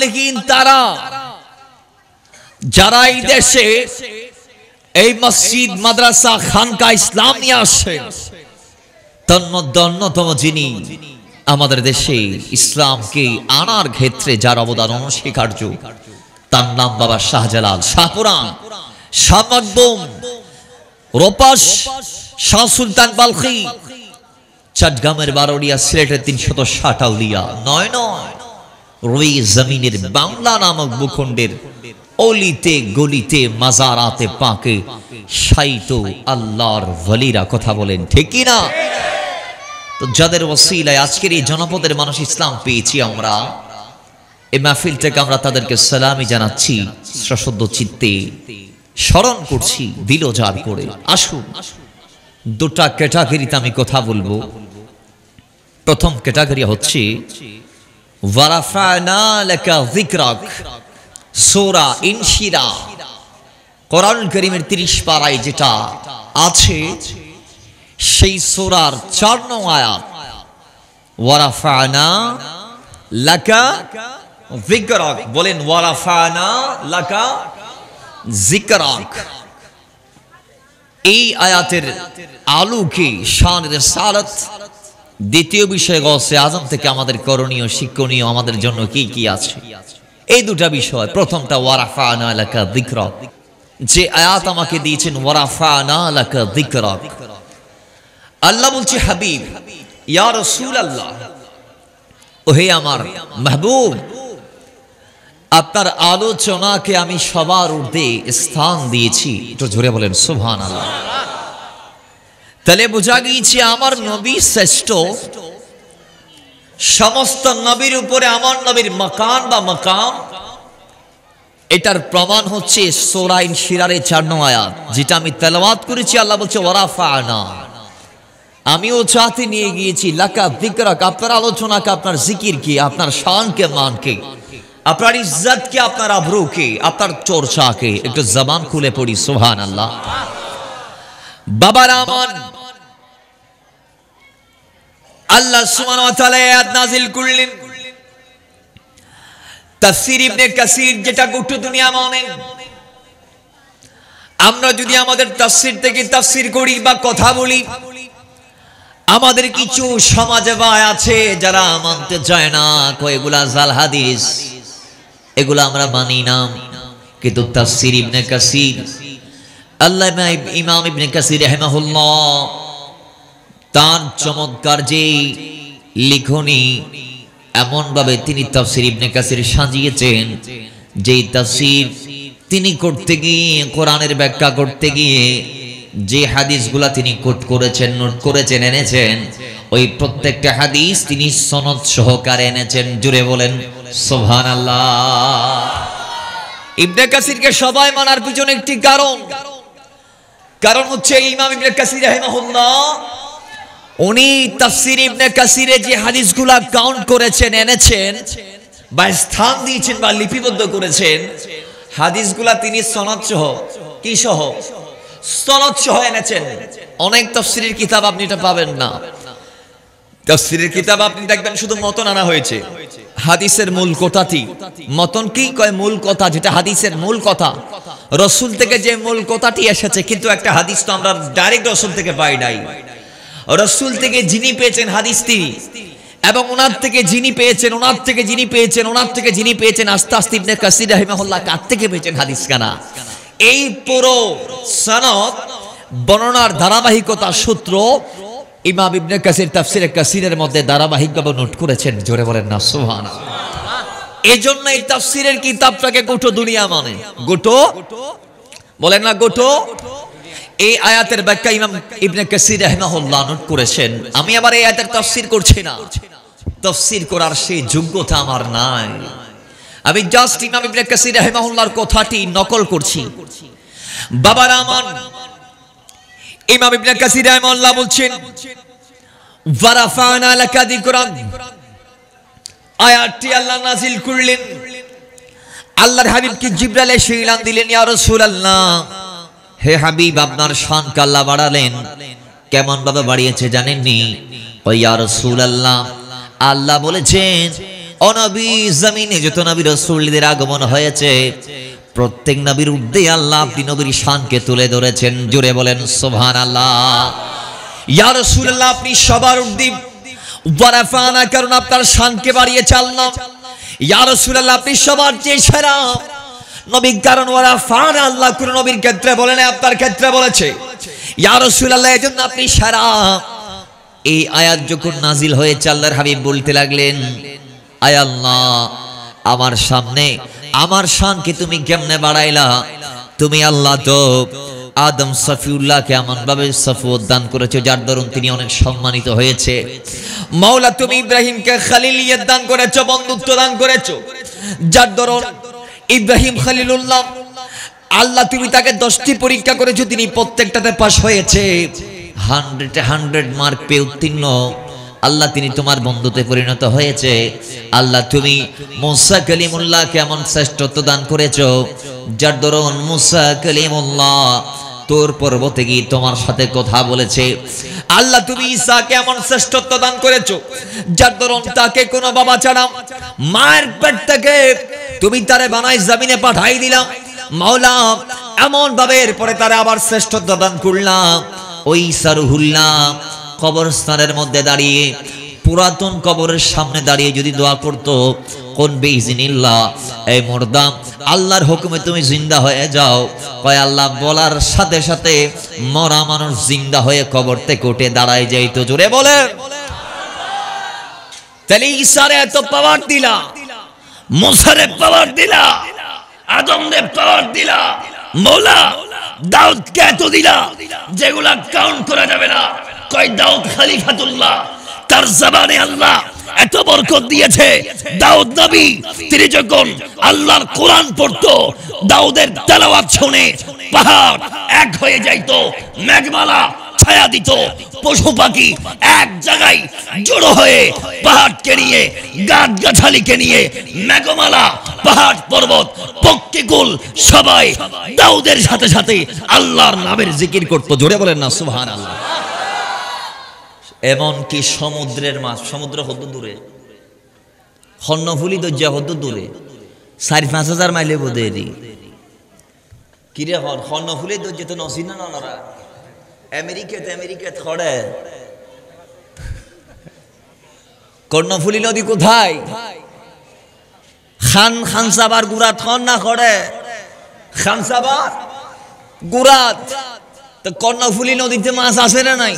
সালেহীন তারা যারা এই দেশে এই মসজিদ মাদ্রাসা খানকা ইসলাম নিয়ে আসে, তার মধ্যে অন্যতম যিনি আমাদের দেশে ইসলামকে আনার ক্ষেত্রে যার অবদান অনস্বীকার্য, তার নাম বাবা শাহজালাল, শাহপুরান, শাহ মখদুম, রোপাস, শাহ সুলতান বালখি, চট্টগ্রামের বারোলিয়া, সিলেটের ৩৬০ আউলিয়া, নয় রুই জমিনের বাংলা নামক ভূখণ্ডের অলিতে গলিতে মাজারাতে পাকে শায়িত আল্লাহর ওয়ালিরা, কথা বলেন ঠিক কি না? তো যাদের ওসিলায় আজকের এই জনপদের মানুষ ইসলাম পেয়েছি, আমরা এই মাহফিল থেকে আমরা তাদেরকে সালামি জানাচ্ছি, সশ্রদ্ধ চিত্তে স্মরণ করছি, দিল জার করে। আসুন, দুটা ক্যাটাগরিতে আমি কথা বলবো। প্রথম ক্যাটাগরি হচ্ছে ওয়ারাফানা লাকা যিকরাক, সূরা ইনশিরা, কোরআন কারীমের 30 পারায় যেটা আছে, সেই সূরার 4 নং আয়াত, ওয়ারাফানা লাকা যিকরাক। বলেন ওয়ারাফানা লাকা যিকরাক। এই আয়াতের আলোকে শান রিসালাত, দ্বিতীয় বিষয় গৌসে আজম থেকে আমাদের করণীয় শিক্ষণীয় আমাদের জন্য কি কি আছে, এই দুটা বিষয়। প্রথমটা ওয়ারাফানা লাকা যিকরাক, যে আয়াত আমাকে দিয়েছেন ওয়ারাফানা লাকা যিকরাক। আল্লাহ বলছে, হাবিব, ইয়া রাসূলুল্লাহ, ওহে আমার মাহবুব, আপনার আলোচনাকে আমি সবার ঊর্ধ্বে স্থান দিয়েছি। একটু জোরে বলেন সুবহানাল্লাহ। তাহলে বোঝা গিয়েছে আমার নবী শ্রেষ্ঠ, সমস্ত নবীর উপরে আমার নবীর মাকান বা মাকাম। এটার প্রমাণ হচ্ছে সূরা ইনশিরার 4 নং আয়াত, যেটা আমি তেলাওয়াত করেছি। আল্লাহ বলছে ওয়ারাফানা, আমিও চাতে নিয়ে গিয়েছি লাকা যিকরাক, আপনার আলোচনাকে, আপনার জিকিরকে, আপনার শানকে, মানকে, আপনার ইজ্জতকে, আপনার আবরুকে, আপনার চর্চাকে। একটু জবান খুলে পড়ি সুবহানাল্লাহ। বাবার আমার আল্লাহ সুবহানাহু ওয়া তাআলা আয়াত নাযিল করলেন। তাফসীর ইবনে কাসির, যেটা গোটা দুনিয়া মানে, আমরা যদি আমাদের তাফসীর থেকে তাফসীর করি বা কথা বলি, আমাদের কিছু সমাজে ভাই আছে যারা মানতে চায় না, কয় এগুলা জাল হাদিস, এগুলা আমরা মানি না। কিন্তু তাফসীর ইবনে কাসির, আল্লামা ইমাম ইবনে কাসির রাহিমাহুল্লাহ, তার চমৎকার যে লিখনি, এমন ভাবে তিনি তাফসীর ইবনে কাসির সাজিয়েছেন, যে তাফসীর তিনি করতে গিয়ে, কোরআনের ব্যাখ্যা করতে গিয়ে যে হাদিসগুলা তিনি কোট করেছেন, নোট করেছেন, এনেছেন, ওই প্রত্যেকটা হাদিস তিনি সনদ সহকারে এনেছেন। জুড়ে বলেন সুবহানাল্লাহ। ইবনে কাসিরকে সবাই মানার পিছনে একটি কারণ হচ্ছে ইমাম ইবনে কাসির রাহিমাহুল্লাহ, উনি তাফসীর ইবনে কাসিরে যে হাদিসগুলা কাউন্ট করেছেন, এনেছেন বা স্থান দিয়েছেন বা লিপিবদ্ধ করেছেন, হাদিসগুলা তিনি সনদ সহ, কি সহ? সনদ সহ এনেছেন। অনেক তাফসীরের কিতাব আপনি এটা পাবেন না। তাফসীরের কিতাব আপনি দেখবেন শুধু মতন আনা হয়েছে, হাদিসের মূল কথাটি। মতন কি কয়? মূল কথা, যেটা হাদিসের মূল কথা, রাসূল থেকে যে মূল কথাটি এসেছে। কিন্তু একটা হাদিস তো আমরা ডাইরেক্ট রাসূল থেকে পাই নাই। রাসূল থেকে যিনি পেয়েছেন হাদিসটি, এবং ওনার থেকে যিনি পেয়েছেন, ওনার থেকে যিনি পেয়েছেন, ওনার থেকে যিনি পেয়েছেন, আস্তে আস্তে ইবনে কাসির রাহিমাহুল্লাহ কার থেকে পেয়েছেন হাদিস কানা, এই পুরো সনদ বর্ণনার ধারাবাহিকতা সূত্র ইমাম ইবনে কাসির তাফসীরে কাসিরের মধ্যে ধারাবাহিকভাবে নোট করেছেন। জোরে বলেন না সুবহানাল্লাহ। এজন্য এই তাফসীরের কিতাবটাকে গোটো দুনিয়া মানে, গোটো বলেন না, গোটো। এই আয়াতের ব্যাখ্যা ইমাম ইবনে কাসির রাহিমাহুল্লাহ নোট করেছেন। আমি আবার এই আয়াতের তাফসীর করছি না, তাফসীর করার সেই যোগ্যতা আমার নাই। আমি জাস্ট ইমাম ইবনে কাসির রাহিমাহুল্লাহর কথাটি নকল করছি। বাবারা আমার, ইমাম ইবনে কাসির রাহিমাহুল্লাহ বলছেন ওয়ারাফানা লাকা যিকরাক, আয়াতটি আল্লাহ নাযিল করলেন। আল্লাহর হাবিবকে জিবরাইল এসে ইলান দিলেন, ইয়া রাসূলুল্লাহ, হে হাবিব, আপনার শানকে আল্লাহ বাড়ালেন। কেমন ভাবে বাড়িয়েছে জানেননি? ও ইয়া রাসূলুল্লাহ, আল্লাহ বলেছেন ও নবী, জমিনে যত নবী রাসূলদের আগমন হয়েছে প্রত্যেক নবীর ঊর্ধ্বে আল্লাহ আপনি নবীর শানকে তুলে ধরেছেন। জোরে বলেন সুবহানাল্লাহ। ইয়া রাসূলুল্লাহ, আপনি সবার ঊর্ধ্বে ওয়ারাফানা, কারণ আপনার শানকে বাড়িয়েছে আল্লাহ। ইয়া রাসূলুল্লাহ, আপনি সবার চেয়ে সেরা নবী, কারণ ওয়ারাফানা আল্লাহ কোন নবীর ক্ষেত্রে বলেন, আপনার ক্ষেত্রে বলেছে। ইয়া রাসূলুল্লাহ, এজন্য আপনি সেরা। এই আয়াত যখন নাজিল হয়েছে আল্লাহর হাবিব বলতে লাগলেন, আয় আল্লাহ, আমার সামনে আমার শানকে তুমি কেমনে বাড়াইলা? তুমি আল্লাহ তো আদম সফিউল্লাহকে এমন ভাবে সফুয়ত দান করেছো যার দরুন তিনি অনেক সম্মানিত হয়েছে। মাওলা, তুমি ইব্রাহিমকে খলিলিয়ত দান করেছো, বন্ধুত্ব দান করেছো, যার দরুন ইব্রাহিম খলিলুল্লাহ, আল্লাহ তুমি তাকে 10টি পরীক্ষা করেছো, তিনি প্রত্যেকটাতে পাস হয়েছে। 100 মার্ক পেয়ে উত্তীর্ণ। আল্লাহ তিনি তোমার বন্ধুতে পরিণত হয়েছে। আল্লাহ তুমি মুসা কালিমুল্লাহকে এমন শ্রেষ্ঠত্ব দান করেছো যার দরুন মুসা কালিমুল্লাহ তোর পর্বতে গিয়ে তোমার সাথে কথা বলেছে। আল্লাহ তুমি ঈসাকে এমন শ্রেষ্ঠত্ব দান করেছো যার দরুন তাকে কোনো বাবা ছাড়া মায়ের পেট থেকে তুমি তারে বানাই জমিনে পাঠাই দিলাম। মাওলা, এমন ভাবে এরপরে তারে আবার শ্রেষ্ঠত্ব দান করলাম। ওই ঈসা রুহুল্লাহ কবরস্থানের মধ্যে দাঁড়িয়ে, পুরাতন কবরের সামনে দাঁড়িয়ে যদি দোয়া করতো, কোন বিইজনিল্লাহ, এই মুর্দা আল্লাহর হুকুমে তুমি জিন্দা হয়ে যাও, কয় আল্লাহ বলার সাথে সাথে মরা মানুষ জিন্দা হয়ে কবর থেকে উঠে দাঁড়ায় যাইতো। জোরে বলে। তাহলে ঈসারে এত পাওয়ার দিলা, মুসারে পাওয়ার দিলা, আদমরে পাওয়ার দিলা, মওলা দাউদকে এত দিলা যেগুলা কাউন্ট করা যাবে না। কয় দাউদ খলিফাতুল্লাহ, তার জবানে আল্লাহ এত বরকত দিয়েছে। দাউদ নবী তিনি যখন আল্লাহর কোরআন পড়তো, দাউদের তেলাওয়াত শুনে পাহাড় এক হয়ে যাইতো, মেঘমালা ছায়া দিত, পশু পাখি এক জায়গায় জড়ো হয়ে পাহাড়কে নিয়ে, গাছ গাছালিকে নিয়ে, মেঘমালা পাহাড় পর্বত পক্ষীকুল সবাই দাউদের সাথে সাথে আল্লাহর নামের জিকির করতো। জোরে বলেন না সুবহানাল্লাহ। এমন কি সমুদ্রের মাছ, সমুদ্র হদ্দ দূরে, হন্নফুলি দজ্জা হদ্দ দূরে, 4-5 মাইলে বোধে কিরে হন হন্নফুলি দজ্জা তো নসি না নরা আমেরিকাতে খড়ে। কর্ণফুলী নদী কোথায়? খানসাবার গুড়াত খন না খড়ে, খানসাবার গুড়াত। তো কর্ণফুলী নদীতে মাছ আছে না নাই?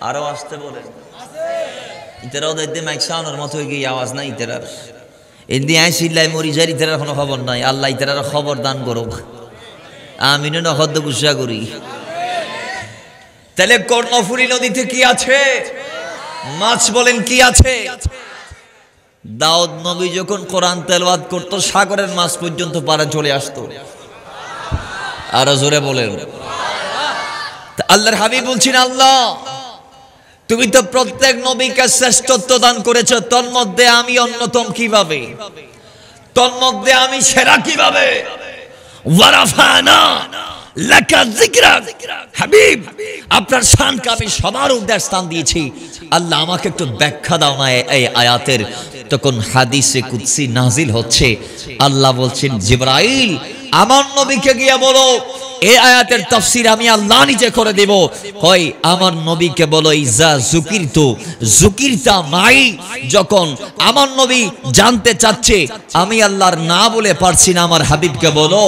আরো আসতে বলেন। ইতারাও দেখতে মাইক সাউনের মতো গিয়ে আওয়াজ নাই ইতারার। এদিকে আই সিল্লাই মরি যাই, ইতারার কোনো খবর নাই। আল্লাহ ইতারার খবর দান করুক। আমিন নখদ্দ গুসা করি। তাহলে কর্ণফুলী নদীতে কি আছে? মাছ। বলেন কি আছে? দাউদ নবী যখন কোরআন তেলাওয়াত করতো, সাগরের মাছ পর্যন্ত পারে চলে আসতো। আরো জোরে বলেন। আল্লাহর হাবিব বলছেন, আল্লাহ তুমি তো প্রত্যেক নবীকে শ্রেষ্ঠত্ব দান করেছো, তন্মধ্যে আমি অন্যতম কিভাবে? তন্মধ্যে আমি সেরা কিভাবে? ওয়ারাফানা লাকা যিকরাক। হাবিব, আপনার শানকে আমি সবার ঊর্ধ্বে স্থান দিয়েছি। আল্লাহ আমাকে একটু ব্যাখ্যা দাও না এই আয়াতের। তখন হাদিসে কুদসি নাজিল হচ্ছে। আল্লাহ বলছেন, জিবরাইল আমার নবীকে গিয়ে বলো এই আয়াতের তাফসীর আমি আল্লাহ নিজে করে দেব। হয় আমার নবীকে বলো, ইজা যুকিরতা মাই, যখন আমার নবী জানতে চাচ্ছে আমি আল্লাহর না বলে পারছি না, আমার হাবিবকে বলো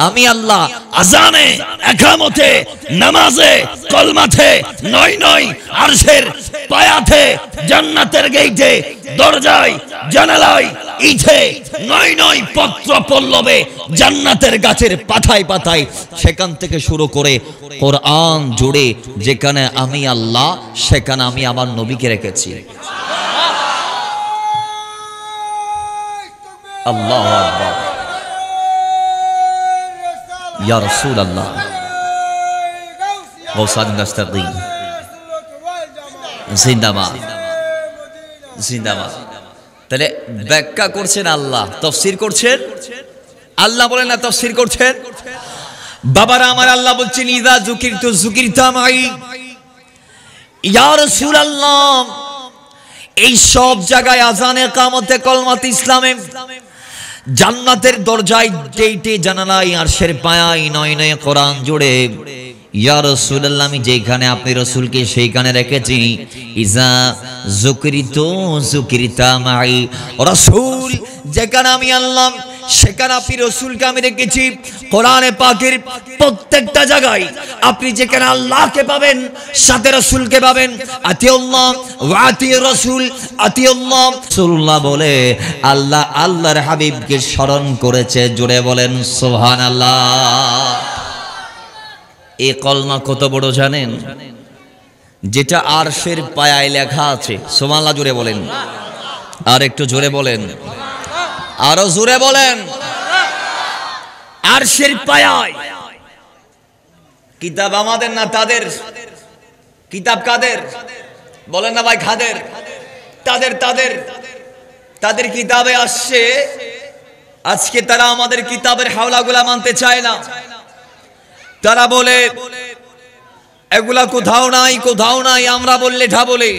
আমি আল্লাহ আজানে, ইকামতে, নামাজে, কলমাতে, নয় আরশের পায়াতে, জান্নাতের গেইটে, দরজায়, জানালায়, ইথে, নয় পত্র পল্লবে, জান্নাতের গাছের পাতায় পাতায়, সেখান থেকে শুরু করে কোরআন জুড়ে যেখানে আমি আল্লাহ, সেখানে আমি আমার নবীকে রেখেছি। আল্লাহু আকবার। ইয়া রাসূলুল্লাহ গৌসাদ নাস্তাগীন জিন্দাবাদ জিন্দাবাদ। তাহলে ব্যাখ্যা করছেন আল্লাহ, তাফসীর করছেন আল্লাহ, বলেন না তাফসীর করছেন বাবারা আমার। আল্লাহ বলছেন, ইযা যুকিরতা মাই। ইয়া রাসূলুল্লাহ, এই সব জায়গায় আজানে, কামতে, কলমাতে, ইসলামে, জান্নাতের দরজায়, ডেইটে, জানালাই, আরশের পায়ায়, নয় নয় কোরআন জুড়ে ইয়া রাসূলুল্লাহ, আমি যেখানে আপনি রাসূলকে সেইখানে রেখেছি। ইজা যুকরিতু যুকরিতা মাই, রাসূল যেখানে আমি আল্লাহ সেখানে আপনি রাসূলকে আমি রেখেছি। কোরআনে পাকের প্রত্যেকটা জায়গায় আপনি যেখানে আল্লাহকে পাবেন সাথে রাসূলকে পাবেন। আতিউল্লাহ ওয়া আতিউর রাসূল, আতিউল্লাহ রাসূলুল্লাহ বলে আল্লাহ আল্লাহর হাবিবকে স্মরণ করেছে। জোরে বলেন সুবহানাল্লাহ। এই কলমা কত বড় জানেন? যেটা আরশের পায়ায় লেখা আছে। সুবহানাল্লাহ জোরে বলেন, আর একটু জোরে বলেন, আরো জোরে বলেন। আরশের পায়ায়। কিতাব আমাদের না তাদের? কিতাব কাদের বলেন না ভাই? খাদের? তাদের তাদের তাদের কিতাবে আসছে। আজকে তারা আমাদের কিতাবের হাওলাগুলা মানতে চায় না। তারা বলে এগুলা কোথাও নাই, কোথাও নাই। আমরা বললে ঠা বলে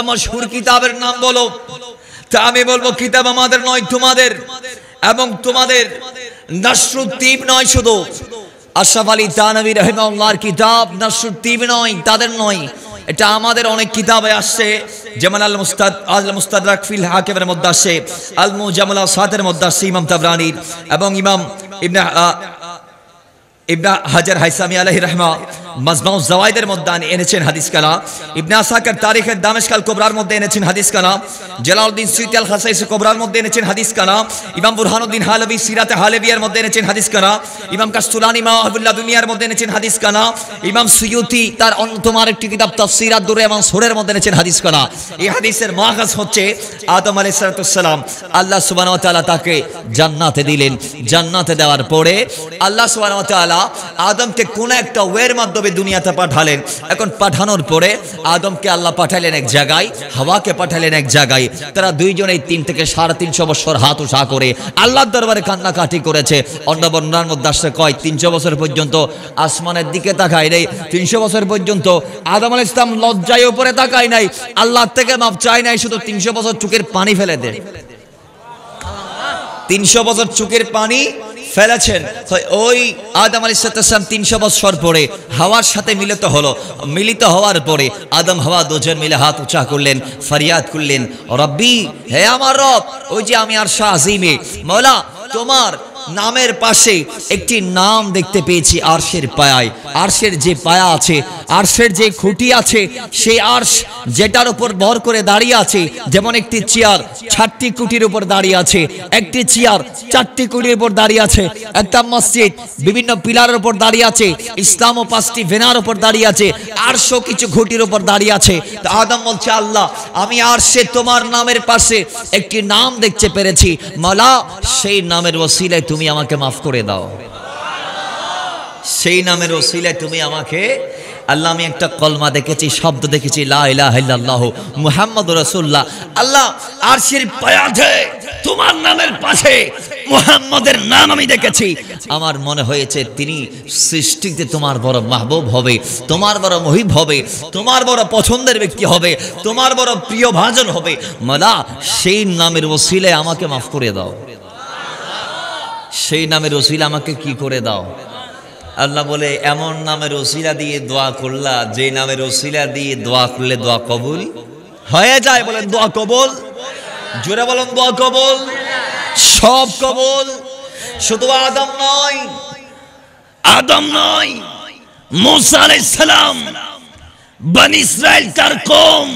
মশহুর কিতাবের নাম বলো। তা আমি বলবো কিতাব আমাদের নয়, তোমাদের। এবং তোমাদের নাসরুদ্দীন নয়, শুধু আশরাফ আলী থানভী রাহিমাহুল্লাহর কিতাব নাসরুদ্দীন নয়, তাদের নয়। এটা আমাদের অনেক কিতাবে আসছে। যেমন আল মুস্তাদরাক ফিল হাকিমের মধ্যে আসছে, আল মুজাম্মাল আসাতের মধ্যে আসছে ইমাম তাবরানীর, এবং ইমাম ইবনে হাজার হাইসামি আলাইহি রাহমা মাজমাউজ জাওয়াইদের মধ্যে এনেছেন হাদিস কানা। ইবনে আসাকির তারিখে দামেশক আল কুবরার মধ্যে এনেছেন হাদিস কানা। জালালউদ্দিন সুয়ুতী আল খাসাইস কুবরার মধ্যে এনেছেন হাদিস কানা। ইমাম বুরহানুদ্দিন হালাবি সিরাতে হালাবিয়ার মধ্যে এনেছেন হাদিস কানা। ইমাম কাসতুলানি মাওয়াহিবুল্লাহ দুনিয়ার মধ্যে এনেছেন হাদিস কানা। ইমাম সুয়ুতী তার অন্যতম আরেকটি কিতাব তাফসীর আদ-দুর এবং সূরের মধ্যে এনেছেন হাদিস কানা। এই হাদিসের মাখাজ হচ্ছে আদম আলাইহিস সালাম আল্লাহ সুবহানাহু ওয়া তাআলা তাকে জান্নাতে দিলেন। জান্নাতে দেওয়ার পরে আল্লাহ সুবহানাহু ওয়া তাআলা আদমকে কোন একটা ওয়ের মাধ্যমে দুনিয়াতে পাঠালেন। এখন পাঠানোর পরে আদমকে আল্লাহ পাঠালেন এক জায়গায়, হাওয়াকে পাঠালেন এক জায়গায়। তারা দুইজনেই 3 থেকে 350 বছর হাত উঠা করে আল্লাহর দরবারে কান্নাকাটি করেছে। অন্য বর্ণনার মধ্যে আসছে কয় 300 বছর পর্যন্ত আসমানের দিকে তাকায় নাই। 300 বছর পর্যন্ত আদম আলাইহিস সালাম লজ্জায় উপরে তাকায় নাই, আল্লাহ থেকে মাফ চায় নাই, শুধু 300 বছর চোখের পানি ফেলে দেয়। 300 বছর চোখের পানি ফেলেছেন। ওই আদম আলাইহিস সালাম 300 বছর পরে হাওয়ার সাথে মিলিত হওয়ার পরে আদম হাওয়া দুজন মিলে হাত উঁচা করলেন, ফরিয়াদ করলেন, রব্বি, হে আমার রব, ওই যে আমি আরশ আজিমে মওলা তোমার নামের পাশে একটি নাম দেখতে পেয়েছি আরশের পায়ায়। আরশের যে পায়া আছে, আরশের যে খুঁটি আছে, সেই আরশ যেটার উপর ভর করে দাঁড়িয়ে আছে, যেমন একটি চেয়ার 6টি খুঁটির উপর দাঁড়িয়ে আছে, একটি চেয়ার 4টি খুঁটির উপর দাঁড়িয়ে আছে, একটা মসজিদ বিভিন্ন পিলারের উপর দাঁড়িয়ে আছে, ইসলামও 5টি ভেনার উপর দাঁড়িয়ে আছে, আরশও কিছু খুঁটির উপর দাঁড়িয়ে আছে। তো আদম বলছে, আল্লাহ, আমি আরশে তোমার নামের পাশে একটি নাম দেখতে পেরেছি, মাওলা সেই নামের ওসিলায় তুমি আমাকে মাফ করে দাও। সেই নামের ওসিলায় তুমি আমাকে, আল্লাহ আমি একটা কলমা দেখেছি, শব্দ দেখেছি, লা ইলাহা ইল্লাল্লাহ মুহাম্মাদুর রাসূলুল্লাহ। আল্লাহ আরশের পায়াতে তোমার নামের পাশে মুহাম্মাদের নাম আমি দেখেছি। আমার মনে হয়েছে তিনি সৃষ্টিতে তোমার বড় মাহবুব হবে, তোমার বড় মুহিব হবে, তোমার বড় পছন্দের ব্যক্তি হবে, তোমার বড় প্রিয় ভাজন হবে। মাওলা সেই নামের ওসিলায় আমাকে মাফ করে দাও, সেই নামের ওসিলা আমাকে কি করে দাও। আল্লাহ বলে, এমন নামের ওসিলা দিয়ে দোয়া করলা, যে নামের ওসিলা দিয়ে দোয়া করলে দোয়া কবুল হয়ে যায়। বলেন দোয়া কবুল, জোরে বলেন দোয়া কবুল, সব কবুল। শুধু আদম নয়, মুসা আলাইহিস সালাম, বনি ইসরাইল তার কওম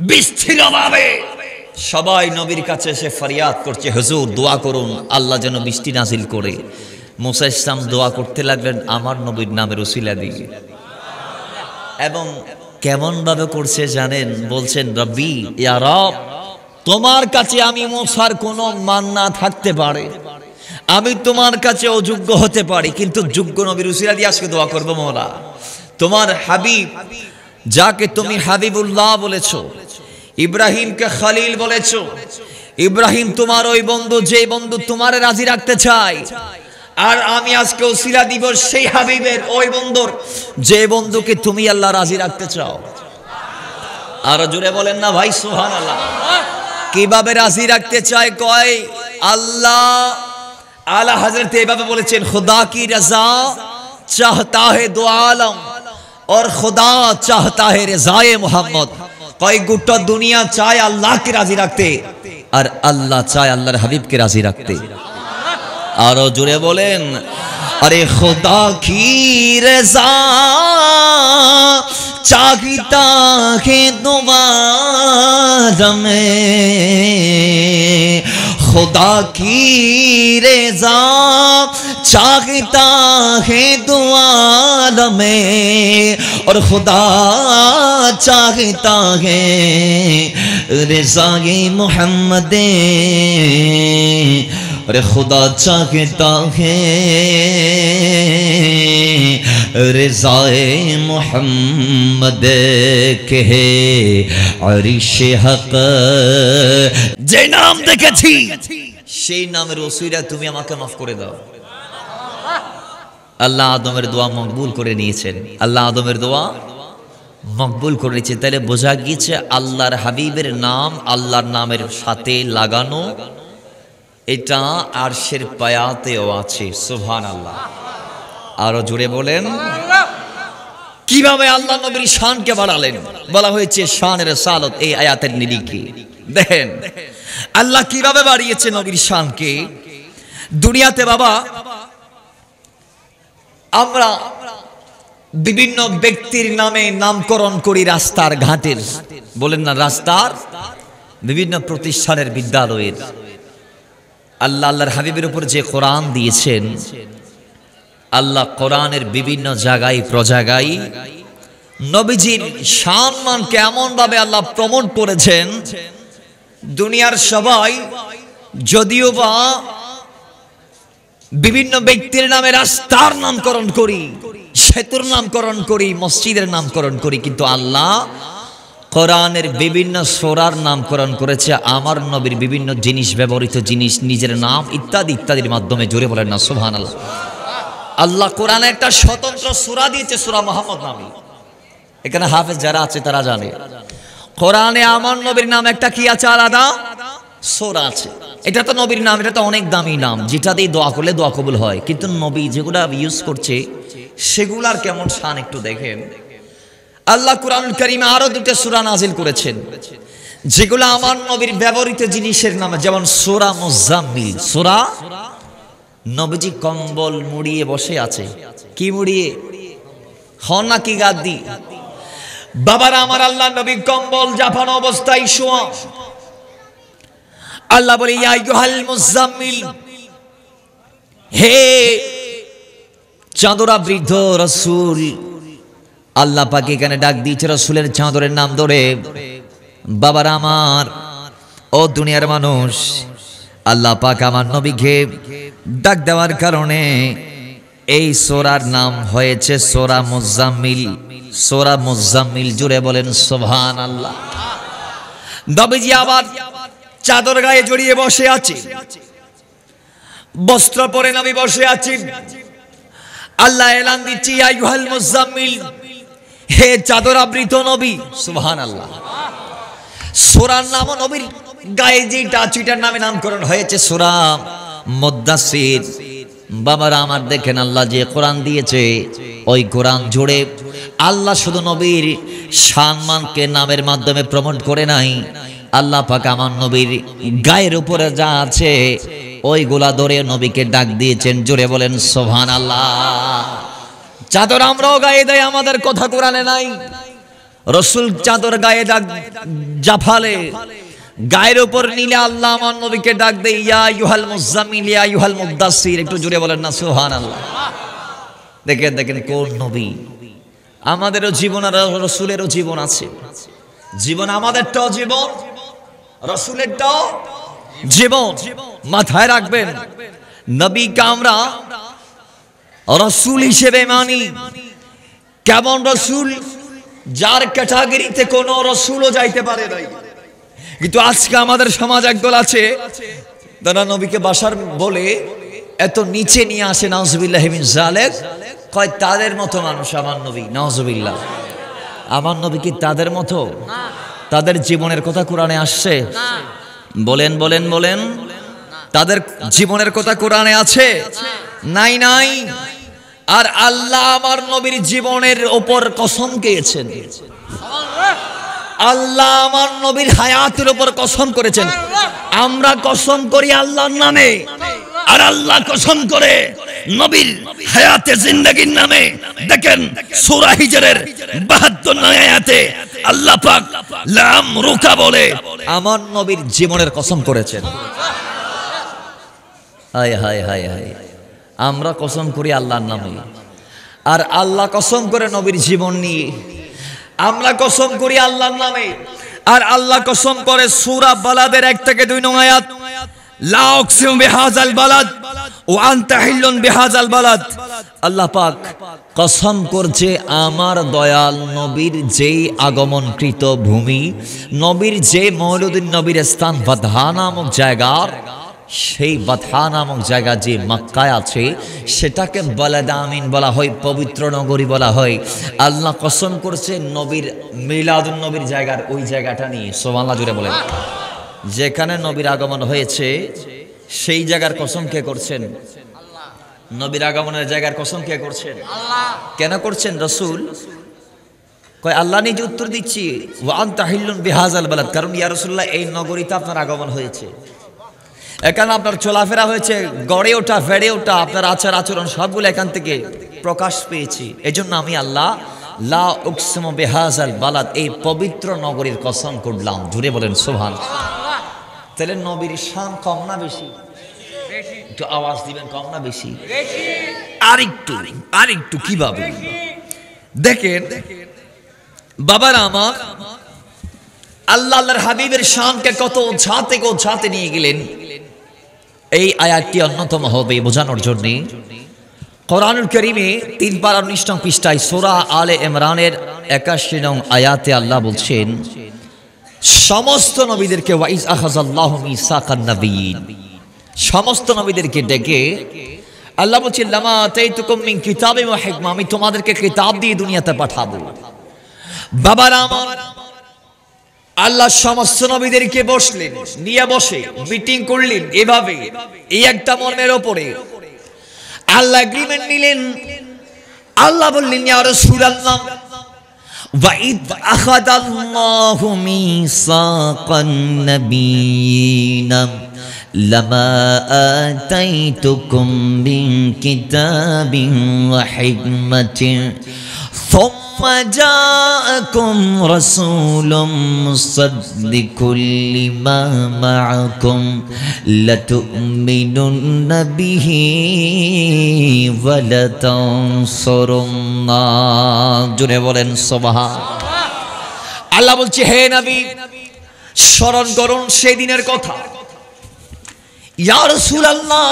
বিস্তীর্ণভাবে সবাই নবীর কাছে এসে ফরিয়াদ করছে, হুজুর দোয়া করুন আল্লাহ যেন বৃষ্টি নাজিল করে। মুসা ইসলাম দোয়া করতে লাগলেন আমার নবীর নামের ওসিলা দিয়ে। এবং কেমন ভাবে করছে জানেন? বলছেন, রব্বি, ইয়া রব, তোমার কাছে আমি মুসার কোনো মান না থাকতে পারে, আমি তোমার কাছে অযোগ্য হতে পারি, কিন্তু যোগ্য নবীর ওসিলা দিয়ে আজকে দোয়া করবো। মওলা তোমার হাবিব, যাকে তুমি হাবিবুল্লাহ বলেছো, ইব্রাহিমকে খলিল বলেছো, ইব্রাহিম তোমার ওই বন্ধু, যে বন্ধু তোমার রাজি রাখতে চায়, আর আমি আজকে ওসিলা দিব সেই হাবিবের, ওই বন্ধুর, যে বন্ধুকে তুমি আল্লাহ রাজি রাখতে চাও। আরো জোরে বলেন না ভাই সুবহানাল্লাহ। কিভাবে রাজি রাখতে চায় কয় আল্লাহ আলা হযরত এভাবে বলেছেন खुदा की रजा चाहता है दो आलम और खुदा चाहता है रज़ाए मोहम्मद। কয় গোটা দুনিয়া চায় আল্লাহকে রাজি রাখতে আর আল্লাহ চায় আল্লাহর হাবিবকে রাজি রাখতে। আরো জোরে বলেন अरे खुदा की रज़ा चाहता है दोबारा में खुदा की रज़ा चाहता है दुआ में और खुदा चाहता है रज़ाए मोहम्मद। अरे खुदा चाहता है रज़ाए मोहम्मद के अरिशे हक। যে নাম দেখেছি সেই নামের ওসিলা তুমি আমাকে মাফ করে দাও। আল্লাহ আদমের দোয়া মকবুল করে নিয়েছেন, আল্লাহ আদমের দোয়া মকবুল করে নিয়েছে। তাহলে বোঝা গিয়েছে আল্লাহর হাবিবের নাম আল্লাহর নামের সাথে লাগানো, এটা আরশের পায়াতেও আছে। সুবহানাল্লাহ। আরো জোরে বলেন কিভাবে আল্লাহ নবীর শানকে বাড়ালেন। বলা হয়েছে শানের সালত এই আয়াতের নিরিখে। দেখেন আল্লাহ কিভাবে বাড়িয়েছে নবীর শানকে। দুনিয়াতে বাবা আমরা বিভিন্ন ব্যক্তির নামে নামকরণ করি, রাস্তার ঘাটের, বলেন না রাস্তার, বিভিন্ন প্রতিষ্ঠানের, বিদ্যালয়ের। আল্লাহ আল্লাহর হাবিবের উপর যে কোরআন দিয়েছেন, আল্লাহ কোরআনের বিভিন্ন জায়গায় প্রজাগায় নবীজির সম্মানকে এমন ভাবে আল্লাহ প্রমোট করেছেন, দুনিয়ার সবাই যদিও বা বিভিন্ন ব্যক্তির নামে রাস্তার নামকরণ করি, সেতুর নামকরণ করি, মসজিদের নামকরণ করি, কিন্তু আল্লাহ কোরআনের বিভিন্ন সূরার নামকরণ করেছে আমার নবীর বিভিন্ন জিনিস, ব্যবহৃত জিনিস, নিজের নাম ইত্যাদি ইত্যাদির মাধ্যমে। জোরে বলেন না সুবহানাল্লাহ। আল্লাহ কোরআনে একটা স্বতন্ত্র সূরা দিয়েছে, সূরা মুহাম্মদ নামে। এখানে হাফেজ যারা আছে তারা জানে কোরআনে আমার নবীর নাম একটা কি আছে, আলাদা সূরা আছে। এটা তো নবীর নাম, এটা তো অনেক দামি নাম, যেটা দিয়ে দোয়া করলে দোয়া কবুল হয়। কিন্তু নবী যেগুলা ইউজ করছে সেগুলার কেমন শান একটু দেখেন। আল্লাহ কুরআনুল কারীমে আরো দুটো সূরা নাজিল করেছেন যেগুলো আমার নবীর ব্যবহৃত জিনিসের নাম, যেমন সূরা মুজাম্মিল। সূরা নবীজি কম্বল মুড়িয়ে বসে আছে। কি মুড়িয়ে? হন না কি গাদ্দি? বাবারা আমার, আল্লাহ নবী কম্বল জাপানো অবস্থায় শোয়া। আল্লাহ বলে ইয়া আইয়ুহাল মুজাম্মিল, হে চাদরা বৃদ্ধ রাসূল। আল্লাহ পাক এখানে ডাক দিয়েছে রাসূলের চাদরের নাম ধরে। বাবারা আমার, ও দুনিয়ার মানুষ, আল্লাহ পাক আমার নবীকে ডাক দেওয়ার কারণে এই সূরার নাম হয়েছে সূরা মুজাম্মিল। সূরা মুজাম্মিল, জুড়ে বলেন সুবহানাল্লাহ। নবীজি আবার চাদর গায়ে জড়িয়ে বসে আছে, বস্ত্র পরে নবী বসে আছেন। আল্লাহ এলান দিচ্ছে ইয়া আইয়ুহাল মুজাম্মিল, হে চাদর আবৃত নবী। সুবহানাল্লাহ। সূরার নাম নবীর গায়ে যেটা আছে এটার নামে নামকরণ হয়েছে সূরা মুদ্দাসসির। বাবারা আমার, দেখেন আল্লাহ যে কোরআন দিয়েছে ওই কোরআন জুড়ে আল্লাহ শুধু নবীর সম্মানকে নামের মাধ্যমে প্রমোট করে নাই, আল্লাহ পাক আমার নবীর গায়ের উপরে যা আছে ওইগুলা ধরে নবীকে ডাক দিয়েছেন। জোরে বলেন সুবহানাল্লাহ। চাদর আমরাও গায়ে দেয়, আমাদের কথা কোরআনে নাই। রাসূল চাদর গায়ে ডাক জাফালে, গায়ের উপর নিলে আল্লাহ আমার নবীকে ডাক দেয় ইয়া আইয়ুহাল মুজাম্মিল, ইয়া আইয়ুহাল মুদ্দাসসির। একটু জোরে বলেন না সুবহানাল্লাহ। দেখেন দেখেন কোন নবী। আমাদেরও জীবন আর রাসূলেরও জীবন আছে। জীবন আমাদেরটাও জীবন, রাসূলেরটাও জীবন। মাথায় রাখবেন, নবীকে আমরা রাসূল হিসেবে মানি। কেমন রাসূল? যার ক্যাটাগরিতে কোনো রাসূলও যাইতে পারে নাই। কিন্তু আজকে আমাদের সমাজ একদল আছে, তারা নবীকে বাসার বলে এত নিচে নিয়ে আসে, নাউজুবিল্লাহ মিন যালিক। কয় তাদের মতো মানুষ আমার নবী, নাউজুবিল্লাহ। আমার নবী কি তাদের মতো? তাদের জীবনের কথা কোরআনে আসছে? বলেন বলেন বলেন, তাদের জীবনের কথা কোরআনে আছে? নাই নাই। আর আল্লাহ আমার নবীর জীবনের উপর কসম খেয়েছেন, আল্লাহ আমার নবীর হায়াতের উপর কসম করেছেন। আমরা কসম করি আল্লাহর নামে, আর আল্লাহ কসম করে নবীর হায়াতে জিন্দেগীর নামে। দেখেন সূরা হিজরের ৭২ নং আয়াতে আল্লাহ পাক লাম রুকা বলে আমার নবীর জীবনের কসম করেছেন। হায় হায় হায় হায়, আমরা কসম করি আল্লাহর নামে, আর আল্লাহ কসম করে নবীর জীবন নিয়ে। আমরা কসম করি আল্লাহর নামে, আর আল্লাহ কসম করে সূরা বালাদের ১ থেকে ২ নং আয়াত, লা উকসিমু বিহাযাল বালাদ ওয়া আনতা হিল্লুন বিহাযাল বালাদ। আল্লাহ পাক কসম করছে আমার দয়াল নবীর যেই আগমনকৃত ভূমি, নবীর যে মওলুদুন নবীর স্থান বাদহা নামক জায়গার, সেই বাদহা নামক জায়গা যে মক্কায় আছে, সেটাকে বালাদ আমিন বলা হয়, পবিত্র নগরী বলা হয়। আল্লাহ কসম করছে নবীর মিলাদুন নবীর জায়গার, ওই জায়গাটা নিয়ে। সুবহানাল্লাহ জুড়ে বলেন। যেখানে নবীর আগমন হয়েছে সেই জায়গার কসম কে করছেন? নবীর আগমনের জায়গার কসম কে করছেন? কেন করছেন? রাসূল কয় আল্লাহ নিজে উত্তর দিচ্ছি, ওয়া আনতা হিল্লুন বিহাযাল বালাদ, কারণ ইয়া রাসূলুল্লাহ এই নগরীতে আপনার আগমন হয়েছে, এখানে আপনার চলাফেরা হয়েছে, গড়ে ওঠা বেড়ে ওঠা আপনার আচার আচরণ সবগুলো এখান থেকে প্রকাশ পেয়েছি। এজন্য আমি আল্লাহ লা উকসিমু বিহাযাল বালাদ, এই পবিত্র নগরীর কসম করলাম। জুড়ে বলেন সুবহানাল্লাহ। তাহলে নবীর শান কম না বেশি? একটু আওয়াজ দিবেন, কম না বেশি? আরেকটু কিভাবে দেখেন বাবারা আমার, আল্লাহ আল্লাহর হাবিবের শানকে কত ঝাঁতে নিয়ে গেলেন। এই আয়াতটি অন্যতম হবে বোঝানোর জন্য। কোরআনুল কারীমে ৩ পারা ১৯ নং পৃষ্ঠায় সূরা আলে ইমরানের ৮১ নং আয়াতে আল্লাহ বলছেন সমস্ত নবীদেরকে, ওয়াইজ আখাযাল্লাহু মিসাকান নাবিয়্যিন, সমস্ত নবীদেরকে ডেকে আল্লাহ বলছেন লামা আতাইতুকুম মিন কিতাবিন ওয়া হিকমা, আমি তোমাদেরকে কিতাব দিয়ে দুনিয়াতে পাঠাবো। বাবারা আমার, আল্লাহ সমস্ত নবীদেরকে বসলেন, নিয়ে বসে মিটিং করলেন এভাবে, এই একটা মর্মের ওপরে আল্লাহ এগ্রিমেন্ট নিলেন। আল্লাহ বললেন ইয়া রাসূলুল্লাহ وَإِذْ أَخَذَ اللَّهُ مِيثَاقَ النَّبِيِّينَ لَمَا آتَيْتُكُم مِّن كِتَابٍ وَحِكْمَةٍ ثُمَّ جَاءَكُمْ رَسُولٌ مُصَدِّقٌ لِّمَا مَعَكُمْ لَتُؤْمِنُنَّ بِهِ وَلَتَنصُرُنَّهُ। জোরে বলেন সুবহানাল্লাহ। আল্লাহ বলছে হে নবী, স্মরণ করুন সেই দিনের কথা। ইয়া রাসূলুল্লাহ,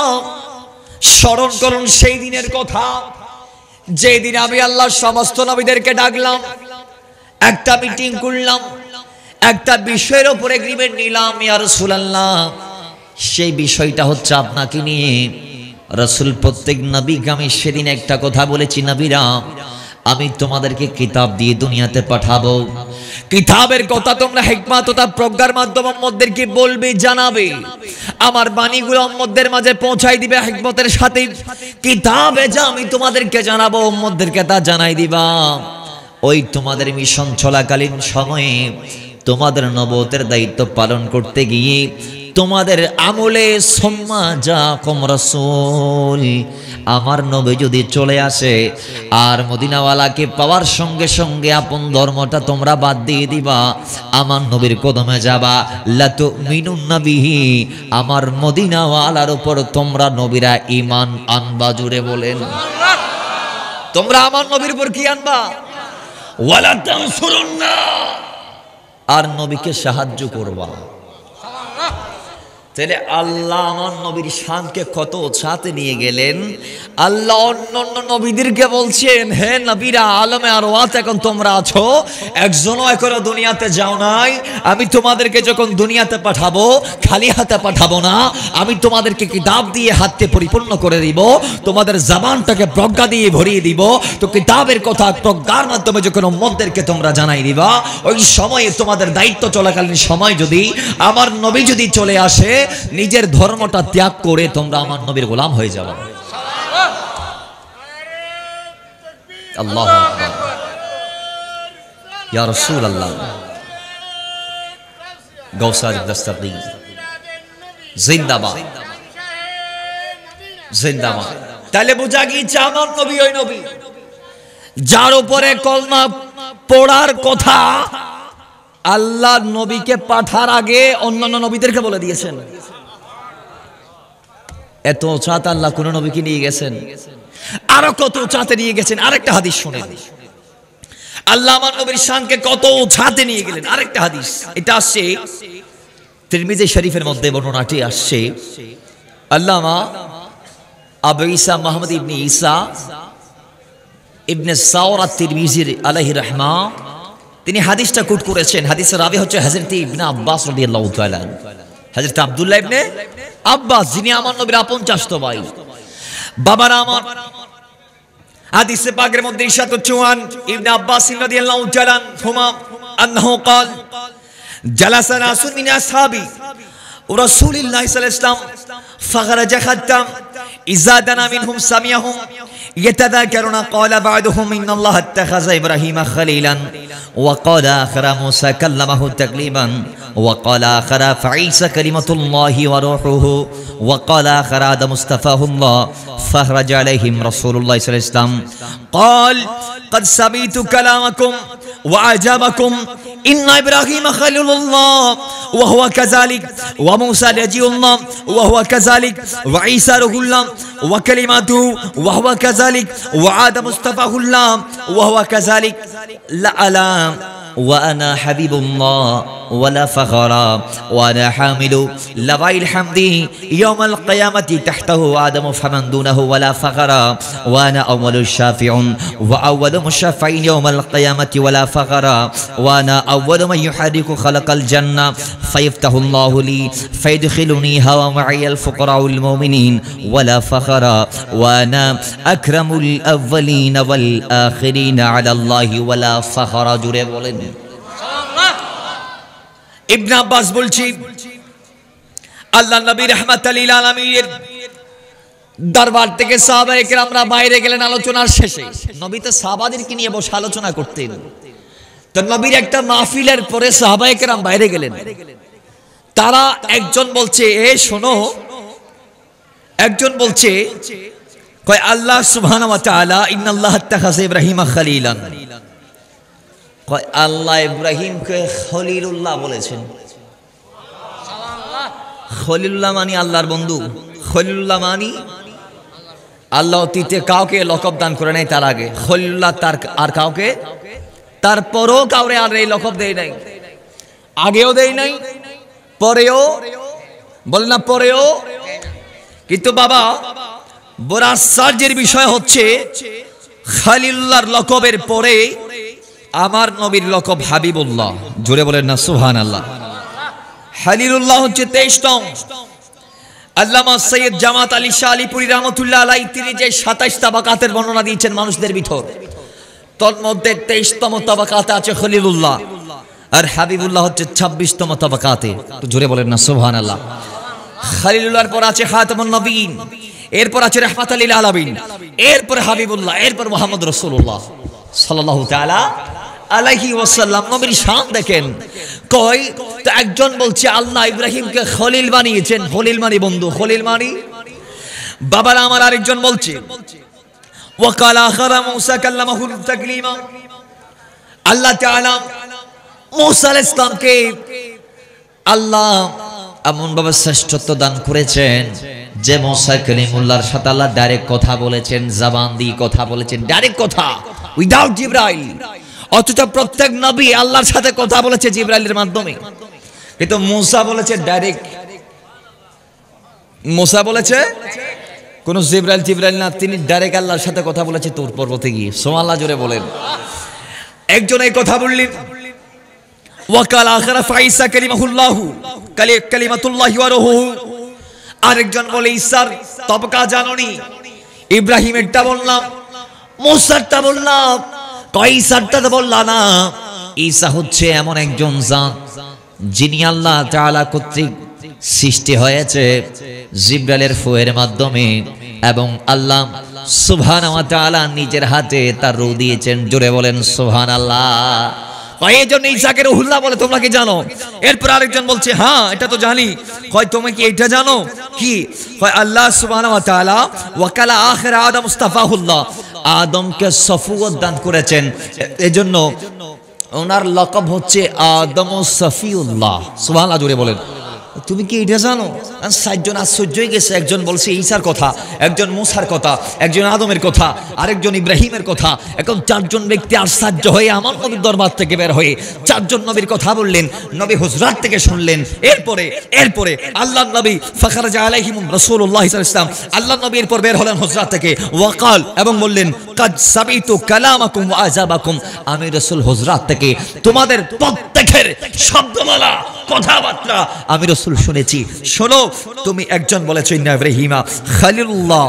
স্মরণ করুন সেই দিনের কথা যেদিন আমি আল্লাহ সমস্ত নবীদেরকে ডাকলাম, একটা মিটিং করলাম, একটা বিষয়ের উপর এগ্রিমেন্ট নিলাম। ইয়া রাসূলুল্লাহ, সেই বিষয়টা হচ্ছে আপনাকে নিয়ে। রাসূল প্রত্যেক নবীকে আমি সেদিন একটা কথা বলেছি, নবীরা আমি তোমাদেরকে কিতাব দিয়ে দুনিয়াতে পাঠাবো। কিতাবের কথা তোমরা হিকমত তথা প্রজ্ঞার মাধ্যমে উম্মতদেরকে বলবে, জানাবে, আমার বাণীগুলো উম্মতদের মাঝে পৌঁছাই দিবে হিকমতের সাথে। কিতাবে যা আমি তোমাদেরকে জানাবো উম্মতদেরকে তা জানাই দিবা। ওই তোমাদের মিশন চলাকালীন সময়ে তোমাদের নবুয়তের দায়িত্ব পালন করতে গিয়ে তোমাদের আমলে সুম্মা জাকুম রাসূল, আমার নবী যদি চলে আসে আর মদিনাওয়ালাকে পাওয়ার সঙ্গে সঙ্গে আপন ধর্মটা তোমরা বাদ দিয়ে দিবা, আমার নবীর কদমে যাবা, লাতুমিনুন্না বিহি, আমার মদিনাওয়ালার উপর তোমরা নবীরা ঈমান আনবা। জুড়ে বলেন তোমরা আমার নবীর উপর কি আনবা? ওয়ালা তানসুরুন্না, আর নবীকে সাহায্য করবা। তাহলে আল্লাহ আমার নবীর শানকে কত উঁচাতে নিয়ে গেলেন। আল্লাহ অন্যান্য নবীদেরকে বলছেন, হে নবীরা আলমে আরওয়াত এখন তোমরা আছো, একজনও এখনো দুনিয়াতে যাও নাই। আমি তোমাদেরকে যখন দুনিয়াতে পাঠাবো খালি হাতে পাঠাবো না, আমি তোমাদেরকে কিতাব দিয়ে হাতকে পরিপূর্ণ করে দিব, তোমাদের জবানটাকে প্রজ্ঞা দিয়ে ভরিয়ে দিব। তো কিতাবের কথা প্রজ্ঞার মাধ্যমে যখন উম্মতদেরকে তোমরা জানাই দিবা, ওই সময়ে তোমাদের দায়িত্ব চলাকালীন সময় যদি আমার নবী যদি চলে আসে, নিজের ধর্মটা ত্যাগ করে তোমরা আমার নবীর গোলাম হয়ে যাবে। আল্লাহু আকবার, ইয়া রাসূলুল্লাহ, গৌসাদ দস্তগীর জিন্দাবাদ, জিন্দাবাদ। তাহলে বোঝা গিয়েছে আমার নবী ওই নবী যার উপরে কলমা পড়ার কথা আল্লাহ নবীকে পাঠার আগে অন্যান্য নবীদেরকে বলে দিয়েছেন। এত উঁচাতে আল্লাহ কোন নবীকে নিয়ে গেছেন, আরো কত উঁচাতে নিয়ে গেছেন। আরেকটা হাদিস শুনেন, আল্লাহ আমার নবীর শানকে কত উঁচাতে নিয়ে গেলেন। আরেকটা হাদিস, এটা আসছে তিরমিজি শরীফের মধ্যে, বর্ণনাটি আসছে আল্লামা আবু ঈসা মুহাম্মদ ইবনে ঈসা ইবনে সাওরা তিরমিজি আলাইহি রাহমা, তিনি হাদিসটা কোট করেছেন। হাদিসের রাবি হচ্ছে হযরত ইবনে আব্বাস রাদিয়াল্লাহু তাআলা, হযরত আব্দুল্লাহ ইবনে আব্বাস, যিনি আমার নবীর আপন চাচতো ভাই। বাবারা আমার, হাদিসে পাকের মধ্যে ইরশাদ হচ্ছে ওয়ান ইবনে আব্বাস রাদিয়াল্লাহু তাআলা হুমা আন্নাহু قال جلس ناس من اصحابي ورسول الله صلى الله عليه وسلم فخرج حتى إذا دنا منهم سمعهم يتذاكرون قال بعضهم إن الله اتخذ إبراهيم خليلا وقال آخر موسى كلمه تكليما وقال آخر فعيسى كلمة الله وروحه وقال آخر آدم اصطفاه الله فخرج عليهم رسول الله صلى الله عليه وسلم قال قد سمعت كلامكم وعجبكم إن إبراهيم خليل الله وهو كذلك وموسى نبي الله وهو كذلك وعيسى روح الله وكلماته وهو كذلك وآدم اصطفاه الله وهو كذلك لعلى وأنا حبيب الله ولا فخر وأنا حامل لواء الحمد يوم القيامة تحته آدم فمن دونه ولا فخر وأنا أول الشافع وأول مشفع يوم القيامة ولا فخر وأنا أول من يحرك خلق الجنة فيفتح الله لي فيدخلنيها ومعي الفقراء المؤمنين ولا فخر وأنا أكرم الأولين والآخرين على الله ولا فخر جري بولن ইবনে আব্বাস বলছি, আল্লাহ নবী রাহমাতুল লিল আলামিনের দরবার থেকে সাহাবায়ে কেরামরা বাইরে গেলেন আলোচনার শেষে। নবী তো সাহাবাদেরকে নিয়ে বসে আলোচনা করতেন। তো নবীর একটা মাহফিলের পরে সাহাবায়ে কেরাম বাইরে গেলেন। তারা একজন বলছে, এ শোনো, একজন বলছে কয় আল্লাহ সুবহানাহু ওয়া তাআলা ইন্নাল্লাহা ইত্তাখাযা ইব্রাহিমা খলিলান, কয় আল্লাহ ইব্রাহিমকে খলিলুল্লাহ বলেছেন। খলিলুল্লাহ মানে আল্লাহর বন্ধু, খলিলুল্লাহ মানে আল্লাহ অতীতে কাউকে লকব দান করে নাই, তার আগে খলিলুল্লাহ তার আর কাউকে, তারপরও কাউরে আর এই লকব দেয় নাই, আগেও দেয় নাই, পরেও বলে না পরেও। কিন্তু বাবা বড় আশ্চর্যের বিষয় হচ্ছে খলিলুল্লাহর লকবের পরে আমার নবীর লকব হাবিবুল্লাহ। জোরে বলেন না সুবহানাল্লাহ। খলিলুল্লাহ হচ্ছে 23তম। আল্লামা সৈয়দ জামাত আলী শাহ আলীপুরী রহমাতুল্লাহ আলাইহি তিনি যে 27 তাবাকাতের বর্ণনা দিয়েছেন মানুষদের ভিতর, তোর মধ্যে 23তম তাবাকাতে আছে খলিলুল্লাহ, আর হাবিবুল্লাহ হচ্ছে 26তম তাবাকাতে। তো জোরে বলেন না সুবহানাল্লাহ। খলিলুল্লাহর পর আছে খাতামুন নবীন, এরপর আছে রাহমাতুল লিল আলামিন, এরপর হাবিবুল্লাহ, এরপর মুহাম্মদ রাসূলুল্লাহ সাল্লাল্লাহু তাআলা আলাইহি ওয়াসাল্লাম। নবীর শান দেখেন। কই তো একজন বলছে আল্লাহ ইব্রাহিমকে খলিল বানিয়েছেন, খলিল মানে বন্ধু, খলিল মানে বাবার আমার। আরেকজন বলছে ওয়াকাল আখারা মূসা কাল্লামাহু তাকলিমা, আল্লাহ তাআলা মূসা আলাইহিস সালামকে আল্লাহ এমন ভাবে শ্রেষ্ঠত্ব দান করেছেন যে মূসা কালিমুল্লাহর সাথে আল্লাহ ডাইরেক্ট কথা বলেছেন, জবান দিয়ে কথা বলেছেন, ডাইরেক্ট কথা, উইদাউট জিবরাইল। অথচ প্রত্যেক নবী আল্লাহর সাথে কথা বলেছে জিবরাইলের মাধ্যমে, কিন্তু মূসা বলেছে ডাইরেক্ট। মুসা বলেছে কোন জিবরাইল না, তিনি ডাইরেক্ট আল্লাহর সাথে কথা বলেছে তুর পর্বতে গিয়ে। সুবহানাল্লাহ জোরে বলেন। একজন এই কথা বললেন, ওয়াকাল আখিরা ফাইসা কালিমাহুল্লাহু কালিমাতুল্লাহি ওয়া রূহুহু। আরেকজন বলে ঈসার তবকা জাননি, ইব্রাহিমেরটা বললাম, মুসারটা বললাম, ঈসারটা তো বললা না। ঈসা হচ্ছে এমন একজন জাত যিনি আল্লাহ তাআলা কর্তৃক সৃষ্টি হয়েছে জিবরাইলের ফুয়ের মাধ্যমে, এবং আল্লাহ সুবহানাহু ওয়া তাআলা নিজের হাতে তার রূহ দিয়েছেন। জোরে বলেন সুবহানাল্লাহ। এই জন্য ঈসাকে রুহুল্লাহ বলে, তোমরা কি জানো? এরপর আরেকজন বলছে হ্যাঁ এটা তো জানি। কয় তুমি কি এটা জানো কি? কয় আল্লাহ সুবহানাহু ওয়া তাআলা ওয়াকালা আখির আদম মুস্তাফাহুল্লাহ, আদমকে সফুয়ত দান করেছেন, এজন্য ওনার লকব হচ্ছে আদম সফিউল্লাহ। সুবহানাল্লাহ জোরে বলেন। তুমি কি এটা জানো? চারজন আশ্চর্য হয়ে গেছে। একজন বলছে ঈসার কথা, একজন মুসার কথা, একজন আদমের কথা, আরেকজন ইব্রাহিমের কথা। এখন চারজন ব্যক্তি আশ্চর্য হয়ে আমার নবীর দরবার থেকে বের হয়ে চারজন নবীর কথা বললেন, নবী হুজরাত থেকে শুনলেন। এরপরে আল্লাহ নবী ফাখরাজা আলাইহিম রাসূলুল্লাহ সাল্লাল্লাহু আলাইহি ওয়াসাল্লাম, আল্লাহ নবী এরপর বের হলেন হুজরাত থেকে, ওয়াকাল এবং বললেন কাদ সাবিতু কালামাকুম ওয়া আজাবাকুম, আমি রাসূল হুজরাত থেকে তোমাদের প্রত্যেকের শব্দমালা কথাবার্তা আমি রাসূল শুনেছি। শোনো, তুমি একজন বলেছো ইন্না ইব্রাহিমা খলিলুল্লাহ,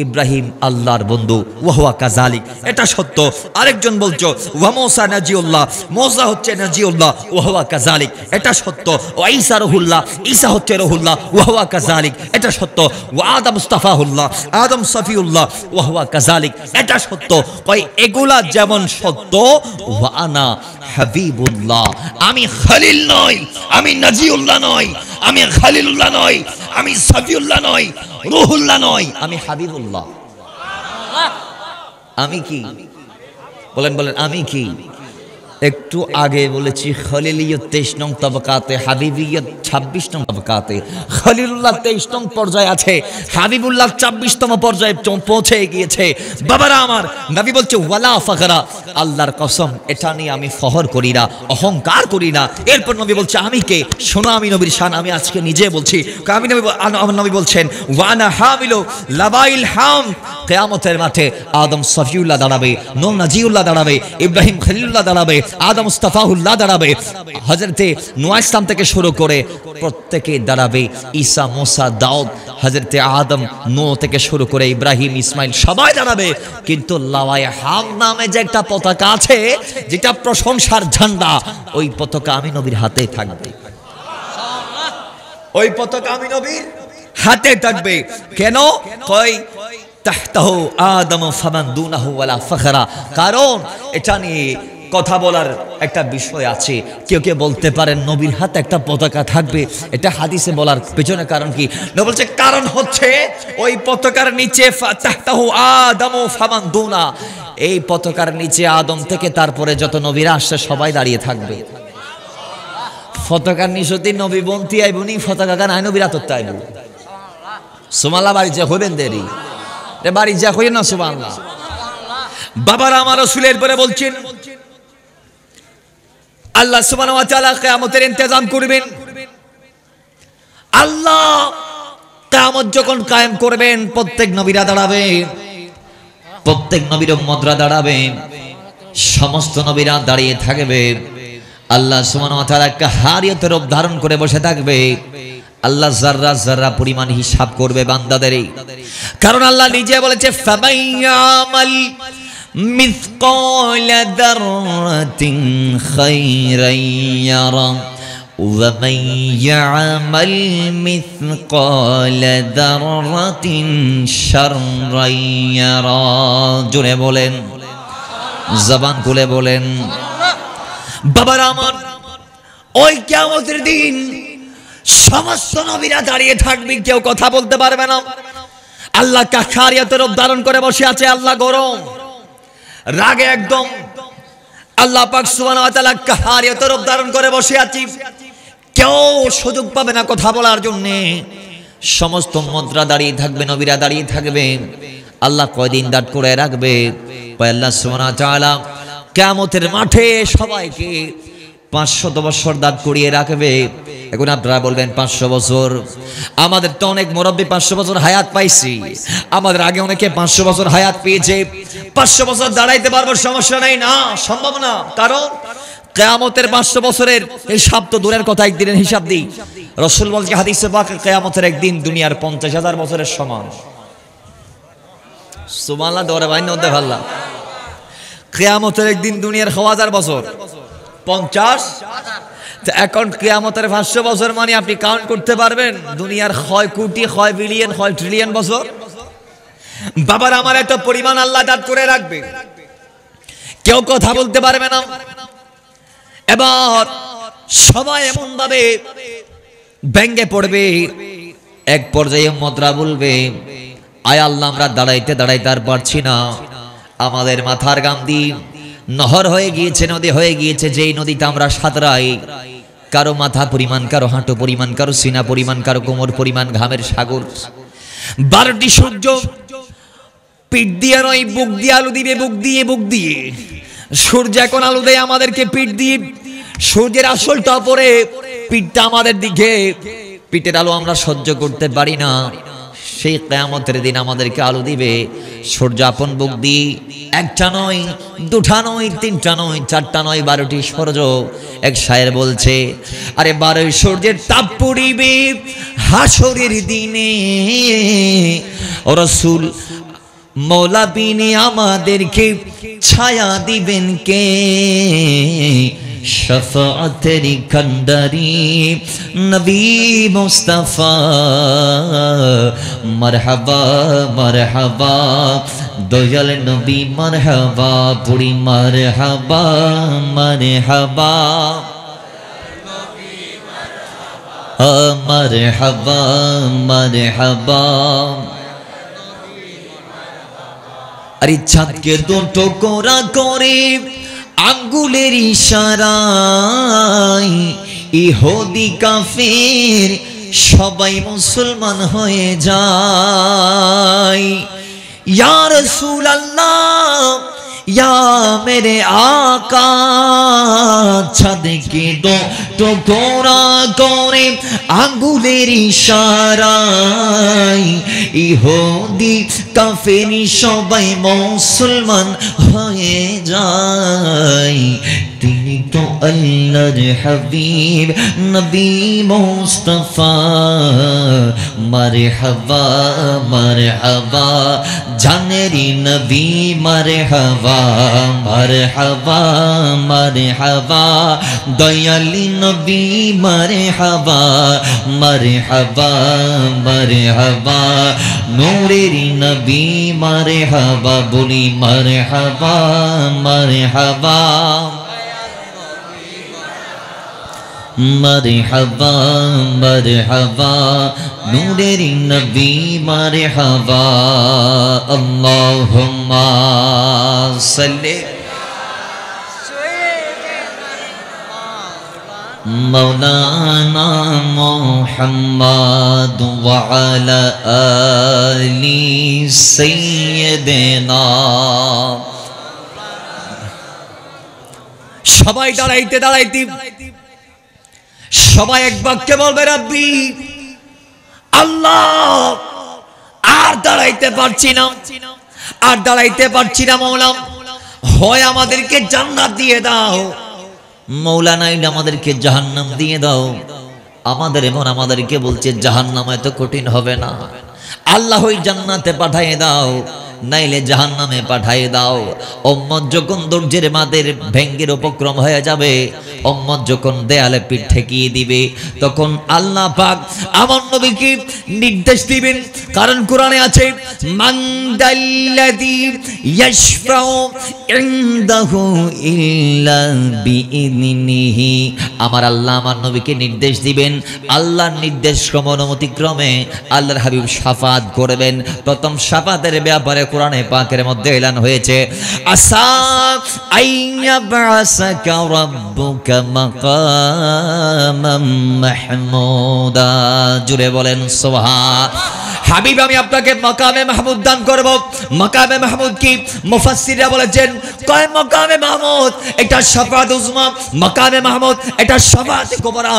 ইব্রাহিম আল্লাহর বন্ধু, ওয়াহুয়া কাযালিক, এটা সত্য। আরেকজন বলছো ওয়া মুসা নাজিউল্লাহ, মুসা হচ্ছে নাজিউল্লাহ, ওয়াহুয়া কাযালিক, এটা সত্য। ওয়া ঈসা রুহুল্লাহ, ঈসা হচ্ছে রুহুল্লাহ, ওয়াহুয়া কাযালিক, এটা সত্য। ওয়া আদম মুস্তাফাহুল্লাহ, আদম সফিউল্লাহ, ওয়াহুয়া কাযালিক, এটা সত্য। কয় এগুলা যেমন সত্য, ওয়া আনা হাবিবুল্লাহ, আমি খলিল নই, আমি নাজিউল্লাহ নই, আমি খলিলুল্লাহ নই, আমি সফিউল্লাহ নই, রুহুল্লাহ নই, আমি হাবিবুল্লাহ। আমি কি বলেন আমি কি? একটু আগে বলেছি খলিলিয়ত 23 নং তবকাতে, হাবিবিয়ত 26 নং তবকাতে। খলিলুল্লাহ 23 নং পর্যায়ে আছে, হাবিবুল্লাহ 26তম পর্যায়ে পৌঁছে গিয়েছে। বাবারা আমার, নবী বলছে ওয়ালা ফাখরা, আল্লাহর কসম এটা নিয়ে আমি ফখর করি না, অহংকার করি না। এরপর নবী বলছে আমি কে? শোনো আমি নবীর শান আমি আজকে নিজে বলছি। আমার নবী বলছেন ওয়ানা হামিলু লাবাইল হাম, কিয়ামতের মাঠে আদম সফিউল্লাহ দাঁড়াবে, নূহ নাজিউল্লাহ দাঁড়াবে, ইব্রাহিম খলিলুল্লাহ দাঁড়াবে, আদম মুস্তাফাহুল্লাহ দাঁড়াবে, হযরতে নূহ ইসলাম থেকে শুরু করে প্রত্যেকে দাঁড়াবে, ঈসা মুসা দাউদ, হযরতে আদম নূহ থেকে শুরু করে ইব্রাহিম ইসমাইল সবাই দাঁড়াবে। কিন্তু লাওয়ায়ে হাম নামে যে একটা পতাকা আছে, যেটা প্রশংসার ঝান্ডা, ওই পতাকা আমি নবীর হাতে থাকবে। ওই পতাকা আমি নবীর হাতে থাকবে। কেন? কই তাহতাহু আদম ফামান দুনাহু ওয়ালা ফখরা, কারণ এটা নিয়ে কথা বলার একটা বিষয় আছে। কেউ কেউ বলতে পারেন নবীর হাতে একটা পতাকা থাকবে, এটা হাদিসে বলার পেছনে কারণ কি? নবী বলছে কারণ হচ্ছে ওই পতাকার নিচে তাহতাহু আদম ফামান দুনা, এই পতাকার নিচে আদম থেকে তারপরে যত নবীরা আসছে সবাই দাঁড়িয়ে থাকবে। পতাকার নিচে নবী বন্তি আইবুনি, পতাকা গান আই নবীর হাততে আইবু। সুবহানাল্লাহ, বাড়ি যা হইবেন দেরি রে, বাড়ি যা হই না। সুবহানাল্লাহ। বাবার আমার রাসূলের পরে বলছেন আল্লাহ সুবহানাহু ওয়া তাআলা কিয়ামতের ইন্তজাম করবেন। আল্লাহ কিয়ামত যখন কায়েম করবেন, প্রত্যেক নবীরা দাঁড়াবে, প্রত্যেক নবীর উম্মতরা দাঁড়াবে, সমস্ত নবীরা দাঁড়িয়ে থাকবে। আল্লাহ সুবহানাহু ওয়া তাআলা একটা হারিয়তের রূপ ধারণ করে বসে থাকবে। আল্লাহ যাররা যাররা পরিমাণ হিসাব করবে বান্দাদেরই, কারণ আল্লাহ নিজে বলেছে ফামাইয়ামাল মিসকালা যাররাতিন খায়রান ইয়ারা ওয়া মাইয়ামাল মিসকালা যাররাতিন শাররান ইয়ারা। জোরে বলেন, জবান খুলে বলেন। বাবারা আমার, ওই কিয়ামতের দিন সমস্ত নবীরা দাঁড়িয়ে থাকবে, কেউ কথা বলতে পারবে না। আল্লাহ কাখারিয়াতের রূপ ধারণ করে বসে আছে। আল্লাহ গরম রাগে একদম, আল্লাহ পাক সুবহানাহু ওয়া তাআলা কাখারিয়াতের রূপ ধারণ করে বসে আছে, কেউ সুযোগ পাবে না কথা বলার জন্য। সমস্ত উম্মতরা দাঁড়িয়ে থাকবে, নবীরা দাঁড়িয়ে থাকবে। আল্লাহ কয়দিন দাঁড় করে রাখবে? আল্লাহ সুবহানাহু ওয়া তাআলা কিয়ামতের মাঠে সবাইকে 500 বছর দাঁত করিয়ে রাখবে। এখন আপনারা বলবেন 500 বছর, আমাদের তো অনেক মুরব্বী 500 বছর হায়াত পাইছি, আমাদের আগে অনেকে 500 বছর হায়াত পেয়েছে, 500 বছর দাঁড়াইতে পারবো, সমস্যা নাই। না, সম্ভব না। কারণ কিয়ামতের 500 বছরের হিসাব তো দূরের কথা, একদিনের হিসাব দিই। রাসূল বলছে হাদিসে পাকে, কিয়ামতের একদিন দুনিয়ার 50,000 বছরের সমান। সুবহানাল্লাহ, দরে ভাই নদে ভাল্লা। কিয়ামতের একদিন দুনিয়ার 1000 বছর 50। এখন কিয়ামতের 500 বছর মানে আপনি কাউন্ট করতে পারবেন দুনিয়ার হয় কোটি, হয় বিলিয়ন, হয় ট্রিলিয়ন বছর। বাবার আমার এত পরিমাণ আল্লাহ দাঁত করে রাখবে, কেউ কথা বলতে পারবে না। এবার সবাই এমন ভাবে ব্যঙ্গে পড়বে, এক পর্যায়ে মুদ্রা বলবে, আয় আল্লাহ, আমরা দাঁড়াইতে দাঁড়াইতে আর পারছি না, আমাদের মাথার গামদি নহর হয়ে গিয়েছে, নদী হয়ে গিয়েছে, যেই নদীতে আমরা সাঁতরাই, কারো মাথা পরিমাণ, কারো হাঁটু পরিমাণ, কারো সিনা পরিমাণ, কারো কোমর পরিমাণ ঘামের সাগর। 12টি সূর্য পিঠ দিয়ে নয়, বুক দিয়ে আলু দিবে, বুক দিয়ে। সূর্য এখন আলু দেয় আমাদেরকে পিঠ দিয়ে, সূর্যের আসলটা পরে পিঠটা আমাদের দিকে, পিঠের আলো আমরা সহ্য করতে পারি না। সেই কিয়ামতের দিন আমাদেরকে আলো দিবে সূর্য আপন বুক দিয়ে। একটা নয়, দুটা নয়, তিনটা নয়, চারটা নয়, 12টি সূর্য। এক শায়ের বলছে, আরে 12 সূর্যের তাপ পড়িবে হাসরের দিনে, ও রাসূল মওলা বিনে আমাদেরকে ছায়া দিবেন কে? শফাআতের কান্ডারি নবী মুস্তাফা, মারহাবা মারহাবা দয়াল নবী, মারহাবা পুরি, মারহাবা মারহাবা মারহাবা মারহাবা। আরে চাঁদকে দুটো কোরা করে আঙ্গুলের ইশারায় ইহুদি কাফির সবাই মুসলমান হয়ে যায়। ইয়া রাসূলুল্লাহ, ইয়া মেরে আকা, চাঁদকে দুটো কোরা করে আঙ্গুলের ইশারায় ইহুদি কাফির সবাই মুসলমান হয়ে যায়। তিনি তো আল্লাহর হাবিব নবী মুস্তাফা, মারহাবা মারহাবা জানেরি নবী, মারহাবা মারহাবা মারহাবা দয়ালি নবী, মারহাবা মারহাবা মারহাবা নূরের নবী, মারহাবা বলি, মারহাবা মারহাবা মারহাবা মারহাবা নূরের নবী, মারহাবা। আল্লাহুম্মা সাল্লি মাওলানা মুহাম্মদ ওয়া আলা আলি সাইয়্যিদিনা। সবাই দাঁড়াইতে দাঁড়াইতে সবাই এক বাক্যে বলবে, রাব্বি আল্লাহ, আর দাঁড়াইতে পারছি না, আর দাঁড়াইতে পারছি না মওলা, হয় আমাদেরকে জান্নাত দিয়ে দাও, মওলা নাইলে আমাদেরকে জাহান্নাম দিয়ে দাও। আমাদের এমন আমাদেরকে বলছে জাহান্নাম এত কঠিন হবে না, আল্লাহ ওই জান্নাতে পাঠিয়ে দাও, নাইলে জাহান্নামে পাঠিয়ে দাও। উম্মত যখন দরজের মাদের ভেঙ্গের উপক্রম হয়ে যাবে, উম্মত যখন দেয়ালে পিঠ ঠেকিয়ে দিবে, তখন আল্লাহ পাক আমার নবীকে নির্দেশ দিবেন। কারণ কোরআনে আছে, মান দাল্লাযী ইয়াশফাউ ইনদাহু ইল্লা বিইذনিহি। আমার আল্লাহ আমার নবীকে নির্দেশ দিবেন, আল্লাহর নির্দেশ ক্রমে অনুমতি ক্রমে আল্লাহর হাবিব শাফাত করবেন। প্রথম শাফাতের ব্যাপারে কোরআনে পাকের মধ্যে এলান হয়েছে, আসা আইয়া বাসাকা রাব্বুকা মাকামাম মাহমুদা। জুড়ে বলেন সুবহান। হাবিব আমি আপনাকে মাকামে মাহমুদ দান করব। মাকামে মাহমুদ কি? মুফাসসিররা বলেছেন কয় মাকামে মাহমুদ এটা শাফাত উজমা, মাকামে মাহমুদ এটা শাফাত কুবরা,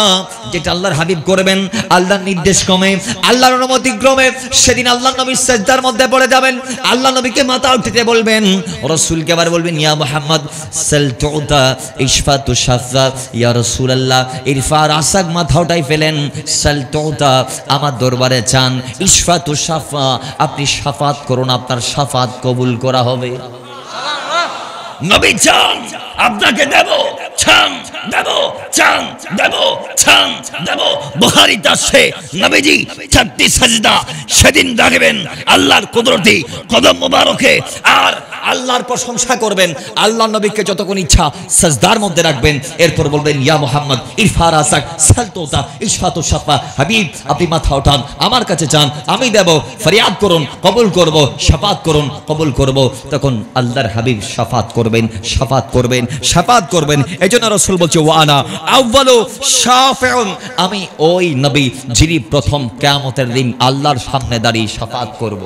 যেটা আল্লাহর হাবিব করবেন আল্লাহর নির্দেশ ক্রমে, আল্লাহর অনুমতি ক্রমে। সেদিন আল্লাহর নবী সিজদার মধ্যে পড়ে যাবেন, আল্লাহ নবীকে মাথা উঠাতে বলবেন, রাসূলকে আবার বলবেন ইয়া মুহাম্মদ সাল তুতা ইশফা তুশাফা, ইয়া রাসূলুল্লাহ ইরফা রাসাক, মাথা উঠাই ফেলেন, সাল তুতা আমার দরবারে চান, ইশফা তুশাফা আপনি শাফাত করুন, আপনার শাফাত কবুল করা হবে। নবী চান আপনাকে দেব, চান দেব, চান দেব, চান দেব। বুখারীতে আছে নবীজি 4টি সাজদা সেদিন রাখবেন আল্লাহর কুদরতি কদম মোবারকে, আর আল্লাহর প্রশংসা করবেন। আল্লাহ নবীকে যতক্ষণ ইচ্ছা সাজদার মধ্যে রাখবেন, এরপর বলবেন ইয়া মুহাম্মদ ইরফা রাসাক সাল তুতা ইশফা তুশাফা, হাবিব আপনি মাথা ওঠান, আমার কাছে চান, আমি দেব, ফরিয়াদ করুন কবুল করব, শাফাত করুন কবুল করব। তখন আল্লাহর হাবিব শাফাত করবেন, শাফাত করবেন, শাফাত করবেন। এজন্য রাসূল বলছে ওয়ানা আউয়ালু শাফিউন, আমি ওই নবী যিনি প্রথম কিয়ামতের দিন আল্লাহর সামনে দাঁড়িয়ে শাফাত করব।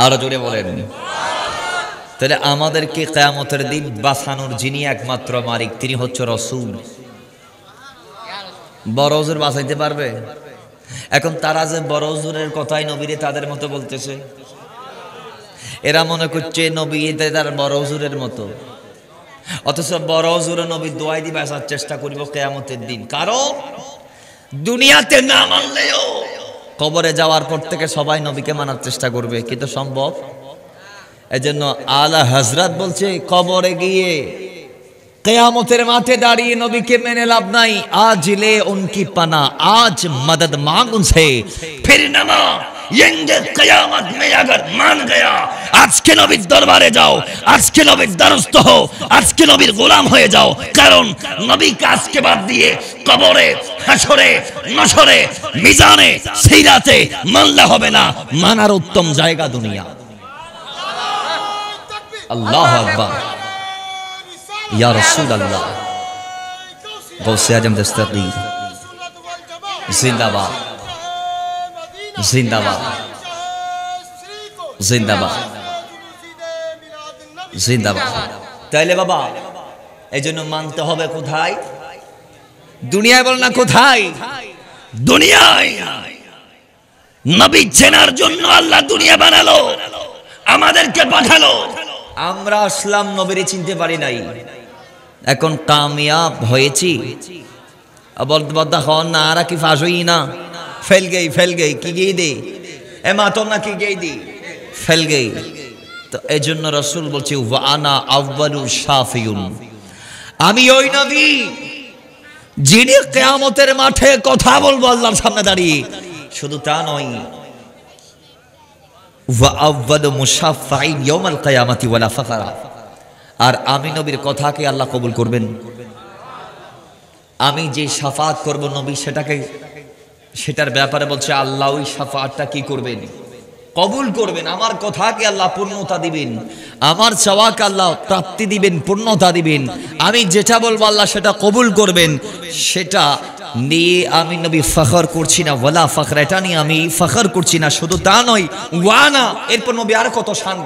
আরো জোরে বলেন। তাহলে আমাদেরকে কিয়ামতের দিন বাঁচানোর যিনি একমাত্র মালিক তিনি হচ্ছে রাসূল। বড় হুজুর বাঁচাইতে পারবে? এখন তারা যে বড় হুজুরের কথাই নবীরে তাদের মতো বলতেছে, এরা মনে করছে নবী তার বড় হুজুরের মতো, অথচ বড় হুজুর নবী দোয়াই দিয়ে বাঁচার চেষ্টা করিব কিয়ামতের দিন। কারণ দুনিয়াতে না মানলেও কবরে যাওয়ার পর থেকে সবাই নবীকে মানার চেষ্টা করবে, কিন্তু সম্ভব? এজন্য আলা হযরত বলছে কবরে গিয়ে কিয়ামতের মাঠে দাঁড়িয়ে নবীকে মেনে লাভ নাই। আজ লে উনকি পানা, আজ মদদ মাंग उनसे, फिर नमा येंगे कियामत में अगर मान गया। আজকে নবীর দরবারে যাও, আজকে নবীর দ্বারস্থ হও, আজকে নবীর গোলাম হয়ে যাও। কারণ নবীকে আজকে বাদ দিয়ে কবরে, হাসরে, নসরে, মিজানে, সিরাতে মানলে হবে না। মানার উত্তম জায়গা দুনিয়া। আল্লাহু আকবার। ইয়া রাসূলুল্লাহ গৌসে আজম দস্তগীর জিন্দাবাদ, জিন্দাবাদ, জিন্দাবাদ, জিন্দাবাদ। তাইলে বাবা এজন্য মানতে হবে কোথায়? দুনিয়ায় বল না, কোথায়? দুনিয়ায়। নবী চেনার জন্য আল্লাহ দুনিয়া বানালো, আমাদেরকে পাঠালো। আমরা আসলাম নবীরে চিনতে পারি নাই, এখন কামিয়াব হয়েছি। বলতে বলতে হন না আর কি ফাঁস হই না, ফেল গই কি গিয়ে দে এ মাতো না কি গিয়ে দি ফেল গই। তো এই জন্য রাসূল বলছে ওয়ানা আউয়ালু শাফিউন, আমি ওই নবী যিনি কিয়ামতের মাঠে কথা বলবো আল্লাহর সামনে দাঁড়িয়ে। শুধু তা নয়, ওয়া আউয়ালু মুশাফফাইন ইয়াউমাল কিয়ামাতি ওয়ালা ফাখরা, আর আমি নবীর কথাকে আল্লাহ কবুল করবেন। আমি যে শাফাত করব নবী সেটার ব্যাপারে বলছে আল্লাহ ওই শাফাতটা কি করবেন? কবুল করবেন। আমার কথাকে আল্লাহ পূর্ণতা দিবেন, আমার চাওয়াকে আল্লাহ প্রাপ্তি দিবেন, পূর্ণতা দিবেন। আমি যেটা বলবো আল্লাহ সেটা কবুল করবেন। সেটা নিয়ে আমি নবী ফখর করছি না, ওয়ালা ফখর, এটা নিয়ে আমি ফখর করছি না। শুধু তা নয়, ওয়ানা, এরপর নবী আর কত শান,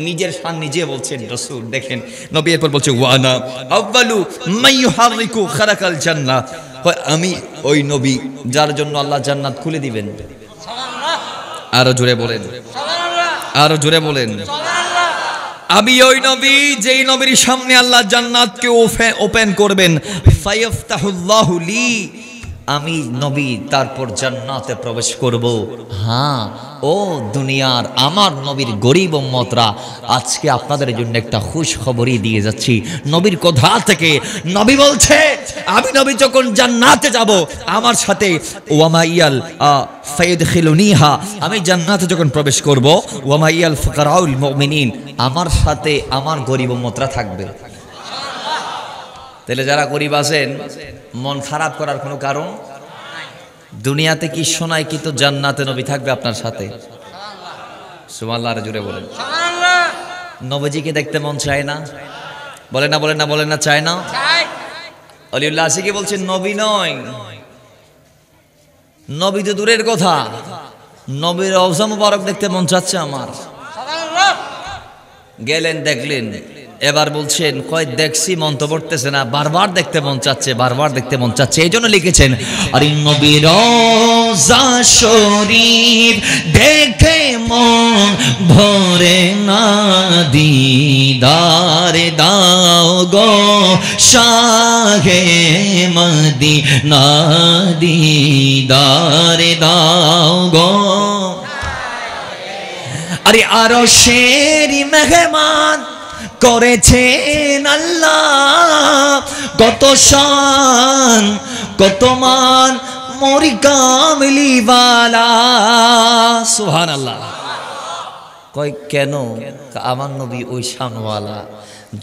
নিজের শান নিজে বলছেন রাসূল। দেখেন নবী এরপর বলছে ওয়ানা আউয়ালু মাইয়ুহারিকু খারাকাল জান্নাহ, আমি ওই নবী যার জন্য আল্লাহ জান্নাত খুলে দিবেন। আরো জোরে বলেন, আরো জোরে বলেন। আমি ওই নবী যেই নবীর সামনে আল্লাহ জান্নাতকে ওপেন করবেন। ফায়াফতাহুল্লাহু লি, আমি নবী তারপর জান্নাতে প্রবেশ করব। হ্যাঁ, ও দুনিয়ার আমার নবীর গরিব উম্মতরা, আজকে আপনাদের জন্য একটা খুশ খবরই দিয়ে যাচ্ছি নবীর কথা থেকে। নবী বলছে আমি নবী যখন জান্নাতে যাব, আমার সাথে ওয়ামাইয়াল ফায়দখিলুনিহা, আমি জান্নাতে যখন প্রবেশ করব, ওয়ামাইয়াল ফুকারাউল মুমিনিন, আমার সাথে আমার গরিব উম্মতরা থাকবে। তাহলে যারা গরিব আছেন মন খারাপ করার কোনো কারণ? দুনিয়াতে কি শোনায় কিন্তু জান্নাতে নবী থাকবে আপনার সাথে। সুবহানাল্লাহ, জুড়ে বলেন। নবীজিকে দেখতে মন চায় না? বলেন না, বলেন না, বলেন না, চায় না? অলিউল্লাহ আশিকি বলছেন নবী নয়, নবী তো দূরের কথা, নবীর রওজা মুবারক দেখতে মন চাচ্ছে আমার। গেলেন, দেখলেন, এবার বলছেন কয় দেখছি মন তো পড়তেছে না, বারবার দেখতে মন চাচ্ছে, বারবার দেখতে মন চাচ্ছে। এই জন্য লিখেছেন আরে নবীর রওজা শরীফ দেখে মন ভরে না, দিদার দাও গো শাহে মদিনা, দিদার দাও গো। আরে আরশের মেহমান করেছেন আল্লাহ, কত শান কত মান মোরি কামলিওয়ালা, সুবহানাল্লাহ। কয় কেন? আমার নবী ওই শানওয়ালা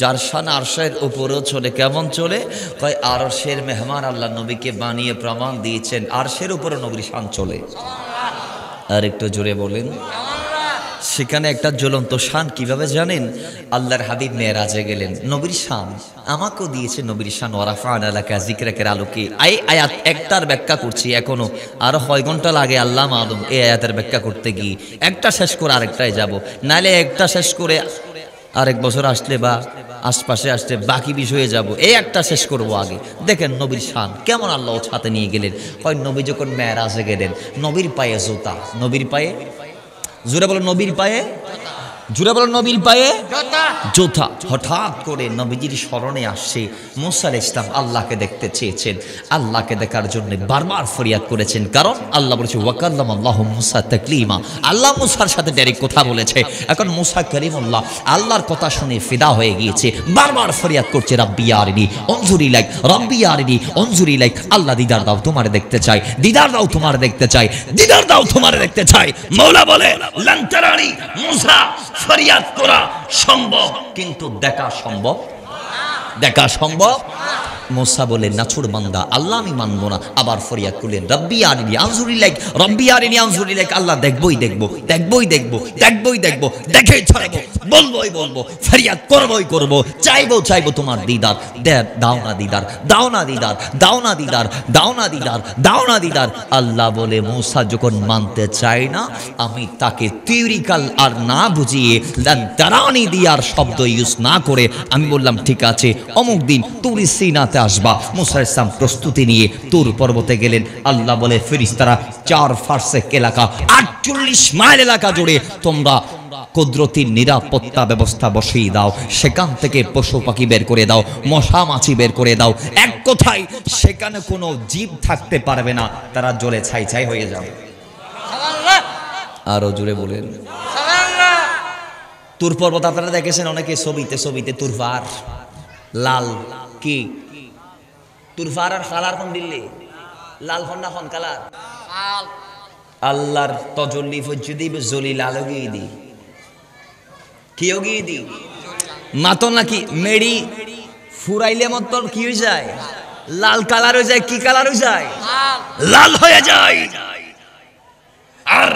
যার শান আরশের উপরেও চলে। কেমন চলে? কয় আরশের মেহমান আল্লাহ নবীকে বানিয়ে প্রমাণ দিয়েছেন আরশের উপরে নবীর শান চলে। আর একটু জোরে বলেন। সেখানে একটা জ্বলন্ত শান কিভাবে জানেন? আল্লাহর হাবিব মেরাজে গেলেন, নবীর শান আমাকেও দিয়েছে নবীর শান। ওয়ারাফা'না লাকা যিকরাকের আলোকে এই আয়াত একটার ব্যাখ্যা করছি, এখনো আরো 6 ঘন্টা লাগে আল্লাহ মালুম এই আয়াতের ব্যাখ্যা করতে গিয়ে। একটা শেষ করে আরেকটায় যাব, নালে একটা শেষ করে আরেক বছর আসলে বা আশপাশে আসলে বাকি বিষয়ে যাব। এই একটা শেষ করব আগে। দেখেন নবীর শান কেমন আল্লাহ ছাতে নিয়ে গেলেন। হয় নবী যখন মেরাজে গেলেন, নবীর পায়ে জুতা, নবীর পায়ে, জোরে বলো নবীর পায়ে, জোরে বলো নবীর পায়ে জুতা। হঠাৎ করে নবীজির স্মরণে আসছে মুসা আলাইহিস সালাম আল্লাহকে দেখতে চেয়েছেন, আল্লাহকে দেখার জন্য বারবার ফরিয়াদ করেছেন। কারণ আল্লাহ বলেছে ওয়াকাল্লামাল্লাহু মুসা তাকলিমা, আল্লাহ মুসার সাথে ডাইরেক্ট কথা বলেছে। এখন মুসা করিমুল্লাহ আল্লাহর কথা শুনে ফিদা হয়ে গিয়েছে, বারবার ফরিয়াদ করছে রাব্বি আরিনি অনজুরি লাইক, রাব্বি আরিনি অনজুরি লাইক। আল্লাহ দিদার দাও, তোমারে দেখতে চাই, দিদার দাও, তোমারে দেখতে চাই, দিদার দাও, তোমারে দেখতে চাই। মওলা বলে লান তারানি, মুসা ফরিয়াদ করা সম্ভব কিন্তু দেখা সম্ভব, দেখা সম্ভব। মুসা বলে নাছুর বান্দা, আল্লাহ আমি মানবো না। আবার ফরিয়াদ করলেন রব্বি আরিনি আনজুরি লাইক, রব্বি আরিনি আনজুরি লাইক। আল্লাহ দেখবই দেখবো, দেখবই দেখবো, দেখবই দেখবো, দেখেই ছাড়বো, বলবোই বলবো, ফরিয়াদ করবোই করবো, চাইবো চাইবো তোমার দিদার। দাও না দিদার, দাও না দিদার, দাও না দিদার, দাও না দিদার, দাও না দিদার। আল্লাহ বলে মুসা যখন মানতে চায় না, আমি তাকে থিওরিক্যাল আর না বুঝিয়ে লান তারানি দিয়ার শব্দ ইউজ না করে আমি বললাম ঠিক আছে অমুক দিন তুরি সিনাতে আসবা। মুসা আলাইহিস সালাম প্রস্তুতি নিয়ে তুর পর্বতে গেলেন। আল্লাহ বলে ফেরেশতারা 4 ফারসেক এলাকা 48 মাইল এলাকা জুড়ে তোমরা কুদরতি নিরাপত্তা ব্যবস্থা বসিয়ে দাও, সেখান থেকে পশু পাখি বের করে দাও, মশা মাছি বের করে দাও। এক কথায় সেখানে কোনো জীব থাকতে পারবে না, তারা জ্বলে ছাই ছাই হয়ে যাবে। আরো জোরে বলেন তুর পর্বত আপনারা দেখেছেন অনেকে ছবিতে, ছবিতে তুর পাহাড় লাল, কি তুর পাহাড়ের কালার কোন দিল্লি লাল ফন্না কোন কালার? আল্লাহর তজল্লি ফজ্জু দিবে জলিল আলো গিয়ে দি, কি গিয়ে দি মাতো নাকি মেড়ি ফুরাইলে মত কি হয়ে যায়? লাল কালার হয়ে যায়। কি কালার হয়ে যায়? লাল হয়ে যায়। আর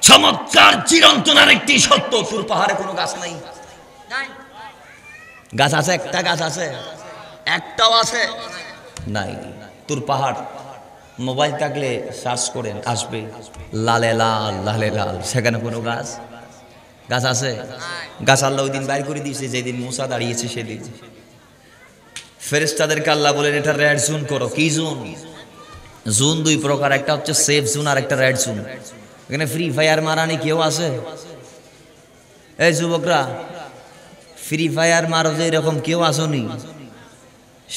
চমৎকার চিরন্তন আরেকটি সত্য, তুর পাহাড়ে কোনো গাছ নাই। গাছ আছে? একটা গাছ আছে? একটাও আছে নাই। তুর পাহাড় মোবাইল থাকলে সার্চ করেন আসবে লালে লাল, লালে লাল। সেখানে কোনো গাছ, গাছ আছে? গাছ আল্লাহ ওই দিন বাইর করে দিয়েছে যেদিন মুসা দাঁড়িয়েছে সেদিন। ফেরেশতাদেরকে আল্লাহ বলেন এটা রেড জোন করো। কি জোন? জোন 2 প্রকার, একটা হচ্ছে সেফ জোন আর একটা রেড জোন। এখানে ফ্রি ফায়ার মারানি কেউ আছে? এই যুবকরা ফ্রি ফায়ার মারো যে এরকম কেউ আসনি?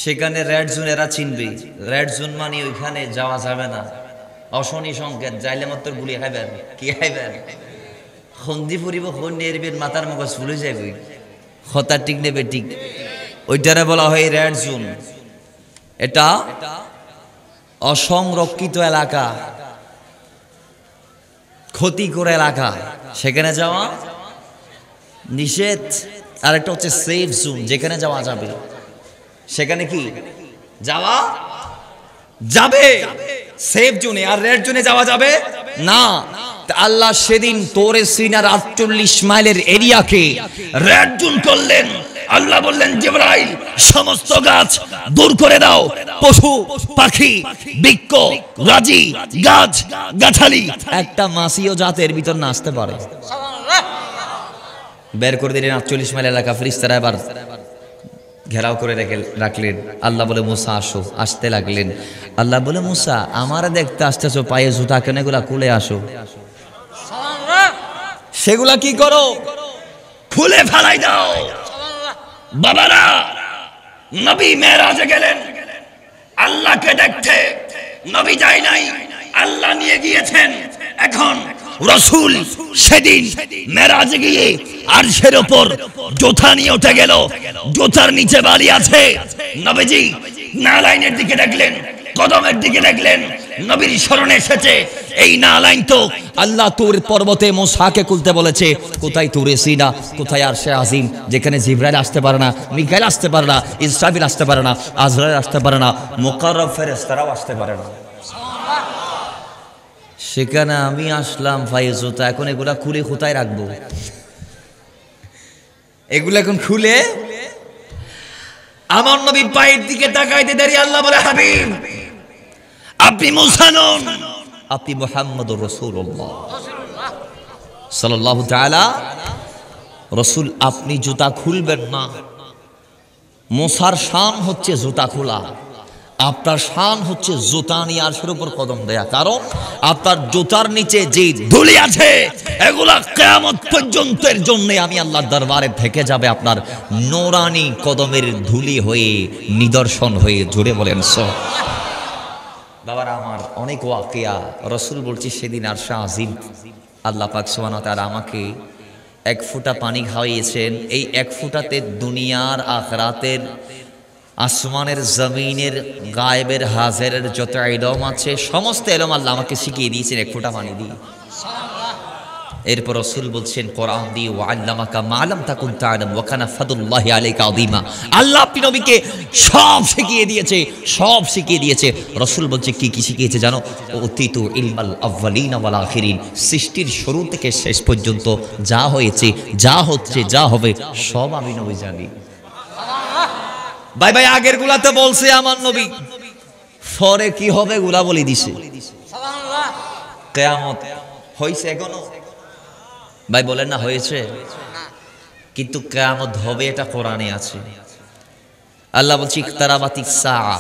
সেখানে রেড জোন এরা চিনবে। রেড জোন মানে ওইখানে যাওয়া যাবে না, অশনি সংকেত, যাইলে মাত্র গুলি খাইবেন। কি খাইবেন? খন্দি ফুরিব, খন নেরবেন, মাথার মগজ ফুলে যাবে, হতা ঠিক নেবে ঠিক। ওইটারে বলা হয় রেড জোন। এটা অসংরক্ষিত এলাকা, ক্ষতিকর এলাকা, সেখানে যাওয়া নিষেধ। আর একটা হচ্ছে সেফ জোন, যেখানে যাওয়া যাবে। সেখানে কি যাওয়া যাবে সেফ জোনে, আর রেড জোনে যাওয়া যাবে না। আল্লাহ সেদিন তোরে সিনার 48 মাইলের এরিয়াকে রেড জোন করলেন। আল্লাহ বললেন জিবরাইল সমস্ত গাছ দূর করে দাও, পশু পাখি বৃক্ষ রাজি গাছ গাছালি একটা মাসিও জাতের ভিতর না আসতে পারে। বের করে দিলেন ৪৮ মাইল এলাকা, ফেরেশতারা এবার ঘেরাও করে রাখলেন। আল্লাহ বলে মুসা আসো, আসতে লাগলেন। আল্লাহ বলে মুসা আমারে দেখতে আসতেছো, পায়ে জুতা কেন, এগুলা খুলে আসো। সেগুলা কি করো? খুলে ফেলাই দাও। বাবারা, নবী মেরাজে গেলেন আল্লাহকে দেখতে, নবী যায় নাই, আল্লাহ নিয়ে গিয়েছেন। এখন রাসূল সেদিন মেরাজে গিয়ে আরশের উপর জোতা নিয়ে উঠে গেল, জোতার নিচে বালি আছে। নবীজি নালাইনের দিকে দেখলেন, কদমের দিকে দেখলেন, নবীর স্মরণে এসেছে এই নালাইন তো আল্লাহ তুর পর্বতে মুসাকে খুলতে বলেছে। কোথায় তুরে সিনা, কোথায় আরশে আজিম, যেখানে জিবরাইল আসতে পারে না, মিকাইল আসতে পারে না, ইসরাফিল আসতে পারে না, আজরাইল আসতে পারে না, মুকাররব ফেরেশতারাও আসতে পারে না। সেখানে আমি আসলাম পায়ে জুতা, এখন এগুলা খুলে কোথায় রাখবো? এগুলো এখন খুলে আমার নবী পায়ের দিকে তাকাইতে দেরি আল্লাহ বলে হাবিব আপনি মুসা নন, আপনি মুহাম্মদুর রাসূলুল্লাহ সাল্লাল্লাহু তাআলা রাসূল। আপনি জুতা খুলবেন না। মুসার শান হচ্ছে জুতা খোলা, আপনার শান হচ্ছে জুতা নিয়ে আরশের উপর কদম দেয়া। কারণ আপনার জুতার নিচে যে ধুলি আছে এগুলা কিয়ামত পর্যন্তের জন্য আমি আল্লাহর দরবারে থেকে যাবে আপনার নূরানি কদমের ধুলি হয়ে, নিদর্শন হয়ে। জুড়ে বলেন বাবারা আমার, অনেক ওয়াকিয়া। রাসূল বলছি সেদিন আরশে আজিম আল্লাহ পাক সুবহানাহু ওয়া তাআলা আমাকে এক ফোঁটা পানি খাওয়িয়েছেন। এই এক ফোঁটাতে দুনিয়ার আখিরাতের, আসমানের, জমিনের, গায়েবের, হাজেরের যত ইলম আছে সমস্ত ইলম আল্লাহ আমাকে শিখিয়ে দিয়েছেন এক ফোঁটা পানি দিয়ে। এরপর রাসূল বলছেন কোরআন দিয়ে, ওয়া আল্লামাকা মা লাম তাকুন তা'লাম ওয়া কানা ফাদলুল্লাহি আলাইকা আযীমা। আল্লাহ আপনি নবীকে সব শিখিয়ে দিয়েছে, সব শিখিয়ে দিয়েছে। রাসূল বলছে কি কি শিখিয়েছে জানো? উতিতু ইলমাল আউয়ালিন ওয়াল আখিরিন। সৃষ্টির শুরু থেকে শেষ পর্যন্ত যা হয়েছে, যা হচ্ছে, যা হবে সব আমি নবী জানি। ভাই ভাই আগের গুলাতে বলছে আমার নবী, পরে কি হবে গুলা বলে দিছে। কিয়ামত হইছে এখনো? ভাই বলেন না হয়েছে, কিন্তু কিয়ামত হবে এটা কোরআনে আছে। আল্লাহ বলছে ইকতারাবাতিস সাআ,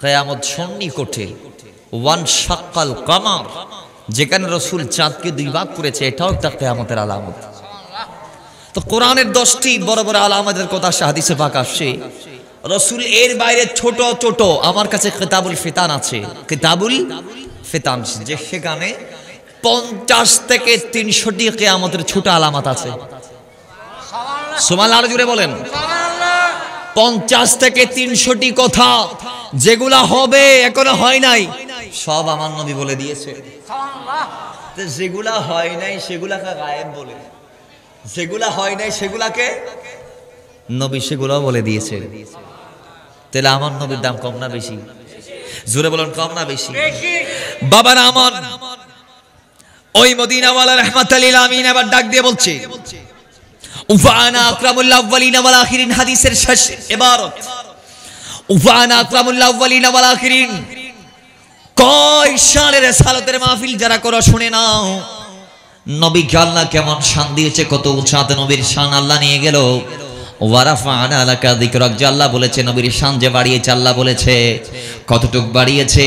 কিয়ামত সন্নিকটে। ওয়ান শাক্কাল কামার, যেখানে রাসূল চাঁদকে দুই ভাগ করেছে, এটাও একটা কিয়ামতের আলামত। তো কোরআনের 10টি বড় বড় আলামতের কথা হাদিসে পাক আসছে। রাসূল এর বাইরে ছোট ছোট আমার কাছে কিতাবুল ফিতান আছে, কিতাবুল ফিতান, যে সেখানে 50 থেকে 300টি কিয়ামতের ছোট আলামত আছে। সুবহানাল্লাহ, আরো জোরে বলেন। 50 থেকে 300টি কথা যেগুলা হবে এখনো হয় নাই, সব আমার নবী বলে দিয়েছে। তো যেগুলা হয় নাই সেগুলাকে গায়েব বলে, যেগুলা হয় নাই সেগুলাকে নবী সেগুলাও বলে দিয়েছে। তাহলে আমার নবীর দাম কম না বেশি? জোরে বলেন, কম না বেশি? বাবারা আমার, ওই মদিনাওয়ালা রাহমাতুল লিল আমিন এবার ডাক দিয়ে বলছে উফানা আকরামুল আউয়ালিন ওয়াল আখিরিন, হাদিসের শেষ ইবারত। উফানা আকরামুল আউয়ালিন ওয়াল আখিরিন, কয় সালের সালাতের মাহফিল যারা করো শুনে নাও। নবীকে আল্লাহ কেমন শান দিয়েছে, কত উঁচাতে নবীর শান আল্লাহ নিয়ে গেল। ওয়ারাফা'না লাকা যিকরাক, যে আল্লাহ বলেছে নবীর শান যে বাড়িয়েছে, আল্লাহ বলেছে কতটুক বাড়িয়েছে।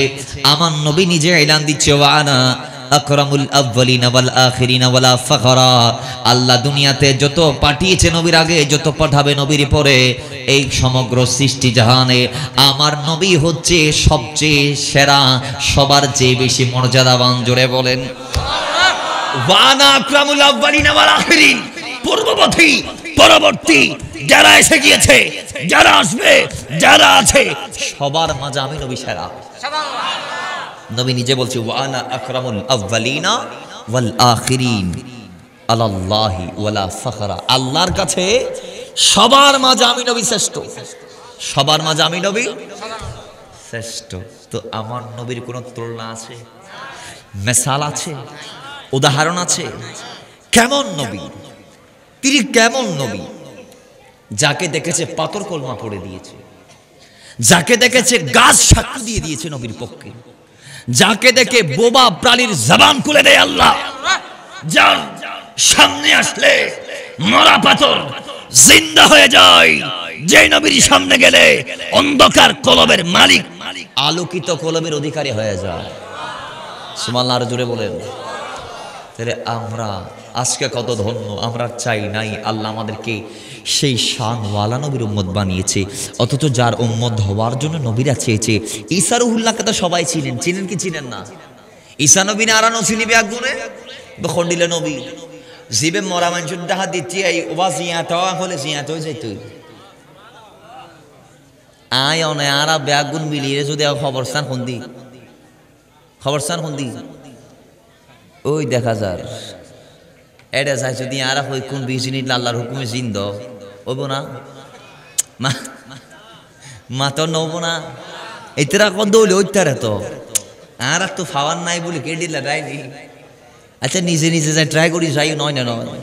আমার নবী নিজে এলান দিচ্ছে ওয়ানা আকরামুল আউয়ালিন ওয়াল আখিরিন ওয়ালা ফাখরা। আল্লাহ দুনিয়াতে যত পাঠিয়েছে নবীর আগে, যত পাঠাবে নবীর পরে, এই সমগ্র সৃষ্টি জাহানে আমার নবী হচ্ছে সবচেয়ে সেরা, সবার চেয়ে বেশি মর্যাদাবান। জোরে বলেন ওয়ানা আকরামুল আউয়ালিন ওয়াল আখিরিন। পূর্ববর্তী পরবর্তী যারা এসে গিয়েছে, যারা আসবে, যারা আছে, সবার মাঝে আমি নবী সেরা। নবী নিজে বলছে ওয়ানা আকরামুল আউয়ালিনা ওয়াল আখিরিন আলাল্লাহি ওয়ালা ফাখরা। আল্লাহর কাছে সবার মাঝে আমি নবী শ্রেষ্ঠ, সবার মাঝে আমি নবী শ্রেষ্ঠ। তো আমার নবীর কোনো তুলনা আছে, মিসাল আছে, উদাহরণ আছে? কেমন নবী তিনি, কেমন নবী? যাকে দেখেছে পাথর কলমা পড়ে দিয়েছে, যাকে দেখেছে গাছ সাক্ষ্য দিয়ে দিয়েছে নবীর পক্ষে, যাকে দেখে বোবা প্রাণীর জবান খুলে দেয় আল্লাহ, যার সামনে আসলে মরা পাথর জিন্দা হয়ে যায়, যে নবীর সামনে গেলে অন্ধকার কলবের মালিক আলোকিত কলবের অধিকারী হয়ে যায়। সুবহানাল্লাহ, আর জোরে বলেন। তাহলে আমরা আজকে কত ধন্য, আমরা চাই নাই আল্লাহ আমাদেরকে সেই শানওয়ালা নবীর উম্মত বানিয়েছে, অথচ যার উম্মত হওয়ার জন্য নবীরা চেয়েছে। ঈসা রুহুল্লাহকে তো সবাই চিনেন, চিনেন কি চিনেন না? ঈসা নবী না আরানো চিনিবে একগুণে বখন্ডিলে নবী জিবে মরা মানুষের ডাহা দিচ্ছি এই ওবা জিয়াত হলে জিয়াত হয়ে যাইত আয় অনে আরা ব্যাগুন মিলিয়ে যদি খবরস্থান খুন্দি, খবরস্থান খুন্দি ওই দেখা যার এটা যাই যদি আরা হই কোন বিজিনি আল্লাহর হুকুমে জিন্দ ওইব না মা তো নব না এতরা কত দৌলে ওইটারে তো আর তো ফাওয়ার নাই বলে কে দিলা রাইনি। আচ্ছা নিজে নিজে যাই ট্রাই করি, যাই নয় না নয়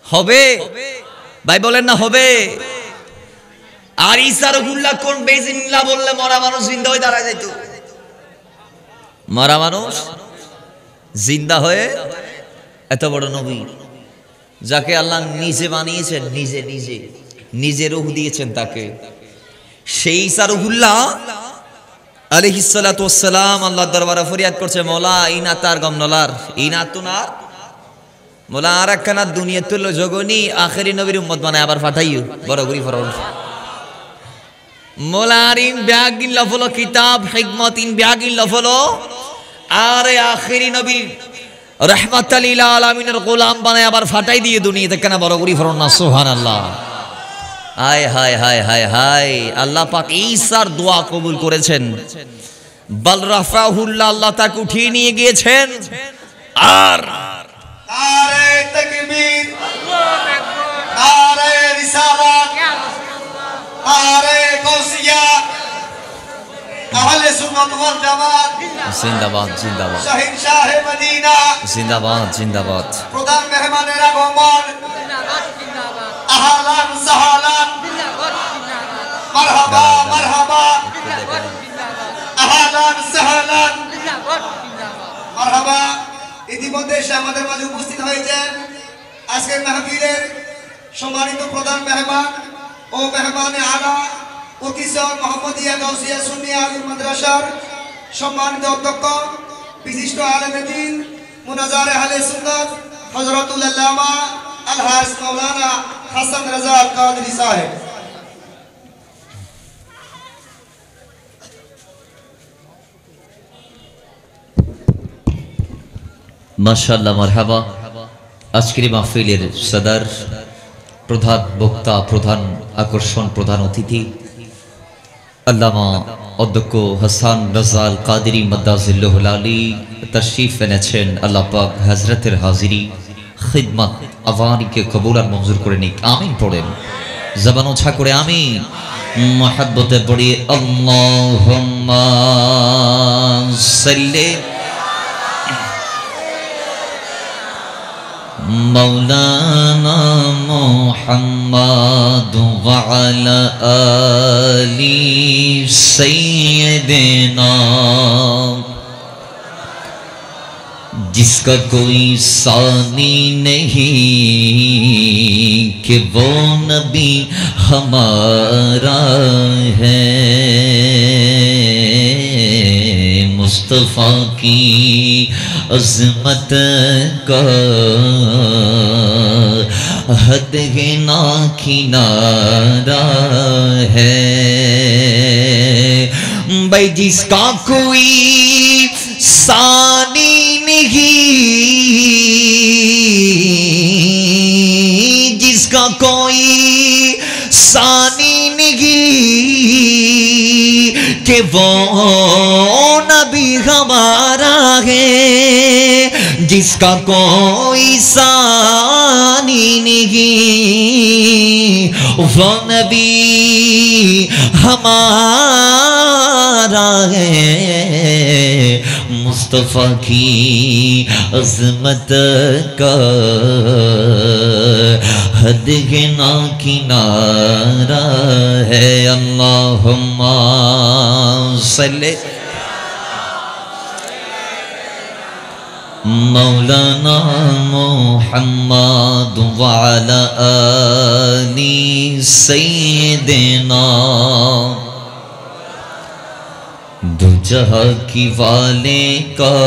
হবে ভাই বলেন না হবে। আর ঈসা রুহুল্লাহ কোন বেজিনিল্লাহ বললে মরা মানুষ জিন্দা হয়ে দাঁড়ায় যাইতো, মরা মানুষ জিন্দা হয়ে এত বড় নবী যাকে আল্লাহ নিজে বানিয়েছেন, নিজে নিজে নিজে রূহ দিয়েছেন তাকে, সেই ঈসা রুহুল্লাহ আলাইহিস সালাতু ওয়াস সালাম আল্লাহর দরবারে ফরিয়াদ করছে, মওলা ইনা তার গমনলার ইনা তুনার মোলা আর একখানা দুনিয়া তুল জগনি আখেরি নবীর উম্মত বানায় আবার ফাটাইও বড় গরি ফরন মোলার ইন ব্যাগিন লফলো কিতাব হিকমত ইন ব্যাগিন লফলো আরে আখেরি নবীর রাহমাতাল লিল আলামিনের গোলাম বানায় আবার ফাটাই দিয়ে দুনিয়াতে কেন বড় গরি ফরন না সুবহানাল্লাহ। হায় হায় হায় হায় হায়, আল্লাহ পাক ঈসার দোয়া কবুল করেছেন, বাল রাফাহুল্লাহ আল্লাহ তাকে উঠিয়ে নিয়ে গিয়েছেন। আর নারে তাকবীর, নারে রিসালাত, নারে গাউসিয়া, আহলে সুন্নাত ওয়াল জামাত জিন্দাবাদ জিন্দাবাদ শাহিন শাহে মদিনা জিন্দাবাদ জিন্দাবাদ। প্রধান মেহমানের আগমন আহলান সাহলান মারহাবা মারহাবা আহলান সাহলান মারহাবা। ইতিমধ্যে এসে আমাদের মাঝে উপস্থিত হয়েছেন আজকের মাহফিলের সম্মানিত প্রধান মেহমান ও মেহমানে আলা প্রতিষ্ঠান মোহাম্মদিয়া গাউসিয়া সুন্নিয়া আলিম মাদ্রাসার সম্মানিত অধ্যক্ষ বিশিষ্ট আলেমে দ্বীন মুনাজারে আহলে সুন্নাত হযরতুল আল্লামা আলহাজ মাওলানা হাসান রাজা আল কাদরি সাহেব। মাশাআল্লাহ মারহাবা। আজকের মাহফিলের সদর, প্রধান বক্তা, প্রধান আকর্ষণ, প্রধান অতিথি আল্লামা অধ্যক্ষ হাসান রাজা আল কাদরি মাদ্দাজিল্লাহুল আলী তাশরীফ এনেছেন। আল্লাহ পাক হযরতের হাজিরি খিদমত আওয়ানিকে কবুল আর মঞ্জুর করে নিক, আমিন পড়েন, জবান ওঠা করে আমিন। মহব্বতে পড়ি আল্লাহুম্মা সাল্লি مولانا محمد وعلى آل سيدنا जिसका कोई सानी नहीं कि वो नबी हमारा है, मुस्तफा की अज़मत का हद है ना किनारा है। भाई जिसका कोई सानी नहीं, जिसका कोई सानी नहीं कि वो नबी हमारा है, जिसका कोई सानी नहीं वो नबी हमारा है, मुस्तफा की अज़मत का हद के ना किनारा है। अल्लाहुम्मा सल्ले मौलाना मुहम्मद व अला आलि सय्यिदिना। दो जहां की वाले का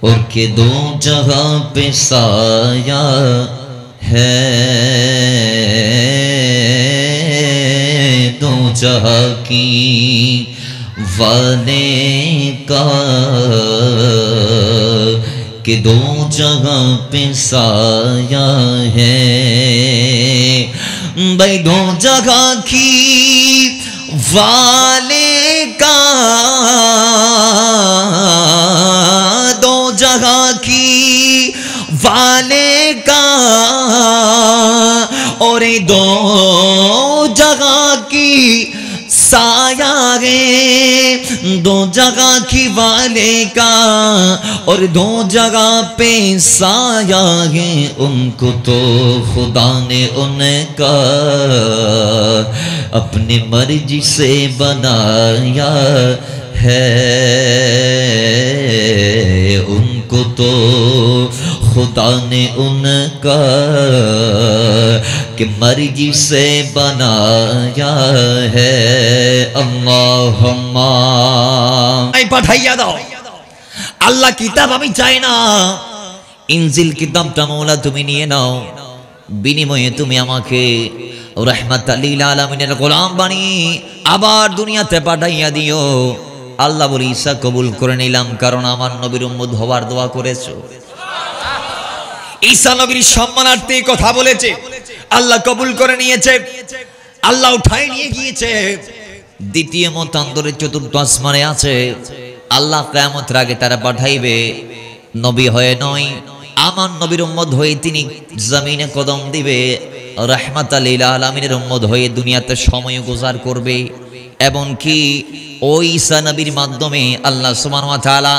और के दो जहां पे साया है। दो जहां की वाले का के दो जगह पे साया है। भाई दो जगह की वाले का, दो जगह की वाले का और दो जगह की साया है। दो जगह की वाले का और दो जगह पे साया है। उनको तो खुदा ने उनका अपने मर्जी से बनाया है। उनको तो खुदा ने उनका कि मर्जी से बनाया है। अल्लाहुम्मा পাঠাইয়া দাও। আল্লাহ কিতাব আমি চাই না, ইনজিল কিতাবটা মওলা তুমি নিয়ে নাও, বিনিময়ে তুমি আমাকে রাহমাতাল লিল আলামিনের গোলাম বানিয়ে আবার দুনিয়াতে পাঠাইয়া দিও। আল্লাহ বলে ঈসা কবুল করে নিলাম, কারণ আমার নবীর উম্মত হওয়ার দোয়া করেছো। ঈসা নবীর সম্মানার্থে কথা বলেছে, আল্লাহ কবুল করে নিয়েছে, আল্লাহ উঠাই নিয়ে গিয়েছে। দ্বিতীয় মতান্তরে চতুর্থ আসমানে আছে। আল্লাহ কিয়ামতের আগে তারা পাঠাইবে, নবী হয়ে নয়, আমার নবীর উম্মত হয়ে তিনি জমিনে কদম দিবে, রাহমাতাল লিল আলামিনের উম্মত হয়ে দুনিয়াতে সময় গুজার করবে। এবং কি ওই ঈসা নবীর মাধ্যমে আল্লাহ সুবহানাহু ওয়া তাআলা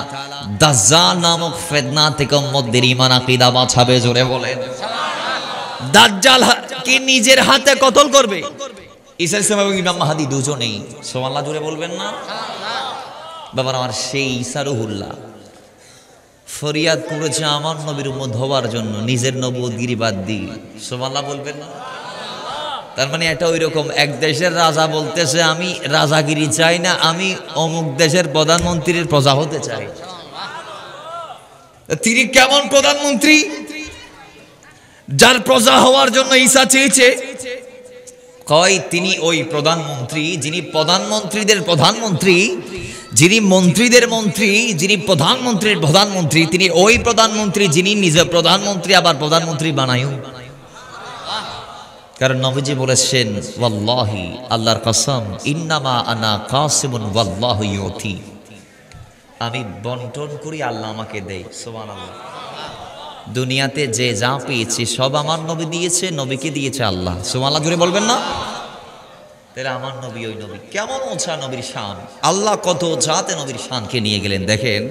দাজ্জাল নামক ফিতনা থেকে উম্মতদের ঈমান আকীদা বাঁচাবে। জোরে বলেন সুবহানাল্লাহ। দাজ্জাল কি নিজের হাতে কতল করবে? ঈসা ইসলাম এবং ইমাম মাহদী দুজনেই। সুবহানাল্লাহ জোরে বলবেন না? বাবার আমার সেই ঈসা রুহুল্লাহ ফরিয়াদ করেছে আমার নবীর উম্মত হওয়ার জন্য, নিজের নবুয়তগিরি বাদ দিয়ে। সুবহানাল্লাহ বলবেন না? তার মানে এটা ওই রকম, এক দেশের রাজা বলতেছে আমি রাজাগিরি চাই না, আমি অমুক দেশের প্রধানমন্ত্রীর প্রজা হতে চাই। তিনি কেমন প্রধানমন্ত্রী যার প্রজা হওয়ার জন্য ঈসা চেয়েছে? কয় তিনি ওই প্রধানমন্ত্রী যিনি প্রধানমন্ত্রীদের প্রধানমন্ত্রী, যিনি মন্ত্রীদের মন্ত্রী, যিনি প্রধানমন্ত্রীর প্রধানমন্ত্রী, তিনি ওই প্রধানমন্ত্রী যিনি নিজে প্রধানমন্ত্রী আবার প্রধানমন্ত্রী বানায়ও। কারণ নবীজি বলেছেন ওয়াল্লাহি, আল্লাহর কসম, ইন্নামা আনা কাসিমুন ওয়াল্লাহু ইউতি, আমি বন্টন করি, আল্লাহ আমাকে দেয়। সুবহানাল্লাহ। দুনিয়াতে যে যা পেয়েছি সব আমার নবী দিয়েছে, নবীকে দিয়েছে আল্লাহ। সুবহানাল্লাহ জোরে বলবেন না? তাহলে আমার নবী ওই নবী, কেমন ওছা নবীর শান, আল্লাহ কত জাতে নবীর শানকে নিয়ে গেলেন। দেখেন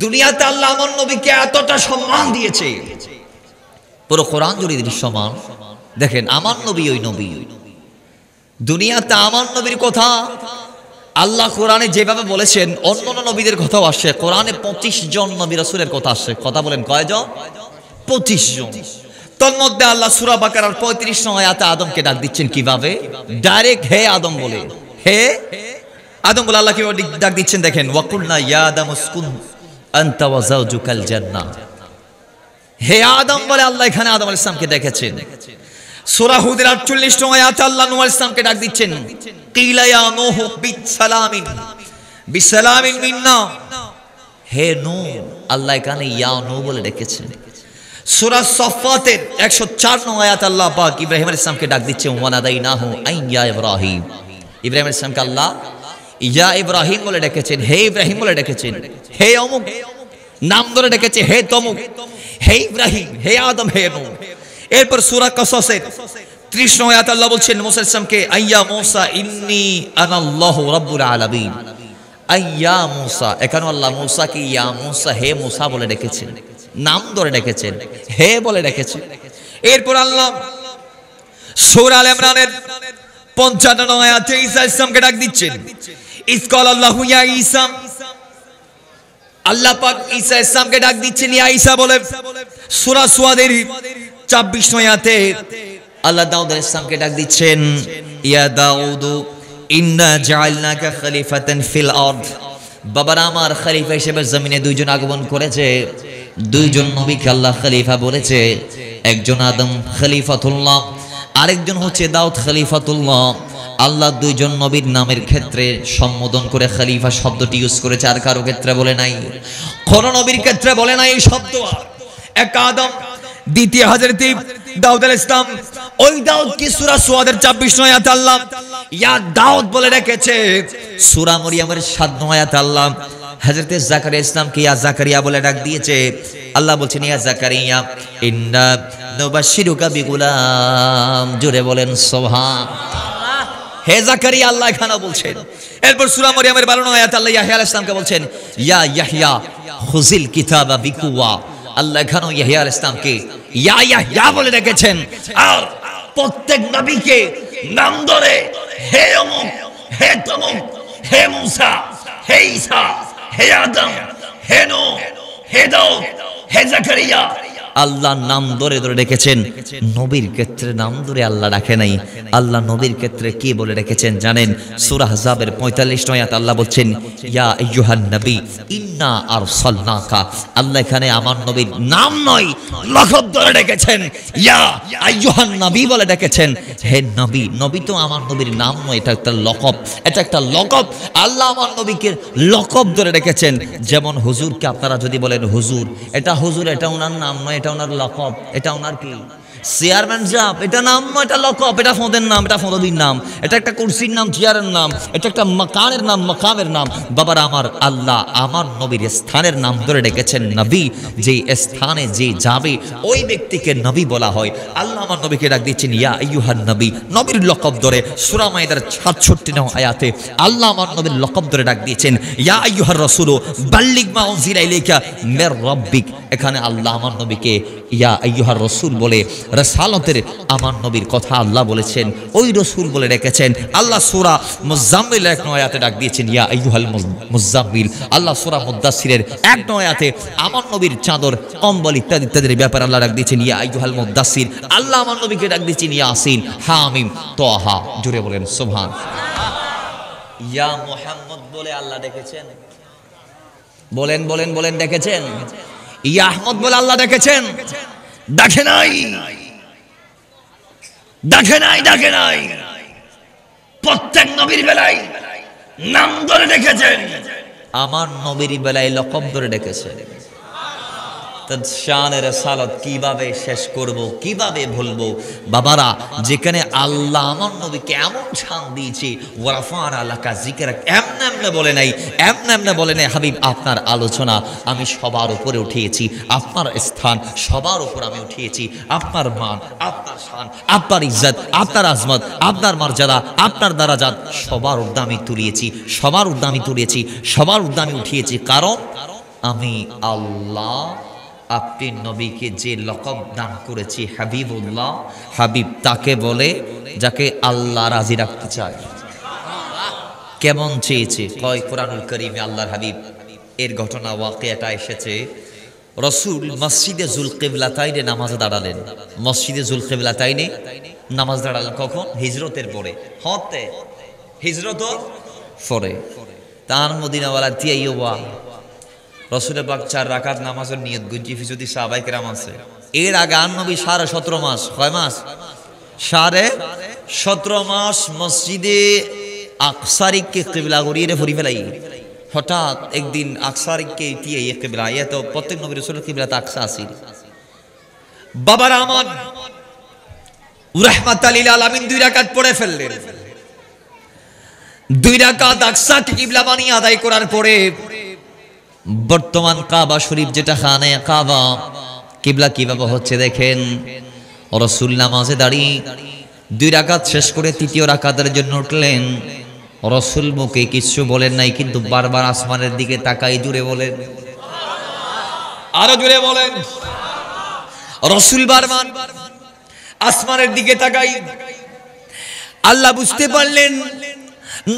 দুনিয়াতে আল্লাহ আমার নবীকে এতটা সম্মান দিয়েছে, পুরো কোরআন জুড়ে দৃশ্যমান। দেখেন আমার নবী ওই নবী, দুনিয়াতে আমার নবীর কথা আল্লাহ কোরআনে যেভাবে বলেছেন অন্যান্য নবীদের কথাও আসছে। কোরআনে 25 জন নবী রাসূলের কথা আসছে। কথা বলেন কয়জন? 25 জন। তন্মধ্যে আল্লাহ সূরা বাকারার 35 নং আয়াতে আদমকে ডাক দিচ্ছেন কিভাবে? ডাইরেক্ট হে আদম বলে, হে আদম বলে আল্লাহ কিভাবে ডাক দিচ্ছেন দেখেন। ওয়াকুলনা ইয়া আদম উসকুন আনতা ওয়া যাওজুকাল জান্নাহ। হে আদম বলে আল্লাহ এখানে আদম আলাইহিস সালামকে ডেকেছেন। সূরা হুদের 48 নং আয়াতে আল্লাহ নূহ আলাইহিস সালামকে ডাক দিচ্ছেন, কিলা ইয়া নূহ বিসালামিন মিন্না। হে নূহ, আল্লাহ এখানে ইয়া নূহ বলে ডেকেছেন। সূরা সাফফাতের 104 নং আয়াতে আল্লাহ পাক ইব্রাহিম আলাইহিস সালামকে ডাক দিচ্ছেন, ওয়ানাদাইনাহু আইন ইয়া ইব্রাহিম। ইব্রাহিম আলাইহিস সালামকে আল্লাহ ইয়া ইব্রাহিম বলে ডেকেছেন, হে ইব্রাহিম বলে ডেকেছেন, হে অমুক নাম ধরে ডেকেছে, হে তমুক, হে ইব্রাহিম, হে আদম, হে নূহ। এরপর সূরা কসসের 30 নং আয়াতে আল্লাহ বলছেন মুসা আলাইহিস সালামকে, আইয়া মুসা ইন্নী আনাল্লাহু রাব্বুল আলামিন। আইয়া মুসা, এখানে আল্লাহ মুসাকে ইয়া মুসা, হে মুসা বলে ডেকেছেন। নাম ধরে ডেকেছেন, হে বলে ডেকেছেন। এরপর আল্লাহ সূরা আল ইমরানের 55 আয়াতে ঈসা ইসলামকে ডাক দিচ্ছেন। ইসকাল আল্লাহু ইয়া ঈসা, আল্লাহ পাক ঈসা ইসলামকে ডাক দিচ্ছেন ইয়া ঈসা বলে। সূরা সুয়াদের 26 আয়াতে আল্লাহ দাউদ আলাইহিস সালামকে ডাক দিচ্ছেন ইয়া দাউদ ইন্না জাআলনাকা খলিফাতান ফিল আরদ। বাবারা আমার খলিফা হিসেবে জমিনে দুইজন আগমন করেছে, দুইজন নবীকে আল্লাহ খলিফা বলেছে। একজন আদম খলিফাতুল্লাহ, আরেকজন হচ্ছে দাউদ খলিফাতুল্লাহ। আল্লাহ দুইজন নবীর নামের ক্ষেত্রে সম্বোধন করে খলিফা শব্দটি ইউজ করেছে, আর কারো ক্ষেত্রে বলে নাই, কোন নবীর ক্ষেত্রে বলে নাই এই শব্দ। এক আদম, দ্বিতীয় হযরত দাউদ আলাইহিস সালাম। ওই দাউদকে সূরা সুয়াদের 26 আয়াতে আল্লাহ ইয়া দাউদ বলে রেখেছে। সূরা মরিয়মের 7 আয়াতে আল্লাহ হযরত জাকারিয়া ইসলামকে ইয়া জাকারিয়া বলে ডাক দিয়েছে। আল্লাহ বলছেন ইয়া জাকারিয়া ইন্না নুবাশশিরুকা বিগুলাম। জোরে বলেন সুবহানাল্লাহ। হে জাকারিয়া আল্লাহ এখানে বলছেন। এরপর সূরা মরিয়মের 12 আয়াতে আল্লাহ ইয়াহইয়া আলাইহিস সালামকে বলছেন ইয়া ইয়াহইয়া খুযিল কিতাবা বিকুওয়া। আল্লাহ এখানে ইয়াহইয়া আলাইহিস সালামকে ইয়া ইয়াহইয়া বলে রেখেছেন। আর প্রত্যেক নবীকে নাম ধরে হে অমুক, হে তমুক, হে মুসা, হে ঈসা, হে আদম, হে নূহ, হে দাউদ, হে জাকারিয়া, আল্লাহ নাম ধরে ধরে রেখেছেন। নবীর ক্ষেত্রে নাম ধরে আল্লাহ রাখে নাই। আল্লাহ নবীর ক্ষেত্রে কি বলে রেখেছেন জানেন? সূরা আহজাবের 45 আয়াত আল্লাহ বলছেন ইয়া আইয়ুহান নবী ইন্না আরসালনাকা। আল্লাহ এখানে আমার নবীর নাম নয় লকব ধরে রেখেছেন, ইয়া আইয়ুহান নবী বলে ডেকেছেন। হে নবী, নবী তো আমার নবীর নাম নয়, এটা একটা লকব, এটা একটা লকব। আল্লাহ আমার নবীকে লকব ধরে রেখেছেন। যেমন হুজুরকে আপনারা যদি বলেন হুজুর, এটা হুজুর, এটা ওনার নাম নয়, এটা ওনার লকব, এটা ওনার কি চেয়ারম্যান সাহেব, এটা নাম নয়, এটা লকব, এটা ফোঁদের নাম, এটা ফোঁদবির নাম, এটা একটা কুরসির নাম, চেয়ারের নাম, এটা একটা মাকানের নাম, মাকামের নাম। বাবারা আমার, আল্লাহ আমার নবীর স্থানের নাম ধরে ডেকেছেন নবী। যে স্থানে যে যাবে ওই ব্যক্তিকে নবী বলা হয়। আল্লাহ আমার নবীকে ডাক দিচ্ছেন ইয়া আইয়ুহান নবী, নবীর লকব ধরে। সূরা মাইদার 66 আয়াতে আল্লাহ আমার নবীর লকব ধরে ডাক দিয়েছেন ইয়া আইয়ুহার রাসূলু বাল্লিগ মা উনজিলা ইলাইকা মির রাব্বিক। এখানে আল্লাহ আমার নবীকে ইয়া আইয়ুহার রাসূল বলে রাসালতের আমার নবীর কথা আল্লাহ বলেছেন, ওই রাসূল বলে রেখেছেন। আল্লাহ সূরা মুজাম্মিল 1 আয়াতে ডাক দিয়েছেন ইয়া আইয়ুহাল মুজাম্মিল। আল্লাহ সূরা মুদ্দাসসিরের 1 আয়াতে আমার নবীর চাদর, কম্বল ইত্যাদি ইত্যাদির ব্যাপারে আল্লাহ ডাক দিয়েছেন ইয়া আইয়ুহাল মুদ্দাসসির। আল্লাহ আমার নবীকে ডাক দিয়েছেন ইয়াসিন, হামিম, তাহা। জুড়ে বলেন সুবহানাল্লাহ। ইয়া মুহাম্মদ বলে আল্লাহ ডেকেছেন। বলেন বলেন বলেন, ডেকেছেন। ইয়া আহমদ বলে আল্লাহ ডেকেছেন। ডাকে নাই, ডাকে নাই, ডাকে নাই। প্রত্যেক নবীর বেলায় নাম ধরে ডেকেছেন। আমার নবীর বেলায় লকব ধরে ডেকেছে। শানের সালাত কিভাবে শেষ করব, কিভাবে ভুলবো? বাবারা, যেখানে আল্লাহ আমার নবীকে এমন শান দিয়েছে, ওয়ারাফা'না লাকা যিকরাক, এমনে এমনে বলে নাই, এমনে এমনে বলে নাই হাবিব আপনার আলোচনা আমি সবার উপরে উঠিয়েছি, আপনার স্থান সবার উপর আমি উঠিয়েছি, আপনার মান, আপনার শান, আপনার ইজ্জত, আপনার আজমত, আপনার মর্যাদা, আপনার দারাজাত সবার ঊর্ধ্বে আমি তুলিয়েছি, সবার ঊর্ধ্বে আমি তুলিয়েছি, সবার ঊর্ধ্বে আমি উঠিয়েছি। কারণ আমি আল্লাহ আপনি নবীকে যে লকব দান করেছি হাবিবুল্লাহ, হাবিব তাকে বলে যাকে আল্লাহ রাজি রাখতে চায়। কেমন চেয়েছে? কয় কোরআনুল কারীমে আল্লাহর হাবিব এর ঘটনা, ওয়াকিয়াটা এসেছে। রাসূল মসজিদে যুলকিবলাতাইনে নামাজ দাঁড়ালেন। মসজিদে যুলকিবলাতাইনে নামাজ দাঁড়ালেন কখন? হিজরতের পরে। হতে হিজরত পরে তার মদিনাওয়ালা তিয়াইওয়া রাসূলের পাক 4 রাকাত নামাজের নিয়ত গুঞ্জি ফিসুদি সাহাবায়ে কেরাম আছে। এর আগে নবী 17.5 মাস, কয় মাস? 17.5 মাস মসজিদে আকসারিককে কিবলা করিয়ে ভরি ফেলাই। হঠাৎ একদিন আকসারিককে দিয়ে কিবলা, এ তো প্রত্যেক নবী রাসূলের কিবলা তা আকসা আছিল। বাবার আমার রাহমাতাল লিল আলামিন 2 রাকাত পড়ে ফেললেন। 2 রাকাত আকসাকে কিবলা বানিয়ে আদায় করার পরে বর্তমান কাবা শরীফ যেটা খানে কাবা, কিবলা কিভাবে হচ্ছে দেখেন। রাসূল নামাজে দাঁড়িয়ে 2 রাকাত শেষ করে 3য় রাকাতের জন্য উঠলেন। রাসূল মুখে কিছু বলেন নাই, কিন্তু বারবার আসমানের দিকে তাকাই জুড়ে বলেন আরো জোরে বলেন রাসূল বারমান আসমানের দিকে তাকাই আল্লাহ বুঝতে পারলেন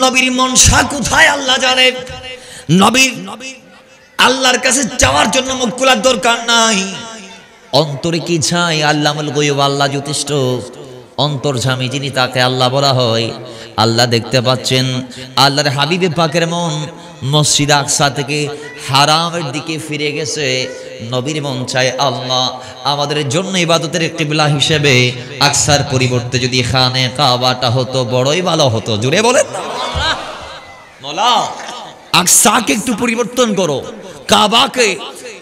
নবীর মনসা কোথায় আল্লাহ জানেন। নবীর আল্লাহর কাছে যাওয়ার জন্য মুখ খোলার দরকার নাই, অন্তরে কি চাই আল্লামুল গায়ব আল্লাহ যথেষ্ট। অন্তর্যামী যিনি তাকে আল্লাহ বলা হয়। আল্লাহ দেখতে পাচ্ছেন আল্লাহর হাবিবে পাকের মন মসজিদ আকসা থেকে হারামের দিকে ফিরে গেছে। নবীর মন চায় আল্লাহ আমাদের জন্য ইবাদতের কিবলা হিসেবে আকসার পরিবর্তে যদি খানে কাবাটা হতো বড়ই ভালো হতো। জুড়ে বলেন না মওলা আকসাকে একটু পরিবর্তন করো, কাবাকে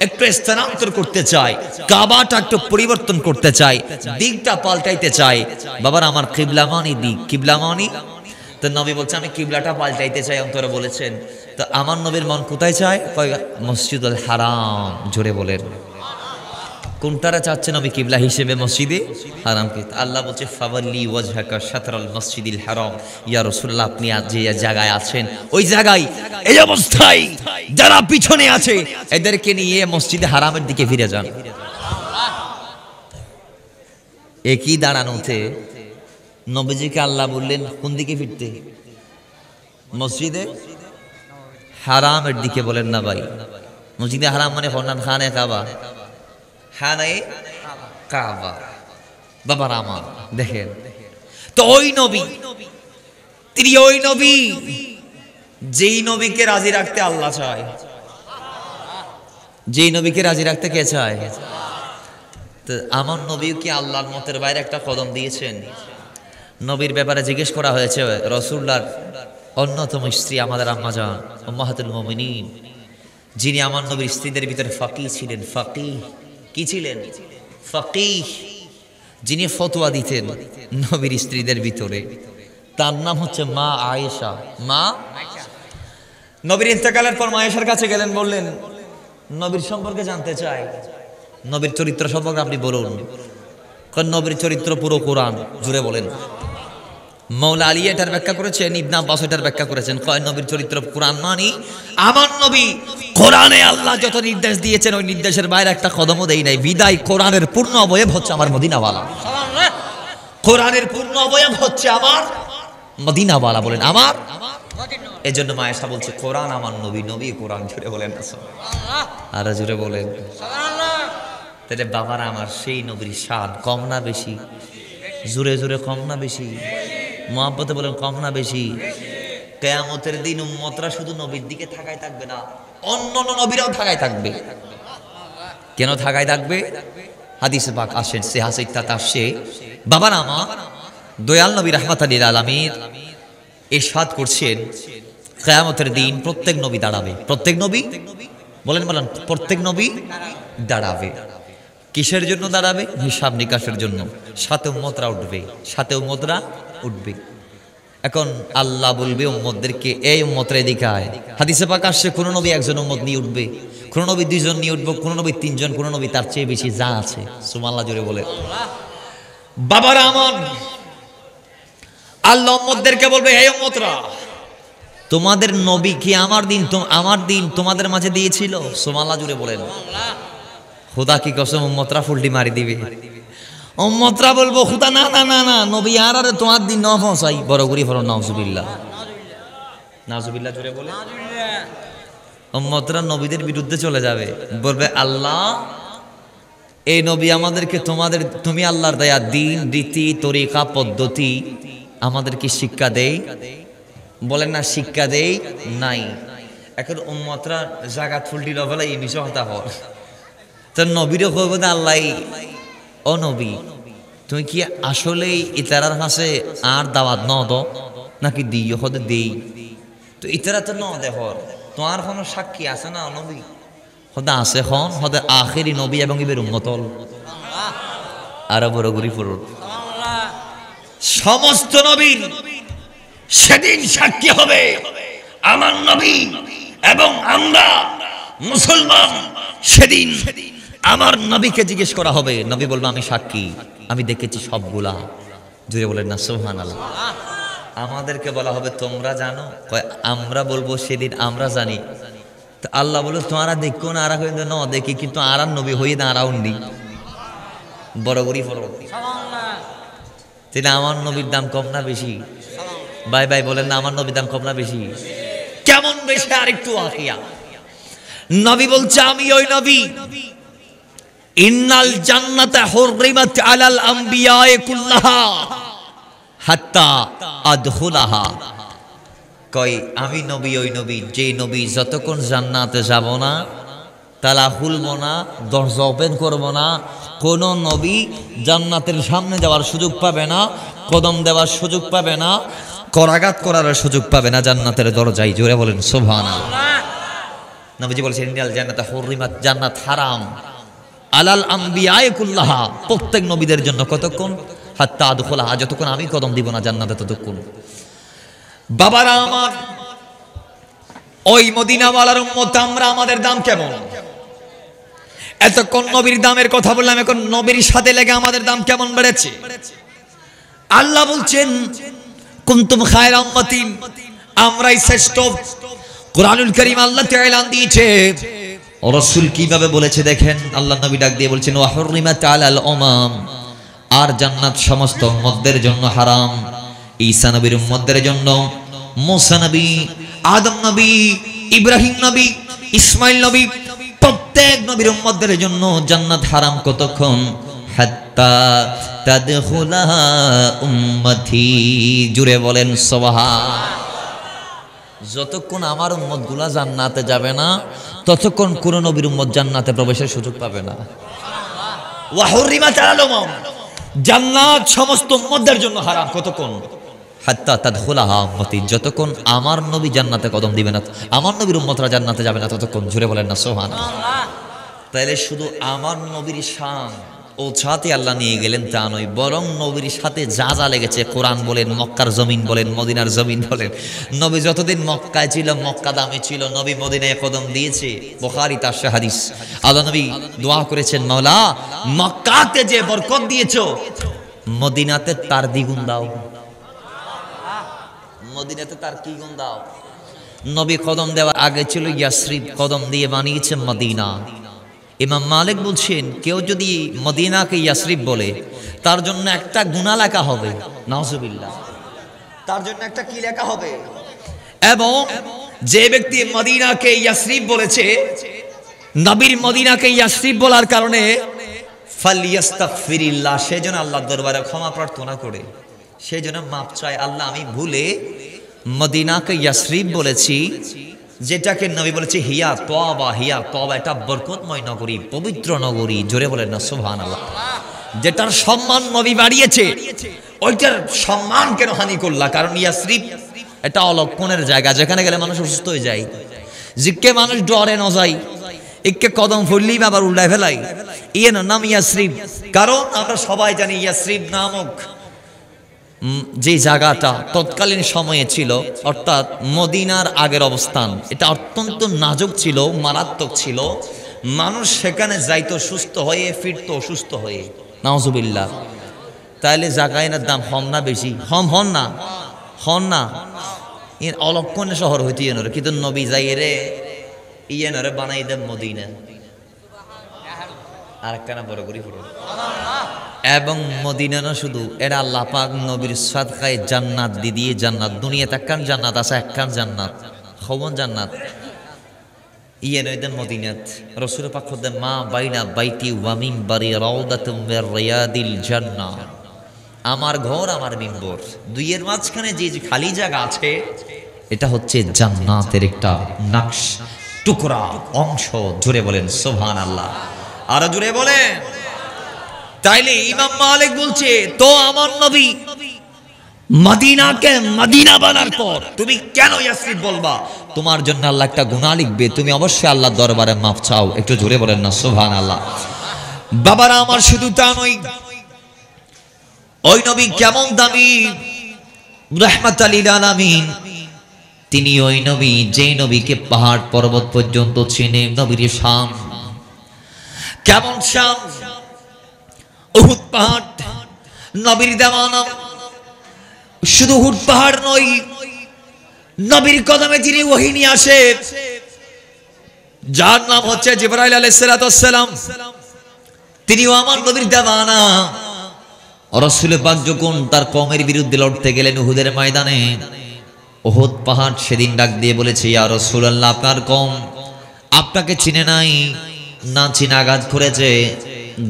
একটু স্থানান্তর করতে চাই, কাবাটা একটু পরিবর্তন করতে চাই, দিকটা পাল্টাইতে চাই। বাবার আমার কিবলা মানি দিক, কিবলা মানি। তো নবী বলছে আমি কিবলাটা পাল্টাইতে চাই, অন্তরে বলেছেন। তো আমার নবীর মন কোথায় চায়? মসজিদুল হারাম। জোরে বলেন কোনটারা চাচ্ছে নবী কিবলা হিসেবে? মসজিদে হারামকে। আল্লাহ বলছে ফাওয়াল্লি ওয়াজহাকা শাতরাল মসজিদিল হারাম। ইয়া রাসূলুল্লাহ আপনি আজ যে জায়গায় আছেন ওই জায়গায় এই অবস্থায় যারা পিছনে আছে এদেরকে নিয়ে মসজিদে হারামের দিকে ফিরে যান। একই দাঁড়ানোতে নবীজিকে আল্লাহ বললেন কোন দিকে ফিরতে? মসজিদে হারামের দিকে। বলেন না ভাই মসজিদে হারাম মানে হন্নান খানে কাবা, খানে কাবা। বাবার আমার দেখেন তো ওই নবী, তিনি ওই নবী যেই নবীকে রাজি রাখতে আল্লাহ চায়। যেই নবীকে রাজি রাখতে কে চায়? তো আমার নবীও কি আল্লাহর মতের বাইরে একটা কদম দিয়েছেন? নবীর ব্যাপারে জিজ্ঞেস করা হয়েছে রাসূলুল্লাহর অন্যতম স্ত্রী আমাদের আম্মা জান উম্মাহাতুল মুমিনিন, যিনি আমার নবীর স্ত্রীদের ভিতরে ফাকিহ ছিলেন। ফাকিহ কি ছিলেন? ফাকিহ, যিনি ফতোয়া দিতেন নবীর স্ত্রীদের ভিতরে। তার নাম হচ্ছে মা আয়েশা। মা নবীর ইন্তেকালের পর মা আয়েশার কাছে গেলেন, বললেন নবীর সম্পর্কে জানতে চাই, নবীর চরিত্র সম্পর্কে আপনি বলুন। নবীর চরিত্র পুরো কোরআন। জুড়ে বলেন মৌলা আলী এটার ব্যাখ্যা করেছেন, ইবনে আব্বাস এটার ব্যাখ্যা করেছেন। কয় নবীর চরিত্র কোরআন মানি আমার নবী কোরআনে আল্লাহ যত নির্দেশ দিয়েছেন ওই নির্দেশের বাইরে একটা কদমও দেই নাই। বিদায় কোরআনের পূর্ণ অবয়ব হচ্ছে আমার মদিনাওয়ালা। কোরআনের পূর্ণ অবয়ব হচ্ছে আমার মদিনাওয়ালা। বলেন আমার। এজন্য মা আয়েশা বলছে কোরআন আমার নবী, নবী কোরআন। জুড়ে বলেন আর জুড়ে বলেন। তাহলে বাবার আমার সেই নবীর শান কম না বেশি? জোরে জোরে কম না বেশি? মুহাব্বতে বলেন কম না বেশি? কিয়ামতের দিন উম্মতরা শুধু নবীর দিকে তাকায় থাকবে না, অন্য নবীরাও তাকায় থাকবে। কেন তাকায় থাকবে? হাদিসে পাক আসেন সে হাসিতা আসে বাবার আমার দয়াল নবী রাহমাতাল লিল আলামিন ইরশাদ করছেন কিয়ামতের দিন প্রত্যেক নবী দাঁড়াবে। প্রত্যেক নবী বলেন বলেন প্রত্যেক নবী দাঁড়াবে। কিসের জন্য দাঁড়াবে? হিসাব নিকাশের জন্য। সাথে উম্মতরা উঠবে, সাথে উম্মতরা উঠবে। এখন আল্লাহ বলবে উম্মতদেরকে এই উম্মতরা এদিকে আয়। হাদিসে পাক আসছে কোন নবী একজন উম্মত নিয়ে উঠবে, কোন নবী দুইজন নিয়ে উঠবে, কোন নবী তিনজন, কোন নবী তার চেয়ে বেশি। যা আছে সুবহানাল্লাহ জোরে বলে। বাবারা আমার আল্লাহ উম্মতদেরকে বলবে এই উম্মতরা তোমাদের নবী কি আমার দিন তোমাদের মাঝে দিয়েছিল? সুবহানাল্লাহ জোরে বলেন। খুদা কি কসম উম্মতরা ফুলটি মারি দিবে। উম্মতরা বলবো খুদা না না না না নবী আর আরে তোমার দিন ন পৌঁছাই। বড় করি ফরন নাউজুবিল্লাহ, নাউজুবিল্লাহ জোরে বলে। উম্মতরা নবীদের বিরুদ্ধে চলে যাবে, বলবে আল্লাহ এই নবী আমাদেরকে তুমি আল্লাহর দেয়া দিন রীতি তরিকা পদ্ধতি আমাদেরকে শিক্ষা দেই। বলেন না শিক্ষা দেই নাই। এখন উম্মতরা জাগাত ফুলটি লবেলা এই বিষয় হতা হর তো নবীরও কইব আল্লাহ ও নবী তুমি কি আসলেই ইতারার কাছে আর দাওয়াত ন দো নাকি দিও? হদে দেই তো ইতারা তো ন দেহর তোমার কোনো সাক্ষী আছে না নবী? হদে আছে খন হদে আখেরি নবী এবং ইবের উম্মতল আরো বড় গরি ফুরুর সমস্ত নবীর সেদিন সাক্ষী হবে আমার নবী এবং আমরা মুসলমান। সেদিন আমার নবীকে জিজ্ঞেস করা হবে, নবী বলবে আমি সাক্ষী, আমি দেখেছি সবগুলা। জুড়ে বলেন না সুবহানাল্লাহ। আমাদেরকে বলা হবে তোমরা জানো? আমরা বলবো সেদিন আমরা জানি। তো আল্লাহ বলে তোমারা দেখো না আরা হয়ে ন দেখি কিন্তু আর নবী হয়ে না আরাও নি বড় করি তাহলে আমার নবীর দাম কম না বেশি? ভাই ভাই বলেন না, আমার নবীর দাম কম না বেশি? কেমন বেশি? আরেকটু আখিয়া নবী বলছে আমি ওই নবী, ইন্নাল জান্নাতা হুররিমাত আলাল আমবিয়ায়ে কুল্লাহা হাত্তা আদখুলাহা। কই আমি নবী ওই নবী, যে নবী যতক্ষণ জান্নাতে যাব না, তালা খুলব না, দরজা ওপেন করব না, কোন নবী জান্নাতের সামনে যাওয়ার সুযোগ পাবে না, কদম দেওয়ার সুযোগ পাবে না, করাঘাত করার সুযোগ পাবে না জান্নাতের দরজায়। জোরে বলেন সুবহানাল্লাহ। নবীজি বলেছেন ইন্নাল জান্নাতা হুররিমাত, জান্নাত হারাম আলাল আমবিয়ায়ে কুল্লাহা, প্রত্যেক নবীদের জন্য। কতক্ষণ? হাত্তা আদখুলাহা, যতক্ষণ আমি কদম দিব না জান্নাতে ততক্ষণ। বাবারা আমার, ওই মদিনাওয়ালার উম্মত আমরা, আমাদের দাম কেমন? এতক্ষণ নবীর দামের কথা বললাম, এখন নবীর সাথে লেগে আমাদের দাম কেমন বেড়েছে। আল্লাহ বলছেন কুনতুম খায়রা উম্মাতিন, আমরাই শ্রেষ্ঠ। কুরআনুল কারীম আল্লাহ তাআলা দিয়েছে, রাসূল কিভাবে বলেছে দেখেন। আল্লাহ নবী ডাক দিয়ে বলছেন ওয়া হুররিমাত আলাল উমাম, আর জান্নাত সমস্ত উম্মতদের জন্য হারাম। ঈসা নবীর উম্মতদের জন্য, মুসা নবী, আদম নবী, ইব্রাহিম নবী, ইসমাইল নবী, প্রত্যেক নবীর উম্মতদের জন্য জান্নাত হারাম। কতক্ষণ? হাত্তা তাদখুলাহা উম্মতি। জুড়ে বলেন সুবহান। যতক্ষণ আমার উম্মতগুলা জান্নাতে যাবে না, ততক্ষণ কোন নবীর উম্মত জান্নাতে প্রবেশের সুযোগ পাবে না। ওয়া হুররিমাত আলাল উমাম, জান্নাত সমস্ত উম্মতদের জন্য হারাম। কতক্ষণ? হাত্তা তাদখুলাহা উম্মতি, যতক্ষণ আমার নবী জান্নাতে কদম দিবে না, আমার নবীর উম্মতরা জান্নাতে যাবে না ততক্ষণ। জুড়ে বলেন না সুবহানাল্লাহ। তাইলে শুধু আমার নবীর শান ও ছাতে আল্লাহ নিয়ে গেলেন তা নয়, বরং নবীর সাথে যা যা লেগেছে, কোরআন বলেন, মক্কার জমিন বলেন, মদিনার জমিন বলেন। নবী যতদিন মক্কায় ছিল, মক্কা দামে ছিল, নবী মদিনায় কদম দিয়েছে। বুখারীতে আসছে হাদিস, আল্লাহ নবী দোয়া করেছেন, মাওলা মক্কাতে যে বরকত দিয়েছো, মদিনাতে তার দ্বিগুণ দাও। মদিনাতে তার কি গুণ দাও? নবী কদম দেওয়ার আগে ছিল ইয়াসরিব, কদম দিয়ে বানিয়েছে মদিনা। ইমাম মালিক বলছেন, কেউ যদি মদিনাকে ইয়াসরিব বলে, তার জন্য একটা গুনাহ লেখা হবে, নাউজুবিল্লাহ, তার জন্য একটা কি লেখা হবে। এবং যে ব্যক্তি মদিনাকে ইয়াসরিব বলেছে, নবীর মদিনাকে ইয়াসরিব বলার কারণে ফালিয়াস্তাগফিরিল্লাহ, সেজন্য আল্লাহর দরবারে ক্ষমা প্রার্থনা করে, সেজন্য মাপ চায়, আল্লাহ আমি ভুলে মদিনাকে ইয়াসরিব বলেছি, যেটাকে নবী বলেছে হিয়া তওবা, হিয়া তওবা, এটা বরকতময় নগরী, পবিত্র নগরী। জোরে বলেন না সুবহানাল্লাহ। যেটার সম্মান নবী বাড়িয়েছে, ওইটার সম্মান কেন হানি করলা? কারণ ইয়াসরিব এটা অলক্ষণের জায়গা, যেখানে গেলে মানুষ অসুস্থ হয়ে যায়, জিকে মানুষ ডরে ন যায়, একে কদম ফুললি আবার উল্টায় ফেলাই, ইয়ে নাম ইয়াসরিব। কারণ আমরা সবাই জানি ইয়াসরিব নামক যে জায়গাটা তৎকালীন সময়ে ছিল, অর্থাৎ মদিনার আগের অবস্থান, এটা অত্যন্ত নাজুক ছিল, মারাত্মক ছিল। মানুষ সেখানে যাইতো সুস্থ হয়ে, ফিরতো অসুস্থ হয়ে, নাউজুবিল্লাহ। তাইলে জায়গায়নার দাম হম না বেশি? হন না। অলক্ষণে শহর হইতে ইয়েনরে, কিন্তু নবী যাইরে ইয়েনরে বানাই দেন মদিনা। আর একখানা বড় করি ফুটো। এবং মদিনা না শুধু, এরা আল্লাহ পাক নবীর সাদকায়ে জান্নাত দিয়ে, জান্নাত দুনিয়াতে একখান জান্নাত আছে, একখান জান্নাত খবন জান্নাত ইয়ে নইদেন মদিনাত। রাসূল পাক খুদে মা বাইনা বাইতি ওয়া মিনবারি রাউদাতুম মির রিয়াদিল জান্নাহ, আমার ঘর আমার মিম্বর, দুইয়ের মাঝখানে যে খালি জায়গা আছে, এটা হচ্ছে জান্নাতের একটা নকশ, টুকরা, অংশ। জোরে বলেন সুবহানাল্লাহ, আর জোরে বলেন। তাইলে ইমাম মালিক বলছে, তো আমার নবী মদিনাকে মদিনা বানার পর তুমি কেন ইয়াসরিব বলবা? তোমার জন্য আল্লাহ একটা গুনাহ লিখবে, তুমি অবশ্যই আল্লাহর দরবারে মাফ চাও। একটু জোরে বলেন না সুবহানাল্লাহ। বাবারা আমার, শুধু তা নয়, ওই নবী কেমন দামি, রাহমাতাল লিল আলামিন। তিনি ওই নবী, যে নবীকে পাহাড় পর্বত পর্যন্ত চিনে। নবীর শান কেমন, শান উহুদ পাহাড় নবীর দেওয়ানা। শুধু উহুদ পাহাড় নয়, নবীর কদমে যিনি ওহী নিয়ে আসে, যার নাম হচ্ছে জিবরাইল আলাইহিস সালাম, তিনিও আমার নবীর দেওয়ানা। রাসূল পাক যখন তার কওমের বিরুদ্ধে লড়তে গেলেন উহুদের ময়দানে, উহুদ পাহাড় সেদিন ডাক দিয়ে বলেছে, ইয়া রাসূলুল্লাহ, আপনার কওম আপনাকে চিনে নাই, না চিনে আঘাত করেছে,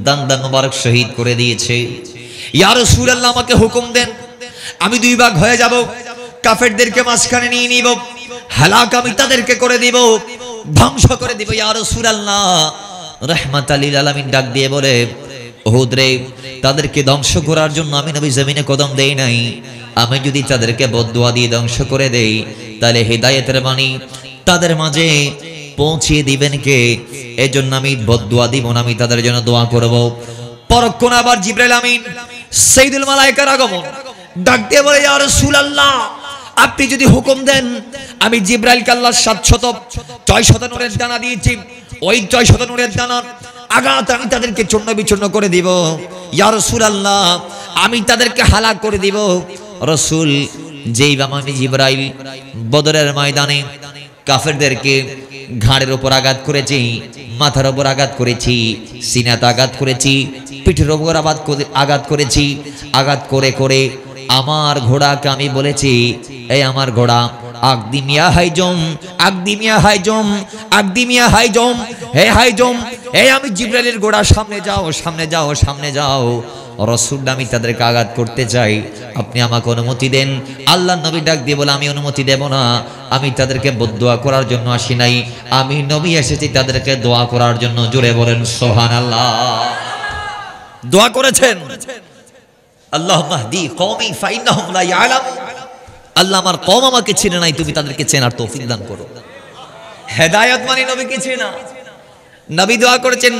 দান্দা মোবারক শহীদ করে দিয়েছে। ইয়া রাসূলুল্লাহ, আমাকে হুকুম দেন, আমি দুই ভাগ হয়ে যাব, কাফেরদেরকে মাঝখানে নিয়ে নিব, হালাক আমি তাদেরকে করে দিব, ধ্বংস করে দিব। ইয়া রাসূলুল্লাহ, রাহমাতাল লিল আলামিন ডাক দিয়ে বলে, উহুদ রে, তাদেরকে ধ্বংস করার জন্য আমি নবী জমিনে কদম দেই নাই। আমি যদি তাদেরকে বদদুয়া দিয়ে ধ্বংস করে দেই, তাহলে হিদায়াতের বাণী তাদের মাঝে পৌঁছিয়ে দিবেন কে? এজন্য আমি বদদুয়া দিব না, আমি তাদের জন্য দোয়া করব। পরক্ষণ আবার জিবরাইল আমিন সাইয়্যিদুল মালায়েকার আগমন, ডাক দিয়ে বলে, ইয়া রাসূলুল্লাহ, আপনি যদি হুকুম দেন, আমি জিবরাইলকে আল্লাহ 700 নূরের দানা দিয়েছি, ওই 600 নূরের দানার আঘাত আমি তাদেরকে চূর্ণ বিচূর্ণ করে দিব। ইয়া রাসূলুল্লাহ, আমি তাদেরকে হালাক করে দিব। রাসূল, যেই আমি জিবরাইল বদরের ময়দানে কাফেরদেরকে ঘাড়ের উপর আঘাত করেছি, মাথার উপর আঘাত করেছি, সিনাতে আঘাত করেছি, পিঠের উপর আঘাত করেছি, আঘাত করে করে আমার ঘোড়াকে আমি বলেছি, এই আমার ঘোড়া, আকদিমিয়া হাইজম, আকদিমিয়া হাইজম, আকদিমিয়া হাইজম, হে হাইজম, এই আমি জিবরাইলের ঘোড়া, সামনে যাও, সামনে যাও, সামনে যাও। রাসূল, আমি তাদেরকে আঘাত করতে চাই, আপনি আমাকে অনুমতি দেন। আল্লাহর নবী ডাক দিয়ে বলে, আমি অনুমতি দেব না, আমি তাদেরকে বদদুয়া করার জন্য আসি নাই, আমি নবী এসেছি তাদেরকে দোয়া করার জন্য। জোরে বলেন সুবহানাল্লাহ। দোয়া করেছেন, আল্লাহুম্মা হদি কওমি ফাইন্নাহুম লা ইয়ালামুন, আল্লাহ আমার কওম আমাকে চেনে নাই, তুমি তাদেরকে চেনার তৌফিক দান করো। হেদায়েত মানে নবীকে চেনা। নবী দোয়া করেছেন,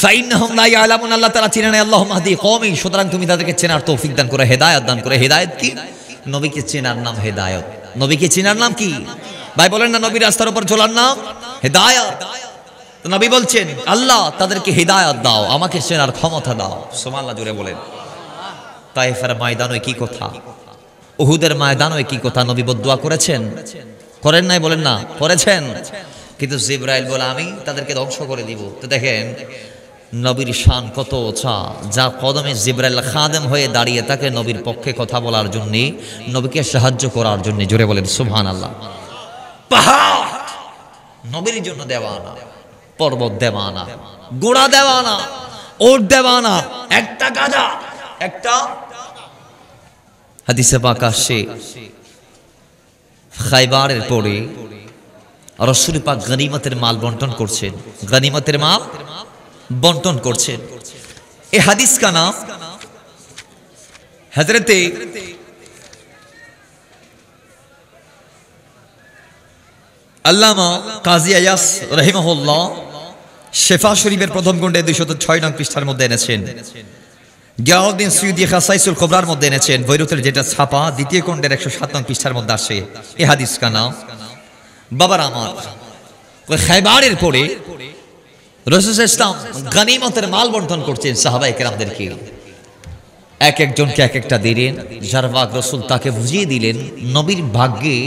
ফাইন্নাহুম লা ইয়ালামুন, আল্লাহ তাআলা চেনে নাই, আল্লাহুম্মা হদি কওমি, সুতরাং তুমি তাদেরকে চেনার তৌফিক দান করো, হেদায়েত দান করো। হেদায়েত কি? নবীকে চেনার নাম হেদায়েত। নবীকে চেনার নাম কি ভাই? বলেন না, নবীর রাস্তার উপর চলার নাম হেদায়েত। তো নবী বলছেন, আল্লাহ তাদেরকে হেদায়েত দাও, আমাকে চেনার ক্ষমতা দাও। সুবহানাল্লাহ, জোরে বলেন। তায়েফের ময়দানে কি কথা, উহুদের ময়দানে কি কথা, নবী বদদুয়া করেছেন? করেন নাই? বলেন না, করেছেন। কিন্তু জিবরাইল বলে, আমি তাদেরকে ধ্বংস করে দিব। তো দেখেন নবীর শান কত উঁচা, যা কদমে জিবরাইল খাদেম হয়ে দাঁড়িয়ে থাকে নবীর পক্ষে কথা বলার জন্য, নবীকে সাহায্য করার জন্য। জোরে বলেন সুবহানাল্লাহ। পাহাড় নবীর জন্য দেওয়ানা, পর্বত দেওয়ানা, গোড়া দেওয়ানা, ওট দেওয়ানা, একটা গাধা, একটা হাদিসে পাক আসে, খাইবারের পরে রাসূল পাক গনিমতের মাল বন্টন করছেন, গনিমতের মাল বন্টন করছেন। এই হাদিস का नाम হযরতে আল্লামা কাজী আয়াস রাহিমাহুল্লাহ শিফা শরীফের প্রথম খণ্ডে 206 নং পৃষ্ঠার মধ্যে এনেছেন। গিয়াউদ্দিন সুয়ুতি খাসাইসুল কুবরার মধ্যে এনেছেন। বৈরুতের যেটা ছাপা দ্বিতীয় খণ্ডের 107 নং পৃষ্ঠার মধ্যে আসে। এই হাদিস का नाम, বাবার আমার, খাইবারের পরে রাসূল ইসলাম গনিমতের মাল বন্টন করছেন সাহাবায়ে কেরামদেরকে। এক একজনকে এক একটা দিলেন। যার ভাগ রাসূল তাকে বুঝিয়ে দিলেন, নবীর ভাগ্যে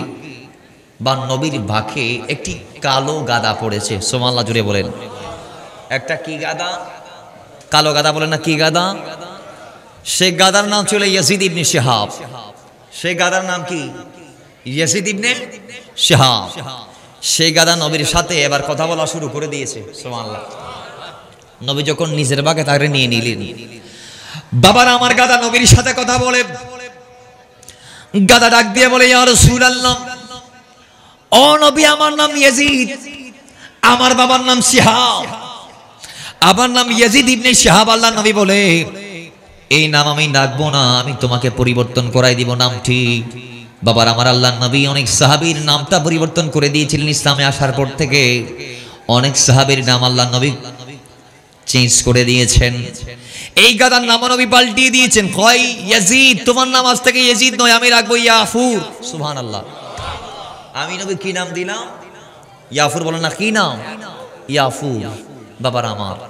বা নবীর ভাগে একটি কালো গাদা পড়েছে। সুবহানাল্লাহ, জুড়ে বলেন। একটা কি গাদা? কালো গাদা। বলেন না, কি গাদা? সে গাদার নাম ছিল ইয়াজিদ ইবনে শিহাব। সে গাদার নাম কি? ইয়াজিদ ইবনে শিহাব। সেই গাদা নবীর সাথে এবার কথা বলা শুরু করে দিয়েছে। সুবহানাল্লাহ। নবী যখন নিজের ভাগে তাকে নিয়ে নিলেন, বাবার আমার গাদা নবীর সাথে কথা বলে, গাদা ডাক দিয়ে বলে, ইয়া রাসূলুল্লাহ, ও নবী, আমার নাম ইয়াজিদ, আমার বাবার নাম শিহাব, আমার নাম ইয়াজিদ ইবনে শিহাব। আল্লাহ নবী বলে, এই নাম আমি ডাকবো না, আমি তোমাকে পরিবর্তন করাই দিব নামটি। বাবার আমার আল্লাহ নবী অনেক সাহাবীর নামটা পরিবর্তন করে দিয়েছিলেন। ইসলামে আসার পর থেকে অনেক সাহাবীর নাম আল্লাহ নবী চেঞ্জ করে দিয়েছেন। এই গাদার নাম নবী পাল্টিয়ে দিয়েছেন। কয়, ইয়াজিদ, তোমার নাম আজ থেকে ইয়াজিদ নয়, আমি রাখবো ইয়াফুর। সুবহানাল্লাহ। আমি নবী কি নাম দিলাম? ইয়াফুর। বলেন না, কি নাম? ইয়াফুর। বাবার